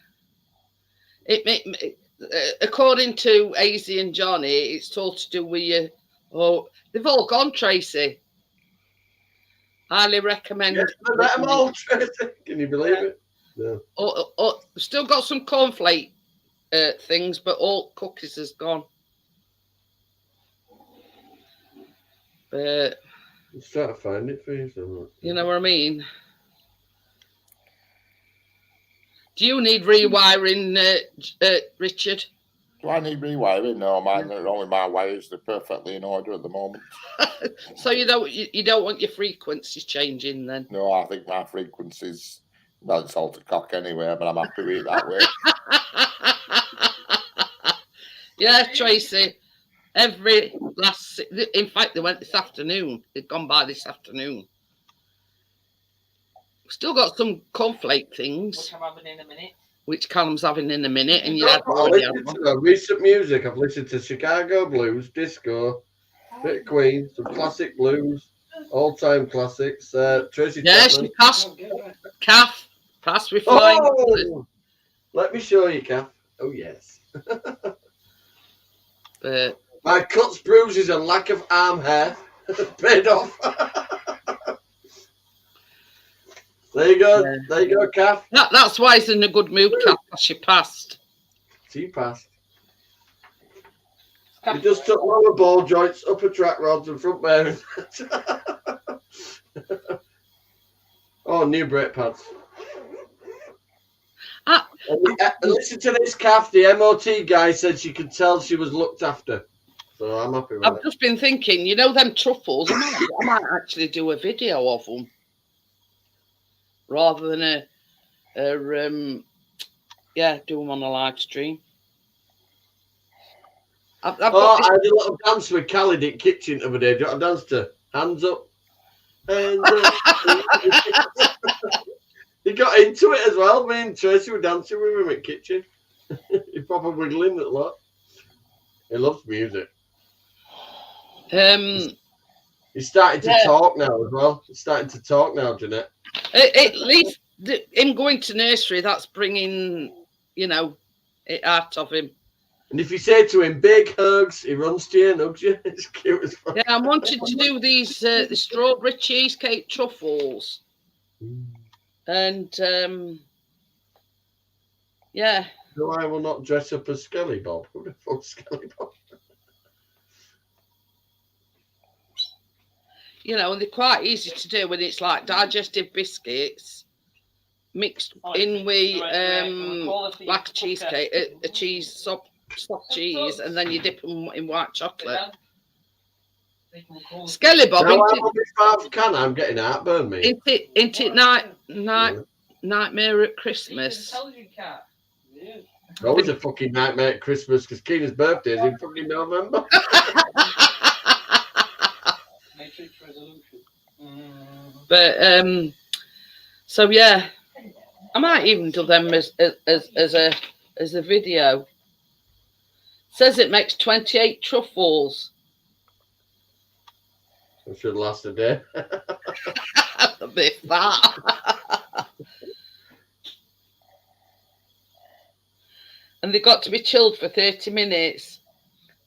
it according to Azy and Johnny, it's all to do with you. Oh, they've all gone, Tracy. Highly recommend. Yeah, them all, Tracy. Can you believe it? No. Still got some cornflake things, but all cookies has gone. But I'm trying to find it for you. You know what I mean? Do you need rewiring, Richard? Do I need rewiring? No, only my wires. They're perfectly in order at the moment. So you don't want your frequencies changing then? No, I think my frequencies. Well, it's all to cock anyway, but I'm happy with it that way. Yeah, Tracy. In fact, they went this afternoon. They'd gone by this afternoon. Still got some cornflake things. Which I'm having in a minute. Which Callum's having in a minute. And recent music. I've listened to Chicago blues, disco, bit of Queen, some classic blues, all-time classics. Tracy. Yeah, she passed. Kath, pass with flying. Oh, let me show you, Kath. Oh yes. My cuts, bruises, and lack of arm hair paid off. There you go. Yeah. There you go, Kath. That's why he's in a good mood, Kath. She passed. She passed. He just took lower ball joints, upper track rods, and front bearings. Oh, new brake pads. Listen to this, Kath. The MOT guy said she could tell she was looked after. So I'm happy with I've just been thinking, them truffles, I might actually do a video of them. Rather than do them on a live stream. I had a little dance with Khalid in kitchen the other day. Do you want to dance to Hands Up? And he got into it as well. Me and Tracy were dancing with him at kitchen. He probably wiggling a lot. He loves music. He's starting to talk now as well. He's starting to talk now, Jeanette. At least him going to nursery, that's bringing, it out of him. And if you say to him, big hugs, he runs to you and hugs you. It's cute as fuck. Yeah, I wanted to do these the strawberry cheesecake truffles. And, yeah. No, I will not dress up as Skelly Bob. Who the fuck's Skelly Bob? And they're quite easy to do when it's like digestive biscuits mixed in with like a cheesecake, a cheese, soft cheese, and then you dip them in white chocolate. Skelly Bob. I'm getting heartburn, mate. Ain't it nightmare at Christmas? Always a fucking nightmare at Christmas because Keena's birthday is in fucking November. But so yeah, I might even do them as a video. Says it makes 28 truffles. It should last a day. A bit fat. And they've got to be chilled for 30 minutes.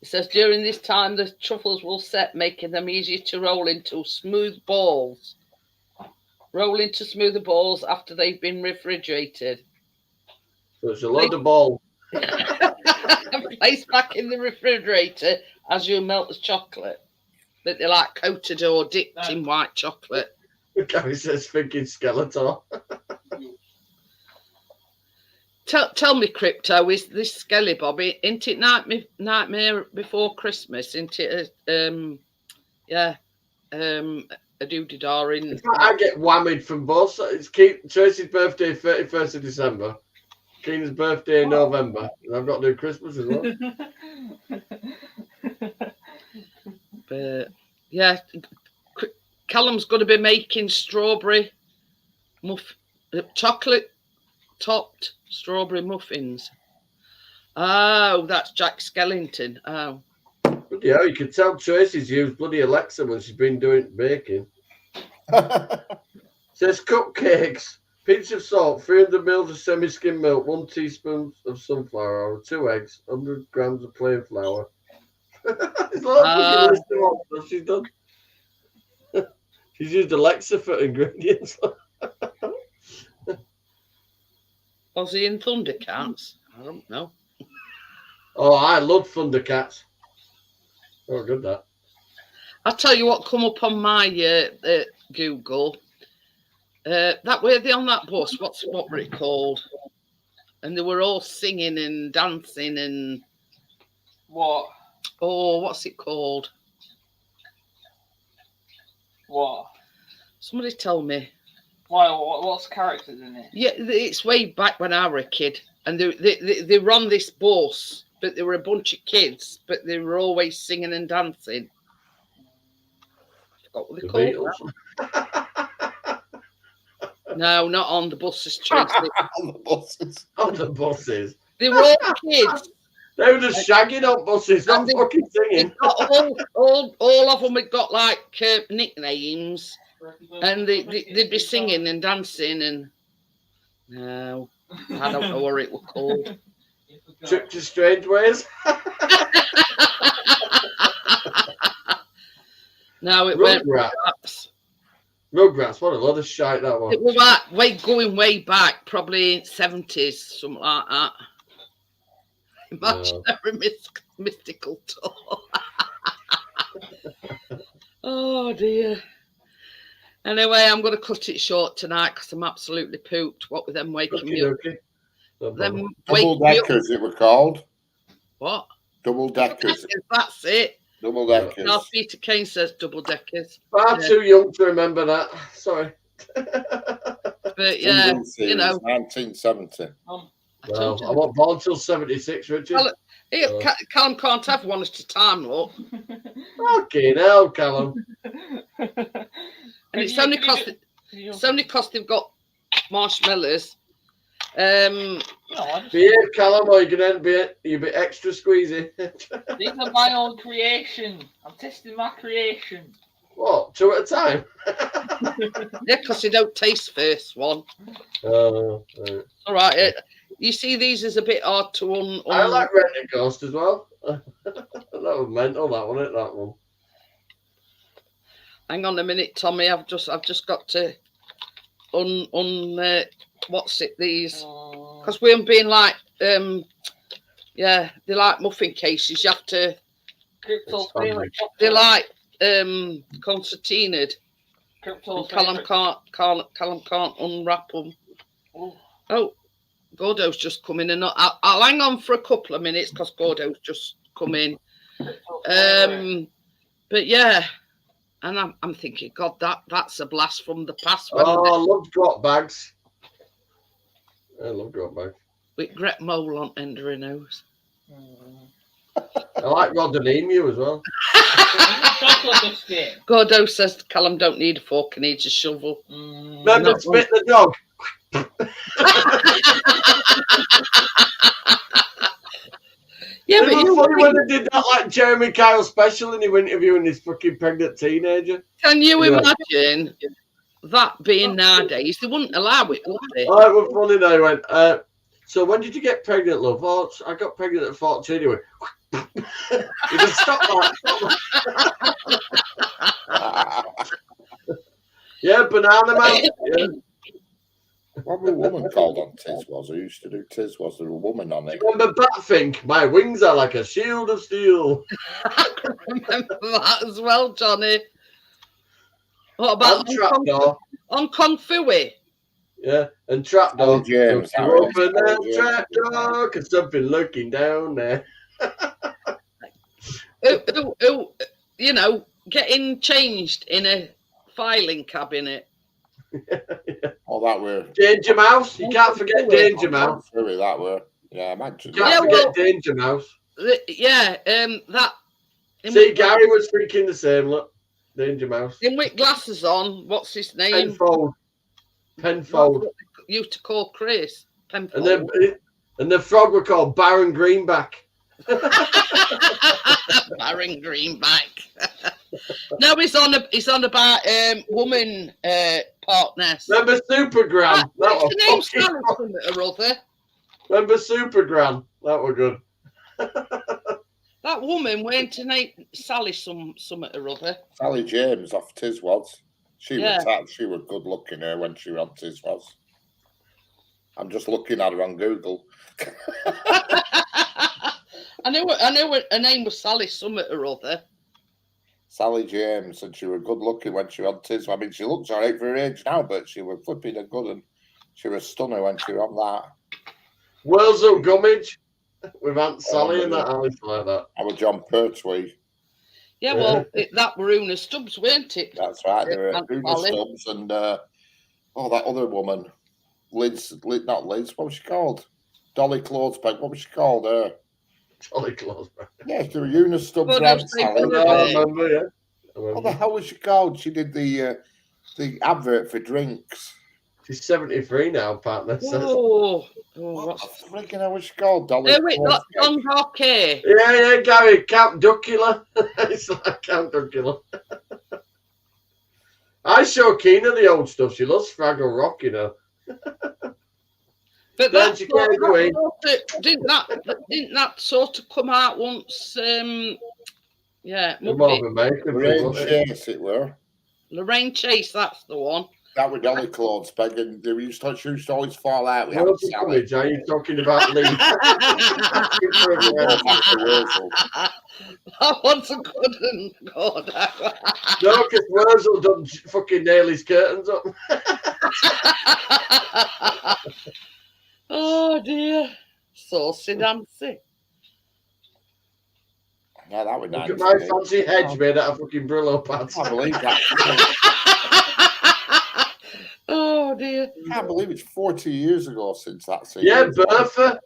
It says during this time the truffles will set, making them easier to roll into smooth balls. Roll into smoother balls after they've been refrigerated. So it's a load of balls. Place back in the refrigerator as you melt the chocolate. That they're like coated or dipped in white chocolate. Gary says thinking Skeletor. Tell me, Crypto, is this Skelly Bobby? Isn't it Nightmare Before Christmas? Isn't it a doo-dee-dar in... I get whammied from both. It's Tracy's birthday, 31st of December. Keena's birthday in November. And I've got to do Christmas as well. But, yeah, Callum's going to be making strawberry chocolate-topped strawberry muffins. Oh, that's Jack Skellington. Oh. Yeah, you can tell Tracy's used bloody Alexa when she's been doing baking. Says cupcakes, pinch of salt, 300 mils of semi-skim milk, 1 teaspoon of sunflower oil, 2 eggs, 100 grams of plain flour. It's like a list of all stuff she's done. She's used Alexa for ingredients. Was he in Thundercats? I don't know. Oh, I love Thundercats. Oh, good that. I'll tell you what come up on my Google. That were they on that bus? What were it called? And they were all singing and dancing and What? Oh, what's it called? What? Somebody tell me. Why? What's characters in it? Yeah, it's way back when I were a kid, and they were on this bus, but there were a bunch of kids, but they were always singing and dancing. I forgot what they called. No, not on the buses, Tracy. On the buses. On the buses. They were all kids. They were just shagging on buses, not fucking singing. All of them had got like nicknames, and they'd be singing and dancing, and no, I don't know what it was called. Trip to Strange Ways. No, it went Rugrats. Rugrats, what a lot of shite that was. It was like going way back, probably 70s, something like that. Imaginary mystical tour. Oh dear. Anyway, I'm going to cut it short tonight because I'm absolutely pooped. What with them waking me up? Them double deckers, it was called. What? Double deckers. That's it. Double deckers. Now Peter Kane says double deckers. Far too young to remember that. Sorry. But yeah, you know, 1970. Well, I wasn't born till 76, Richard. Callum can't have one at a time, look. Fucking hell, Callum. And it's only because they've got marshmallows. Behave, Callum, or you'll be extra squeezy. These are my own creation. I'm testing my creation. What? 2 at a time? Yeah, because they don't taste first one. All right. You see, these is a bit hard to I like Rent a Ghost as well. That was mental, that wasn't it? That one. Hang on a minute, Tommy. I've just got to what's it? These because we haven't been like they're like muffin cases. You have to. They're like concertinaed. Callum can't unwrap them. Oh. Gordo's just come in, and I'll hang on for a couple of minutes because Gordo's just come in. But yeah, and I'm thinking, God, that's a blast from the past. I love drop bags. I love drop bags. With Gret Mole on end of her nose. I like Rod and Emu as well. Gordo says Callum don't need a fork, he needs a shovel. Remember Spit the Dog? Yeah, but it was funny when they did that like Jeremy Kyle special and he was interviewing this fucking pregnant teenager. Can you imagine that being nowadays? They wouldn't allow it, would they? Oh, it was funny though. He went, so when did you get pregnant, love? Oh, I got pregnant at 14. He went, You just stop that. Yeah, banana man. Yeah. What was a woman called on Tiswas? I used to do Tiswas. There was a woman on it. Remember Batfink? My wings are like a shield of steel. I can remember that as well, Johnny. What about on Kung Fui? Yeah, and Trapdoor. James, Open that trapdoor, because something lurking down there. You know, getting changed in a filing cabinet. Oh, that were Danger Mouse. You can't forget Danger Mouse. Really, that were. Yeah, imagine. You can't forget Danger Mouse. Yeah, that. See, Gary was thinking the same. Look, Danger Mouse. Him with glasses on. What's his name? Penfold. Used to call Chris. Penfold. And the frog were called Baron Greenback. Baron Greenback. No, he's on about woman partners. Remember Supergram? What's the name? Sally something or other. Remember Supergram? That were good. That woman went to name Sally something or other. Sally James off Tiswas. She Yeah. was good looking her when she was on Tiswas. I'm just looking at her on Google. I know her name was Sally something or other. Sally James, and she was good looking when she was on Tiswas. I mean, she looks all right for her age now, but she was flipping a good, and she was stunning when she was on that. World's Up Gummidge with Aunt Sally and that. I was like that. I was John Pertwee. Yeah, well, that were Una Stubbs, weren't it? That's right. There were Una Stubbs and that other woman, Liz, not Liz. What was she called? Dolly Clothesbag. What was she called? Dolly Clothesbag. Yes, there were Una Stubbs and Aunt Sally. I remember, yeah. What the hell was she called? She did the advert for drinks. She's 73 now, partner. Oh, what the freaking hell was she called? Dolly. Wait, Don Hockey. Yeah, Gary, Count Duckula. It's like Count Duckula. I show Keena the old stuff. She loves Fraggle Rock, you know. But didn't that sort of come out once? Yeah, Lorraine Chase, it were. Lorraine Chase, that's the one. That was Dolly Clothesbag, and she used to always fall out. Are you talking about Lee? That one's a good one. God. No, because Wurzel done fucking nail his curtains up. Oh dear. Saucy Nancy. Yeah, that was nice. Look at my fancy hedge made out of fucking Brillo pads. I believe that. Oh dear. I can't believe it's 40 years ago since that scene. Yeah, Bertha.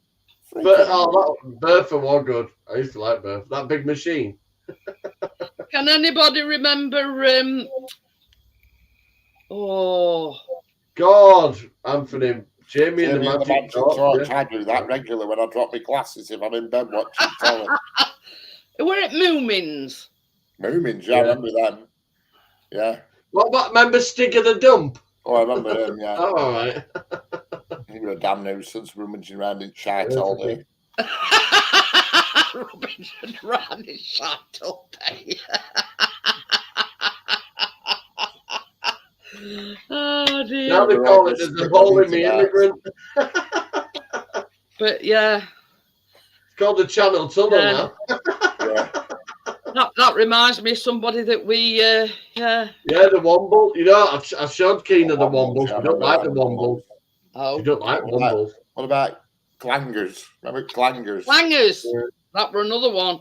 Bertha was good. I used to like Bertha. That big machine. Can anybody remember God, Anthony. Jamie and the Magic Torch. I do that regularly when I drop my glasses if I'm in bed watching telly. We're at Moomins. Moomins, yeah, I remember them. Yeah. What about remember Stigger the Dump? Oh, I remember him, yeah. Oh, all right. He was a damn nuisance, rummaging around in shite all day. Rummaging around in shite all day. Oh dear. Now they call it the hole in the immigrant. But yeah. It's called the Channel Tunnel now. Yeah. That reminds me of somebody that we Yeah, the Womble. You know, I've showed Keena the Wombles. You don't like the Wombles. Oh. You don't like Wombles. What about Clangers? Remember Clangers? Clangers. Yeah. That were another one.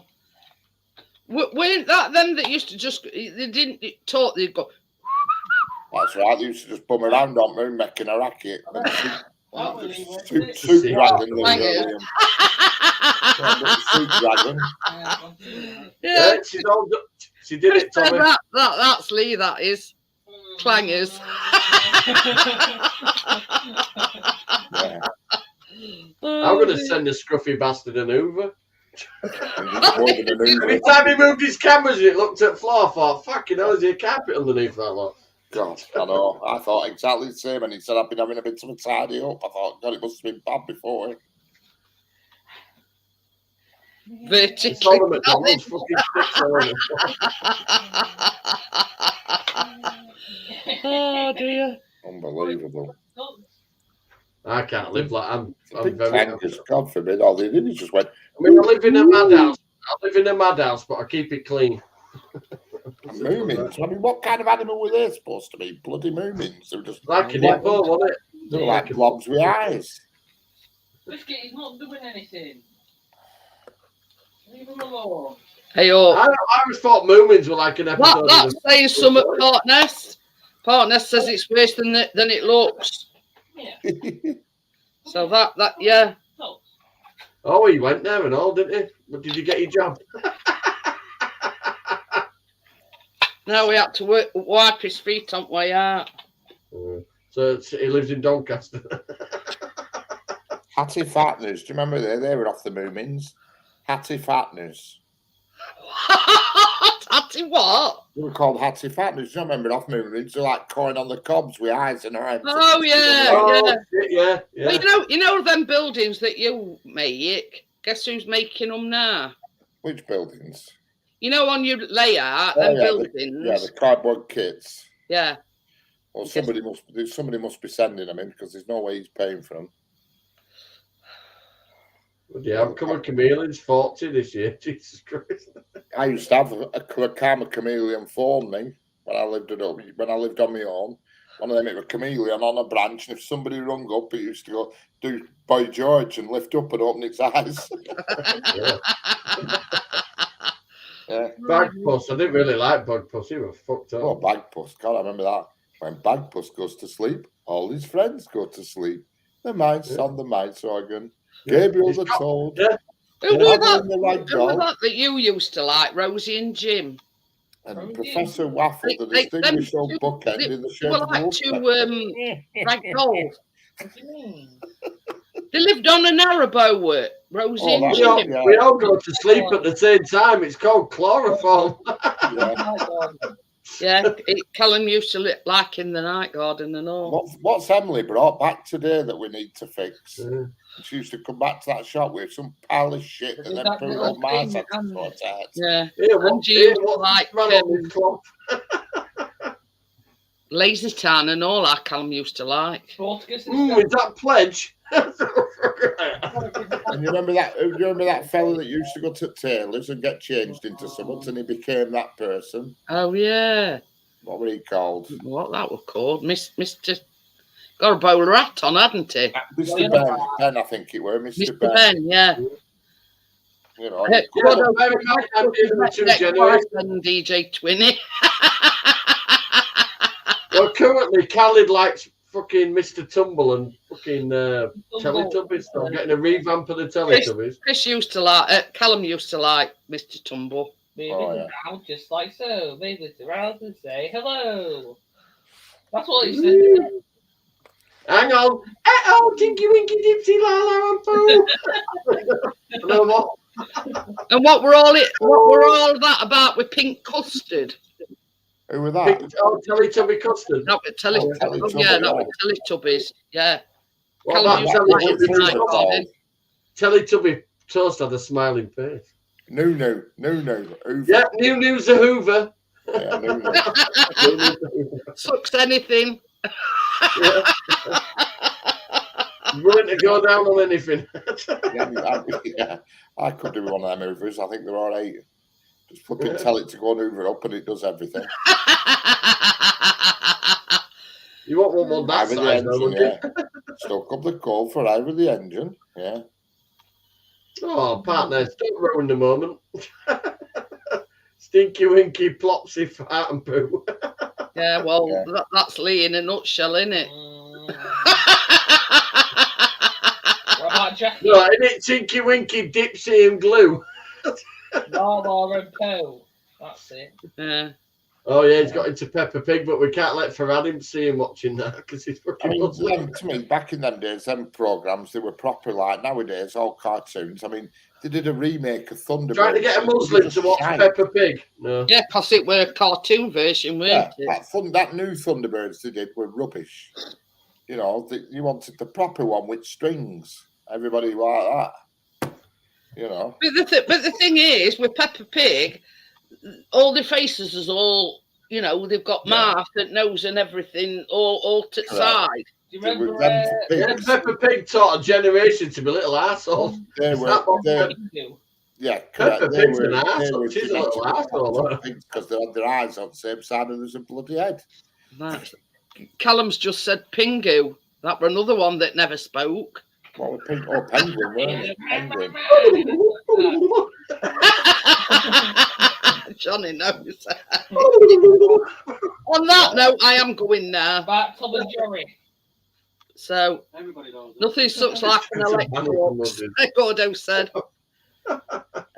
Weren't that them that used to just they didn't talk, they'd go. That's right, they used to just bum around on me, making a racket. Soup Dragon. Soup Dragon. Yeah, she did it, Tommy. That's Lee, that is. Clangers. Yeah. I'm going to send the scruffy bastard an Hoover. Every Every time he moved his cameras, it looked at the floor. I thought, fucking hell, is there a carpet underneath that lot? God, I know. I thought exactly the same, and he said I've been having a bit of a tidy up. I thought, God, it must have been bad before. vertically. It's all the McDonald's fucking sticks on it. Oh dear. Unbelievable. I can't live like I'm Big very. clangers, God forbid. All they did is just went. I mean, I live in a madhouse. But I keep it clean. Moomins. I mean, what kind of animal were they supposed to be? Bloody moomins. They were just Like an hippo, wasn't it? They were like blobs with eyes. Biscuit, he's not doing anything. Leave him alone. Hey, I always thought Moomins were like an episode. that's saying something, Partness. Partness says it's worse than it looks. Yeah. So that yeah. No. Oh, he went there and all, didn't he? But did you get your job? Now we have to wipe his feet on way out. So he lives in Doncaster. Hattie Fatners. Do you remember they were off the Moomins? Hattie Fatners. Hattie what? They were called Hattie Fatners. Do you remember off Moomins? They're like coin on the cobs with eyes in her head. Oh yeah, yeah. Well, you know them buildings that you make. Guess who's making them now? Which buildings? You know, on your layout, buildings. The cardboard kits. Yeah. Well, somebody must be sending them in because there's no way he's paying for them. Yeah, I've come a chameleon's 40 this year. Jesus Christ! I used to have a karma chameleon phone me when I lived on my own. One of them, it was a chameleon on a branch, and if somebody rung up, it used to go do Boy George and lift up and open its eyes. Yeah. Bagpuss. I didn't really like Bagpuss. He was fucked up. Oh, Bagpuss. God, I remember that. When Bagpuss goes to sleep, all his friends go to sleep. The mice on the mice organ. Gabriel the Toad. Yeah. Who was that you used to like? Rosie and Jim. And Professor Waffle, the distinguished old bookend in the shape of like two ragdolls. They lived on a narrowboat, Rosie and Jim. We all go to sleep at the same time. It's called chloroform. Callum used to like in the night garden and all. What's Emily brought back today that we need to fix? She used to come back to that shop with some pile of shit and then put it on my side. Yeah. And she used to like Lazy Town and all that Callum used to like. Is that Pledge? And you remember that fella that used to go to Taylor's and get changed into something, and he became that person? Oh yeah. What were he called? What that was called? Mr. Got a bowler hat on, hadn't he? Mr. Ben, I think it were. Mr. Ben, yeah. You know, DJ Twinny. Well, currently, Khalid likes fucking Mr. Tumble and fucking Teletubbies. So I'm getting a revamp of the Teletubbies. Chris used to like, Callum used to like Mr. Tumble. Maybe around just like so. Maybe it's around and say hello. That's what he said. Hang on. Oh, Tinky Winky Dipsy Lala and Pooh. And what were all that about with pink custard? Who were that? Teletubby custard. That was Teletubbies. Yeah. What about Teletubby toast had a smiling face. No. Hoover. Yeah, New's a Hoover. Yeah, no. Sucks anything. Willing to go down on anything. I could do one of them Hoovers. I think they're all right. Just fucking tell it to go and Hoover up and it does everything. You want one that size, though, Stuck up the coal for over the engine. Yeah. Oh, partners, don't ruin the moment. Stinky Winky Plopsy Fart and Poo. Yeah, well, that's Lee in a nutshell, isn't it? What about Jackie? No, isn't it Tinky Winky Dipsy and Glue? Lala and Pooh. That's it. Yeah. Oh yeah, he's got into Peppa Pig, but we can't let Farad see him watching that because he's fucking. I mean, to me, back in them days, them programs they were proper like nowadays, all cartoons. I mean, they did a remake of Thunderbirds. Trying to get a Muslim to watch Peppa Pig. No. Yeah, because it were a cartoon version, weren't it? That new Thunderbirds they did were rubbish. You know, you wanted the proper one with strings. Everybody like that. you know. But the thing is, with Peppa Pig, all the faces is all, you know, they've got mouth and nose and everything all to the side. Do you remember? Peppa Pig taught a generation to be little assholes. Yeah, correct. Peppa Pig's an arsehole. She's a little arsehole. Because they had their eyes on the same side and there's a bloody head. Callum's just said Pingu. That were another one that never spoke. What were penguin, weren't it? Penguin. Johnny knows. On that note, I am going now. Back Tom and Jerry. So, nothing sucks like an electrolux, Gordo said.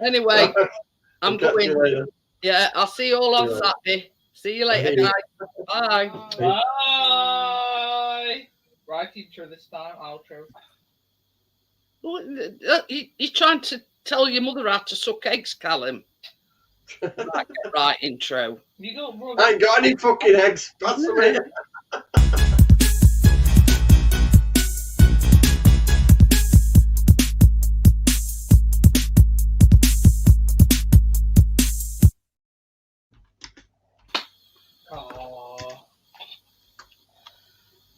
Anyway, I'm going. Yeah, I'll see you all on Saturday. See you later, guys. Bye. Bye. Right intro this time, outro. You're trying to tell your mother how to suck eggs, Callum. Right intro. You don't I ain't got any fucking eggs. That's the way.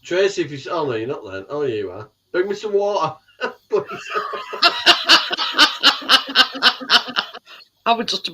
Tracy, if you... Oh, no, you're not then. Oh, you are. Bring me some water. I would just